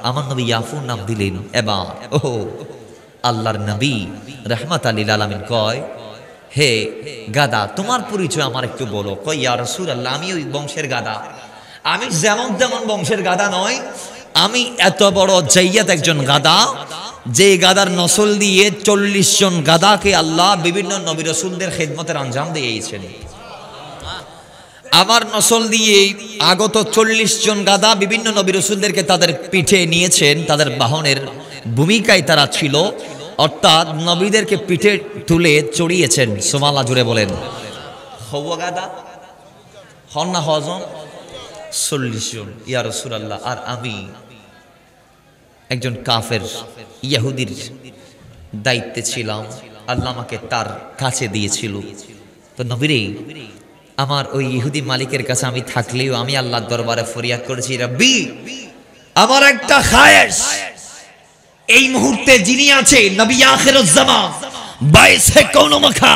আমার নবী ইয়াফুর নাম দিলেন। এবার ওহো, আল্লাহর নবী রাহমাতাল লিল আলামিন কয়, হে গাদা, তোমার পরিচয় আমার একটু বলো। কয়, ইয়া রাসূলুল্লাহ, আমি ওই বংশের গাদা, আমি যেমন তেমন বংশের গাদা নয়, আমি এত বড় জাইয়াত একজন গাদা, যে গাদার নসল দিয়ে 40 জন গাদাকে আল্লাহ বিভিন্ন নবী রাসূলদের খেদমতের আঞ্জাম দিয়েছেন। আমার নসল দিয়ে আগত 40 জন গাদা বিভিন্ন নবী রাসূলদেরকে তাদের পিঠে নিয়েছেন, তাদের বাহনের ভূমিকায় তারা ছিল, অর্থাৎ নবীদেরকে পিঠে তুলে চড়িয়েছেন। সুবহানাল্লাহ, জুড়ে বলেন। হওয়া গাদা হন না হজন 40 জন, ইয়া রাসূলুল্লাহ। আর আমি একজন কাফের ইহুদির দায়িত্বে ছিলাম, আল্লাহ আমাকে তার কাছে দিয়েছিল। তো নবীরে, আমার ওই ইহুদি মালিকের কাছে আমি থাকলেও আমি আল্লাহর দরবারে ফরিয়াদ করেছি, রব্বি আমার একটা খায়েশ, এই মুহূর্তে যিনি আছে নবী আখিরুজ জামান বাইসে কোন মাখা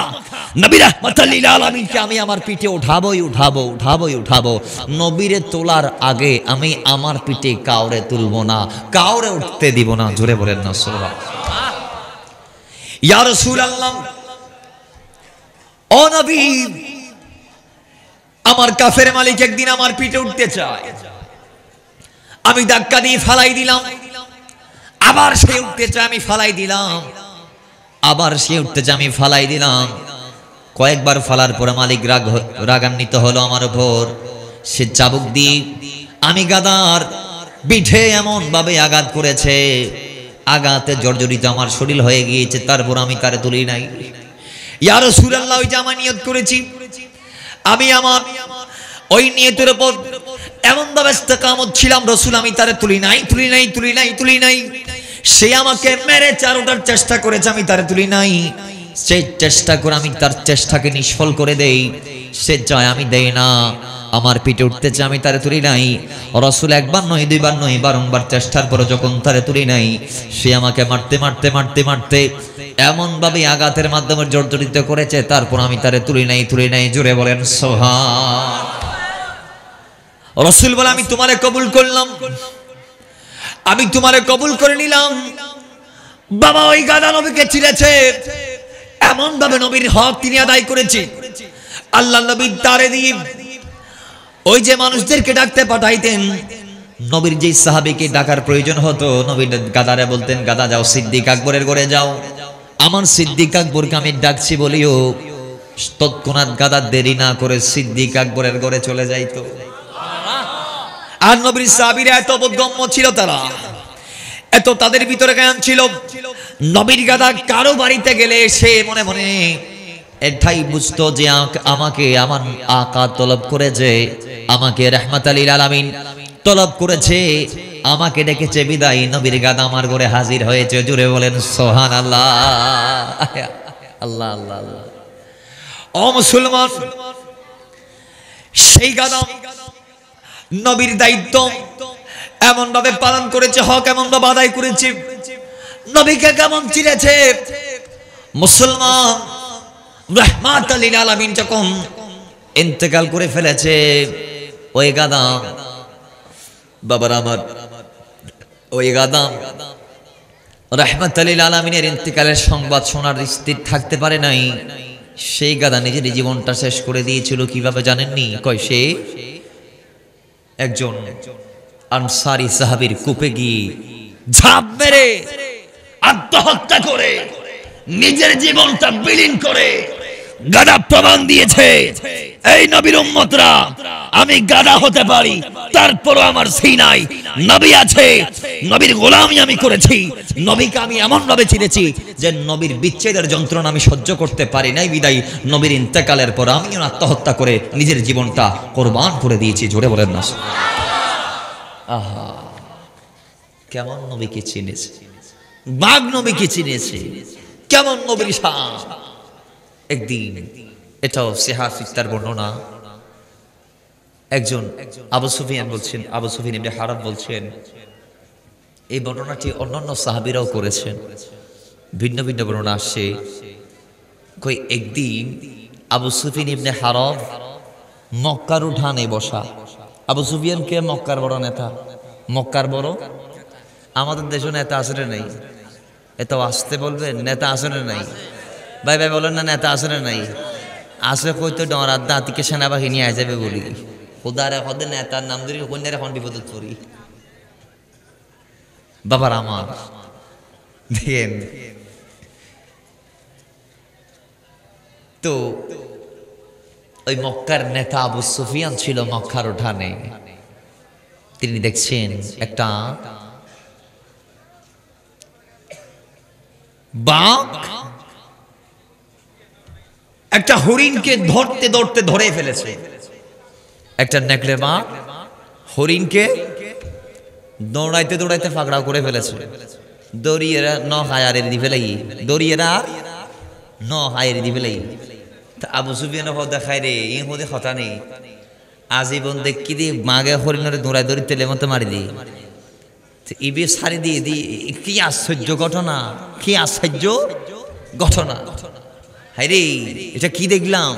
নবী রাহমাতুল লিল আলামিনকে আমি আমার পিঠে উঠাবো। নবীরে তোলার আগে আমি আমার পিঠে কাউরে তুলবো না, কাউরে উঠতে দিব না। জোরে বলেন না সুবহানাল্লাহ। ইয়া রাসূলুল্লাহ, ও নবী, আমার কাফের মালিক একদিন আমার পিঠে উঠতে চায়, আমি ধাক্কা দিয়ে ফালাই দিলাম, আবার সে উঠতে চায়, আমি ফালাই দিলাম, আবার সে উঠতে চায়, আমি ফালাই দিলাম। কয়েকবার ফালার পরে মালিক রাগান্বিত হলো আমার উপর। সে চাবুক দিয়ে আমি গাদার পিঠে এমন ভাবে আঘাত করেছে, আঘাতে জর্জরিত আমার শরীর হয়ে গিয়েছে, তারপর আমি তারে তুলি নাই। ইয়া রাসূলুল্লাহ, ওই যে আমি নিয়ত করেছি, আমি আমার ওই নিয়তের উপর এমন ভাবে ইস্তেকামত ছিলাম, রাসূল আমি তারে তুলি নাই। সে আমাকে মেরে চারোটার চেষ্টা করেছে, আমি তারে তুলি নাই। সে চেষ্টা করে আমি তার চেষ্টাকে নিষ্ফল করে দেই, সে চায় আমি দেই না, আমার পিঠে উঠতে চায়, আমি তারে তুলি নাই। রাসূল একবার নয়, দুইবার নয়, বারংবার চেষ্টার পরে যখন তারে তুলি নাই, সে আমাকে মারতে এমন ভাবে আঘাতের মাধ্যমে জর্জরিত করেছে, তারপর আমি তারে তুলি নাই। জোরে বলেন সুবহান। রাসূল বলে, আমি তোমারে কবুল করলাম, আমি তোমারে কবুল করে নিলাম। বাবা, ওই গাদা নবীকে ছিঁড়েছে, এমন ভাবে নবীর হক তিনি আদায় করেছে। আল্লাহ নবী তারে দিয়ে ওই যে মানুষদেরকে ডাকতে পাঠাইতেন, নবীর যে সাহাবীকে ডাকার প্রয়োজন হতো, নবী গাদারে বলতেন, গাদা যাও সিদ্দিক আকবরের ঘরে যাও। আমার সিদ্দিক আকবরকে আমি ডাকছি বলিও, তৎক্ষণাৎ গাদা দেরি না করে সিদ্দিক আকবরের ঘরে চলে যাইতো। আর নবীর সাহাবীরা এত বোধগম্য ছিল, তারা এত তাদের ভিতরে জ্ঞান ছিল, নবীর গাদা কারো বাড়িতে গেলে সে মনে মনে এটাই বুঝতো যে আমাকে আমার আকা তলব করেছে, আমাকে রাহমাতুল লিল আলামিন তলব করেছে, আমাকে ডেকেছে, বিদায় নবীর গাদা আমার ঘরে হাজির হয়েছে। জুড়ে বলেন সুবহানাল্লাহ। আল্লাহ আল্লাহ আল্লাহ। ও মুসলমান, সেই গাদা নবীর দায়িত্ব এমন ভাবে পালন করেছে, হক এমন ভাবে আদায় করেছে, নবীকে কেমন চিনেছে। মুসলমান, রাহমাতুল লিল আলামিন যখন ইন্তেকাল করে ফেলেছে, ওই গাদা, বাবার আমার, ওই গাদা রাহমাতুল লিল আলামিনের ইন্তেকালের সংবাদ শোনার স্থির থাকতে পারে নাই। সেই গাদা নিজের জীবনটা শেষ করে দিয়েছিল। কিভাবে জানেননি? কয় সে একজন আনসারী সাহাবীর কূপে গিয়ে ঝাঁপ মেরে আত্মহত্যা করে নিজের জীবনটা বিলীন করে গাদা প্রমাণ দিয়েছে, এই নবীর উম্মতরা, আমি গাদা হতে পারি, তারপরও আমার সিনায় নবী আছে, নবীর গোলামি আমি করেছি, নবীকে আমি এমন ভাবে চিনেছি যে নবীর বিচ্ছেদের যন্ত্রণা আমি সহ্য করতে পারি নাই, বিদায় নবীর ইন্তেকালের পর আমিও আত্মহত্যা করে নিজের জীবনটা কোরবান করে দিয়েছি। জোরে বলেন না। আহা, কেমন নবীকে চিনেছে, বাঘ নবীকে চিনেছে, কেমন নবীর শান। একদিন, এটাও সিহাহ ফিত্তার বর্ণনা, একজন আবু সুফিয়ান বলছেন, আবু সুফিয়ান ইবনে হারাব বলছেন, এই বর্ণনাটি অন্যান্য সাহাবীরাও করেছেন, ভিন্ন ভিন্ন বর্ণনা আসছে। কই একদিন আবু সুফিয়ান ইবনে হারাব মক্কার উঠানে বসা। আবু সুফিয়ানকে মক্কার বড় নেতা, মক্কার বড়, আমাদের দেশে নেতা আছে না নাই? এত আসতে বলবেন, নেতা আছে না নাই? ভাই ভাই বলেন না, নেতা আছে না নাই? আসলে কইতো ডরার দাঁতিকে সেনাবাহিনী আয় যাবে বলি, খোদারে হদে নেতার নাম ধরে কন্যার এখন বিপদত পড়ি। বাবার আমার দেখেন তো ওই মক্কার নেতা আবু সুফিয়ান ছিল মক্কার উঠানে। তিনি দেখছেন একটা বাঘ একটা হরিণকে ধরতে ধরতে ধরে ফেলেছে। একটা নেকড়ে বাঘ হরিণকে দৌড়াইতে দৌড়াইতে ফাগড়া করে ফেলেছে। দড়িয়েরা ন হায়ারের দি ফেলাই দড়িয়েরা ন হায়ারে দি ফেলাই। আবু সুফিয়ান দেখায় রে এই হদে হতা নেই আজীবন দেখি দি মাগে হরিণরে দৌড়াই দড়ি তেলে মতো মারি দি ইবে সারি দিয়ে দি। কি আশ্চর্য ঘটনা, কি আশ্চর্য ঘটনা। হাই রে এটা কি দেখলাম?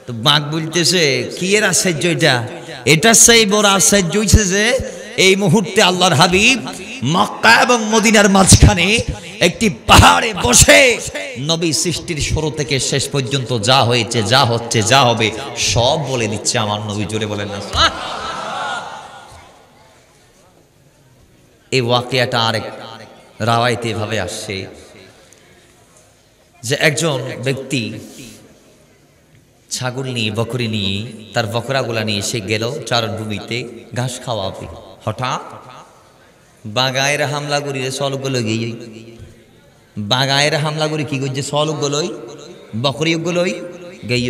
তো বাঘ বলতেছে কি এর আশ্চর্য এটা? এটার সেই বড় আশ্চর্য হইছে যে এই মুহূর্তে আল্লাহর হাবিব মক্কা এবং মদিনার মাঝখানে একটি পাহাড়ে বসে নবী সৃষ্টির শুরু থেকে শেষ পর্যন্ত যা হয়েছে, যা হচ্ছে, যা হবে সব বলে দিচ্ছে আমার নবী। জোরে বলেন না। এই ওয়াকিয়াটা আরেক রাওয়ায়াতে এভাবে আসছে যে একজন ব্যক্তি ছাগল নিয়ে বকরি নিয়ে তার বকরাগুলা নিয়ে সে গেল চারণভূমিতে ঘাস খাওয়াবে। হঠাৎ বাগায়ের হামলা করিলে সলগুলো গিয়ে বাগায়ের হামলা করি কি করছে সলগুলোই বকরিগুলোই গেই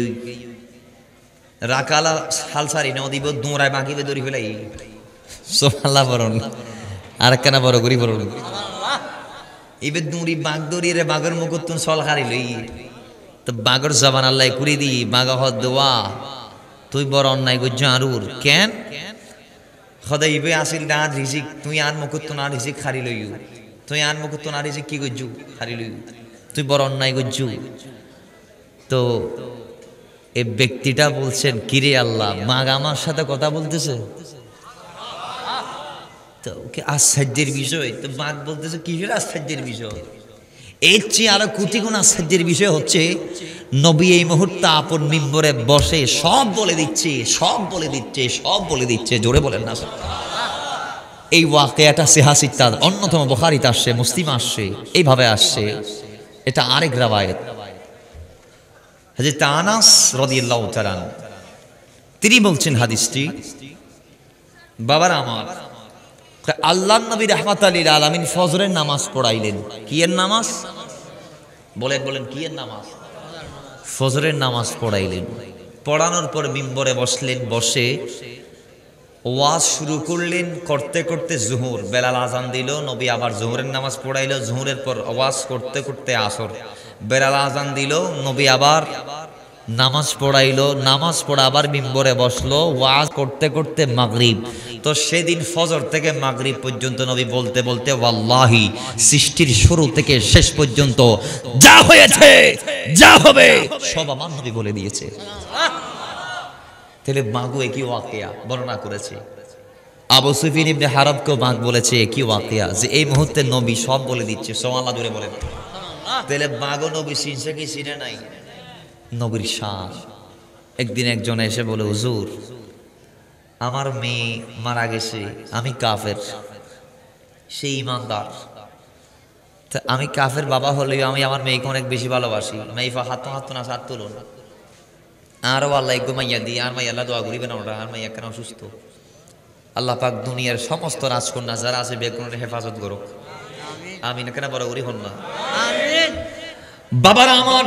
রাকালা হালসারি নদীব দৌড়ায় বাঁকিবে দড়ি ফেলাই সোমাল্লা বরণ আর কেনা বড় করি বরণ এবার দৌড়ি বাঘ দৌড়িয়ে রে বাঘের মুখতুন সল হারি লই। তো বাঘর জবান আল্লাহ কুড়ি দি বাঘা হদ দেওয়া তুই বড় অন্যায় করছো আরুর কেন সদাই ইবে আসিল না রিজিক তুই আন মুখতুন আর রিজিক হারি লইউ তুই আন মুখতুন আর রিজিক কি করছু হারি লইউ তুই বড় অন্যায় করছু। তো এই ব্যক্তিটা বলছেন কিরে আল্লাহ বাঘ আমার সাথে কথা বলতেছে। তো আশ্চর্যের বিষয়। তো বাঘ বলতেছে কিসের আশ্চর্যের বিষয়? এর চেয়ে আরো কোটি গুণ আশ্চর্যের বিষয় হচ্ছে নবী এই মুহূর্তে আপন মিম্বরে বসে সব বলে দিচ্ছে, সব বলে দিচ্ছে, সব বলে দিচ্ছে। জোরে বলেন না। এই ওয়াকিয়াটা সিহাসিত্তার অন্যতম বুখারীতে আসছে, মুসলিমে আসছে, এইভাবে আসছে। এটা আরেক রাওয়ায়াত হযরত আনাস রাদিয়াল্লাহু তাআলা তিনি বলছেন হাদিসটি বাবার আমার আল্লাহর নবী রাহমাতাল লিল আলামিন ফজরের নামাজ পড়াইলেন। কি এর নামাজ? বলেন বলেন কি এর নামাজ? ফজরের নামাজ পড়াইলেন। পড়ানোর পর মিম্বরে বসলেন। বসে ওয়াজ শুরু করলেন। করতে করতে জোহর বেলাল আজান দিল, নবী আবার জোহরের নামাজ পড়াইল। জোহরের পর ওয়াজ করতে করতে আসর বেলাল আজান দিল, নবী আবার নামাজ পড়াইলো। নামাজ পড়া আবার মিম্বরে বসলো। ওয়াজ করতে করতে মাগরিব। তো সেদিন ফজর থেকে মাগরিব পর্যন্ত নবী বলতে বলতে ওয়াল্লাহি সৃষ্টির শুরু থেকে শেষ পর্যন্ত যা হয়েছে যা হবে সব আমার নবী বলে দিয়েছে। তাহলে মাগু একই ওয়াকিয়া বর্ণনা করেছে। আবু সুফিয়ান ইবনে হারবকে বাঘ বলেছে একই ওয়াকিয়া যে এই মুহূর্তে নবী সব বলে দিচ্ছে। সুবহানাল্লাহ জোরে বলেন। তাহলে বাঘও নবী চিনছে কি চিনে নাই? নবীর শান। একদিন একজন এসে বলে হুজুর আমার মেয়ে মারা গেছে, আমি কাফের, সে ইমানদার। আমি কাফের বাবা হলেও আমি আমার মেয়েকে অনেক বেশি ভালোবাসি। মেয়েফা হাত হাত না সাত তুলুন আরো আল্লাহ একটু মাইয়া দিই আর মাই আল্লাহ দোয়া করিবেন ওরা আর মাইয়া কেন অসুস্থ। আল্লাহ পাক দুনিয়ার সমস্ত রাজকন্যা যারা আছে বেগুনের হেফাজত করুক। আমি না কেন বড় করি হন না বাবারা আমার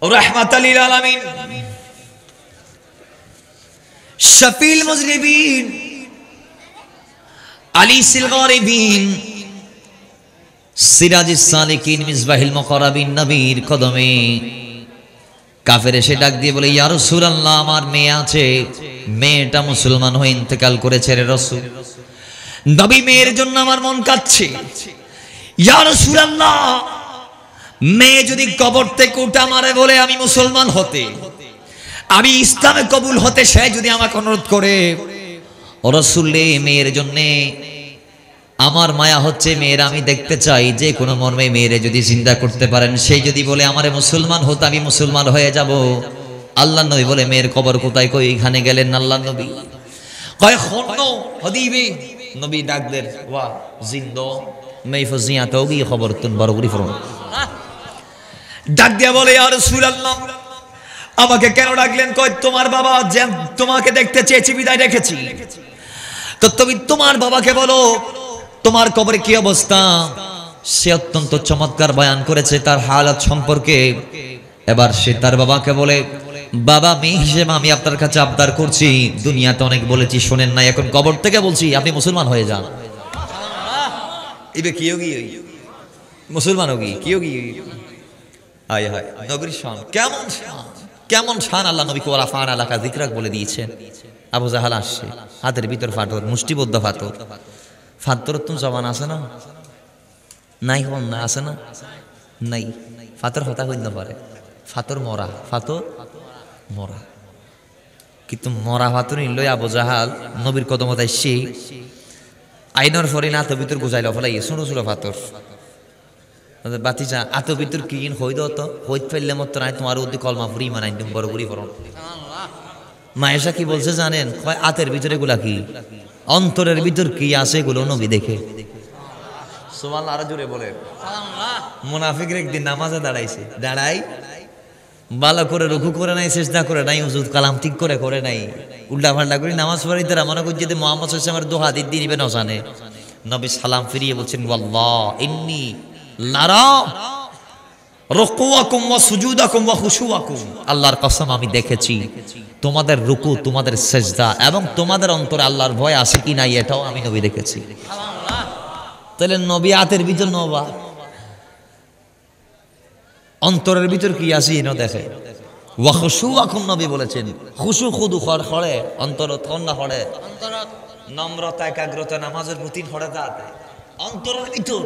রাহমাতাল লিল আলামিন শাফিল মুজনিবিন আলিসিল গারিবিন সিরাজিস সালিকিন মিসবাহিল মুকাররাবিন নবীর কদমে কাফের এসে ডাক দিয়ে বলে ইয়া রাসূলুল্লাহ আমার মেয়ে আছে, মেয়েটা মুসলমান হয়ে ইন্তেকাল করেছে রে রাসূল। নবী মেয়ের জন্য আমার মন কাঁদছে। ইয়া রাসূলুল্লাহ মেয়ে যদি কবর থেকে উঠে আমারে বলে আমি মুসলমান হতে, আমি ইসলামে কবুল হতে, সে যদি আমাকে অনুরোধ করে ও রাসূল মেয়ের জন্য আমার মায়া হচ্ছে, মেয়ের আমি দেখতে চাই, যে কোনো মর্মে মেয়েরে যদি চিন্তা করতে পারেন, সেই যদি বলে আমারে মুসলমান হতে আমি মুসলমান হয়ে যাব, আল্লাহ নবী বলে মেয়ের কবর কোথায়? কই এখানে গেলেন আল্লাহ নবী। কয় খন্ন হদিবি নবী ডাক দেন, ওয়া জিন্দো মেই ফজিয়া তোগি খবর তুন বড়গুড়ি ফরন। ডাক দিয়া বলে ইয়া রাসূলুল্লাহ আমাকে কেন ডাকলেন? কয় তোমার বাবা যে তোমাকে দেখতে চেয়েছি বিদায় রেখেছি, তো তুমি তোমার বাবাকে বলো তোমার কবরে কি অবস্থা। সে অত্যন্ত চমৎকার বয়ান করেছে তার হালাত সম্পর্কে। এবার সে তার বাবাকে বলে, বাবা মেয়ে হিসেবে আমি আপনার কাছে আবদার করছি, দুনিয়াতে অনেক বলেছি শোনেন না, এখন কবর থেকে বলছি আপনি মুসলমান হয়ে যান। ইবে কি হোগি মুসলমান হোগি কি হোগি? আয় হায় নবীর শান কেমন শান, কেমন শান। আল্লাহ নবী কোরা ফান আলাকা যিকরাক বলে দিয়েছেন। আবু জাহাল আসছে, হাতের ভিতর ফাটর, মুষ্টিবদ্ধ ফাটর। ফাটর তো জবান আছে না? নাই হন না, আছে না? নাই। ফাতর হতা হইতে পারে, ফাতর মরা, ফাতর মরা। কিন্তু মরা ফাতর নিল আবু জাহাল নবীর কদমত আসছে আইনর ফরে না আতো ভিতর গুজাইল ফেলাই ছোট ছোট ফাতর। বাতিজা আতো ভিতর কি হইদ তো হইত ফেললে মত নাই তোমার উদ্দি কলমা ফুরি মানাই তুমি বড় করি ফরন। মায়েশা কি বলছে জানেন? কয় আতের ভিতরে গুলা কি, অন্তরের ভিতর কি আছে এগুলো নবী দেখে। সুবহানাল্লাহ আরো জোরে বলে। মুনাফিকরা একদিন নামাজে দাঁড়াইছে, দাঁড়াই ভালো করে রুকু করে নাই, সিজদা করে নাই, উজুদ কালাম ঠিক করে নাই, উল্টা পাল্টা করে নামাজ পড়াইতে মনে করছে যে মুহাম্মদ সাল্লাল্লাহু আলাইহি ওয়াসাল্লামের দোহা দিতে নিবে না জানে। নবী সালাম ফিরিয়ে বলছেন ওয়াল্লাহ ইন্নী লারা রুকুয়াকুম ওয়া সুজুদাকুম ওয়া খুশুওয়াকুম, আল্লাহর কসম আমি দেখেছি তোমাদের রুকু, তোমাদের সিজদা এবং তোমাদের অন্তরে আল্লাহর ভয় আছে কি নাই এটাও আমি নবী দেখেছি। তাহলে নবী হাতের ভিতর নবা অন্তরের ভিতর কি আছে এনো দেখে। ওয়া খুশুওয়াকুম নবী বলেছেন, খুশু খুদু খড়ে অন্তর ঠান্ডা খড়ে, নম্রতা একাগ্রতা নামাজের প্রতি খড়ে দাঁড়াতে অন্তরের ভিতর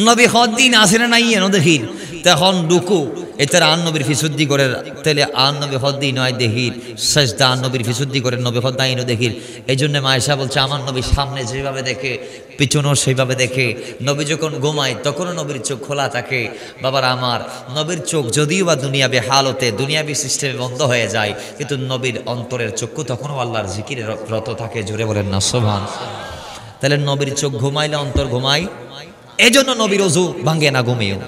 নবী হদ্দিন আসে না নাই এনো দেখির তখন রুকু এটার আন নবীর ফিসুদ্ধি করে, তাহলে আন নবী হদ্দি নয় দেখির সেজদা আন নবীর ফিসুদ্ধি করে নবী হদ্দাইনও দেখির। এই জন্য মায়েশা বলছে আমার নবী সামনে যেভাবে দেখে পিছনেও সেইভাবে দেখে। নবী যখন ঘুমায় তখনও নবীর চোখ খোলা থাকে। বাবার আমার নবীর চোখ যদিও বা দুনিয়াবি হালতে দুনিয়াবি সিস্টেমে বন্ধ হয়ে যায়, কিন্তু নবীর অন্তরের চক্ষু তখনও আল্লাহর জিকিরে রত থাকে। জোরে বলেন না সুবহান। তাহলে নবীর চোখ ঘুমাইলে অন্তর ঘুমাই, এই জন্য নবীর ওযু ভাঙে না ঘুমিয়েও।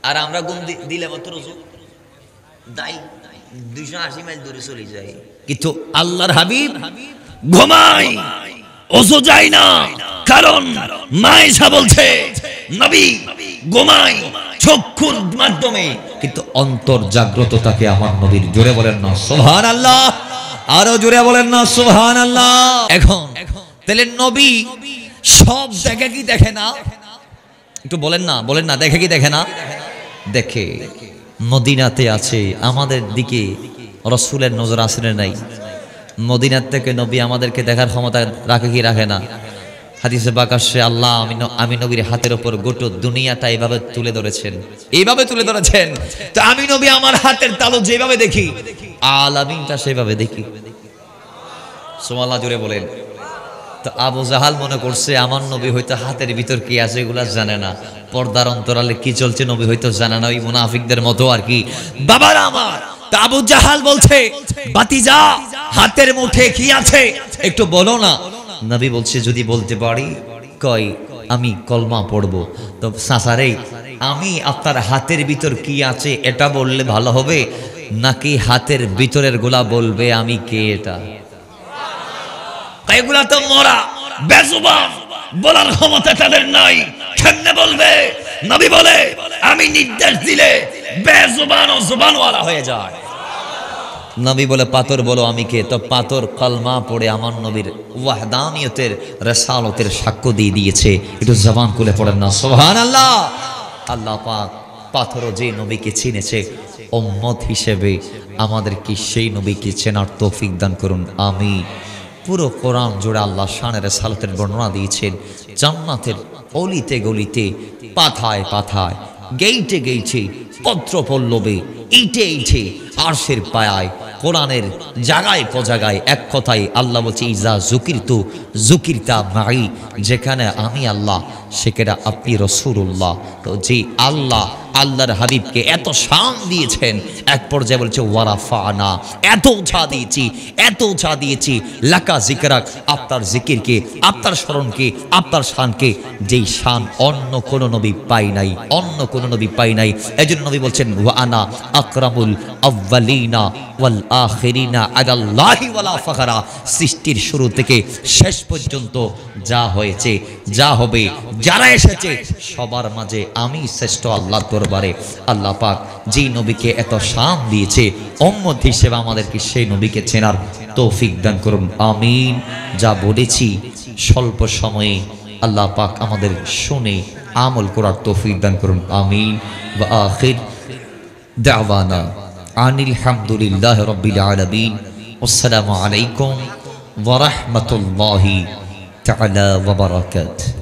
আর আমরা ঘুম দিলে মাত্র ওযু দাই 280 মাইল দূরে চলে যাই, কিন্তু আল্লাহর হাবিব ঘুমাই ওযু যায় না, কারণ মায়েশা বলছে নবী ঘুমাই চক্ষুর মাধ্যমে, কিন্তু অন্তর জাগ্রত থাকে আমার নবীর। জোরে বলেন না সুবহানাল্লাহ, আরো জোরে বলেন না সুবহানাল্লাহ। এখন তাহলে নবী সব দেখে কি দেখে না? একটু বলেন না দেখে কি দেখে না? দেখে। মদিনাতে আছে, আমাদের দিকে রাসূলের নজর আসে নাই? মদিনার থেকে নবী আমাদেরকে দেখার ক্ষমতা রাখে কি রাখে না? হাদিসে পাক আসছে আল্লাহ আমি নবীর হাতের উপর গোটা দুনিয়াটা এইভাবে তুলে ধরেছেন, এইভাবে তুলে ধরেছেন। তো আমি নবী আমার হাতের তালু যেভাবে দেখি আলামিনটা সেভাবে দেখি। সুবহানাল্লাহ জোরে বলেন। তো আবু জাহাল মনে করছে আমার নবী হয়তো হাতের ভিতর কি আছে এগুলা জানে না, পর্দার অন্তরালে কি চলছে নবী হয়তো জানে না, ওই মুনাফিকদের মতো আর কি। বাবার আমার তা আবু জাহাল বলছে বাতিজা হাতের মুঠে কি আছে একটু বলো না। নবী বলছে যদি বলতে পারি, কয় আমি কলমা পড়বো। তো সাসারে আমি আপনার হাতের ভিতর কি আছে এটা বললে ভালো হবে, নাকি হাতের ভিতরের গুলা বলবে আমি কে? এটা এগুলা তো মরা বেজবান, বলার ক্ষমতা তাদের নাই, কেমনে বলবে? নবী বলে আমি নির্দেশ দিলে বেজবান ও জবানওয়ালা হয়ে যায়। নবী বলে পাথর বলো আমি কে? তো পাথর কলমা পড়ে আমার নবীর ওয়াহদানিয়তের রিসালতের সাক্ষ্য দিয়ে দিয়েছে। একটু জবান খুলে পড়েন না সুবহানাল্লাহ। আল্লাহ পাক পাথরও যে নবীকে চিনেছে, উম্মত হিসেবে আমাদের কি সেই নবীকে চেনার তৌফিক দান করুন আমিন। পুরো কোরআন জুড়ে আল্লাহ শানের রিসালতের বর্ণনা দিয়েছেন। জান্নাতের অলিতে গলিতে, পাথায় পাথায়, গেইটে গেইটে, পত্র পল্লবে, ইটে ইটে, আরশের পায়ায়, কোরআনের জায়গায় পজাগায়, এক কথায় আল্লাহ বলছে ইজা যুকিরতু যুকিরতা মাই, যেখানে আমি আল্লাহ সেখানে আপনি রাসূলুল্লাহ। তো যে আল্লাহ আল্লাহর হাবিবকে এত শান দিয়েছেন, এক পর্যায়ে বলছে ওয়ারাফানা, এত উঁচা দিয়েছি, এত উঁচা দিয়েছি, লাকা জিকরাক, আপনার জিকিরকে, আপনার স্মরণকে, আপনার শানকে, যেই শান অন্য কোন নবী পাই নাই, অন্য কোন নবী পাই নাই। এজন্য নবী বলছেন ওয়া আনা আকরামুল আউয়ালিনা ওয়াল আখিরিনা আলাল্লাহি ওয়ালা ফাখরা। সৃষ্টির শুরু থেকে শেষ পর্যন্ত যা হয়েছে, যা হবে, যারা এসেছে, সবার মাঝে আমি শ্রেষ্ঠ আল্লাহর দরবারে। আল্লাহ পাক যেই নবীকে এত শান দিয়েছে, উম্মত হিসেবে আমাদেরকে সেই নবীকে চেনার তৌফিক দান করুন, আমিন। যা বলেছি স্বল্প সময়ে আল্লাহ পাক আমাদের শুনে আমল করার তৌফিক দান করুন, আমিন। ওয়া আখির দাওয়ানা আনিল হামদুলিল্লাহি রাব্বিল আলামিন। আসসালামু আলাইকুম ওয়া রাহমাতুল্লাহি তাআলা ওয়া বারাকাতুহু।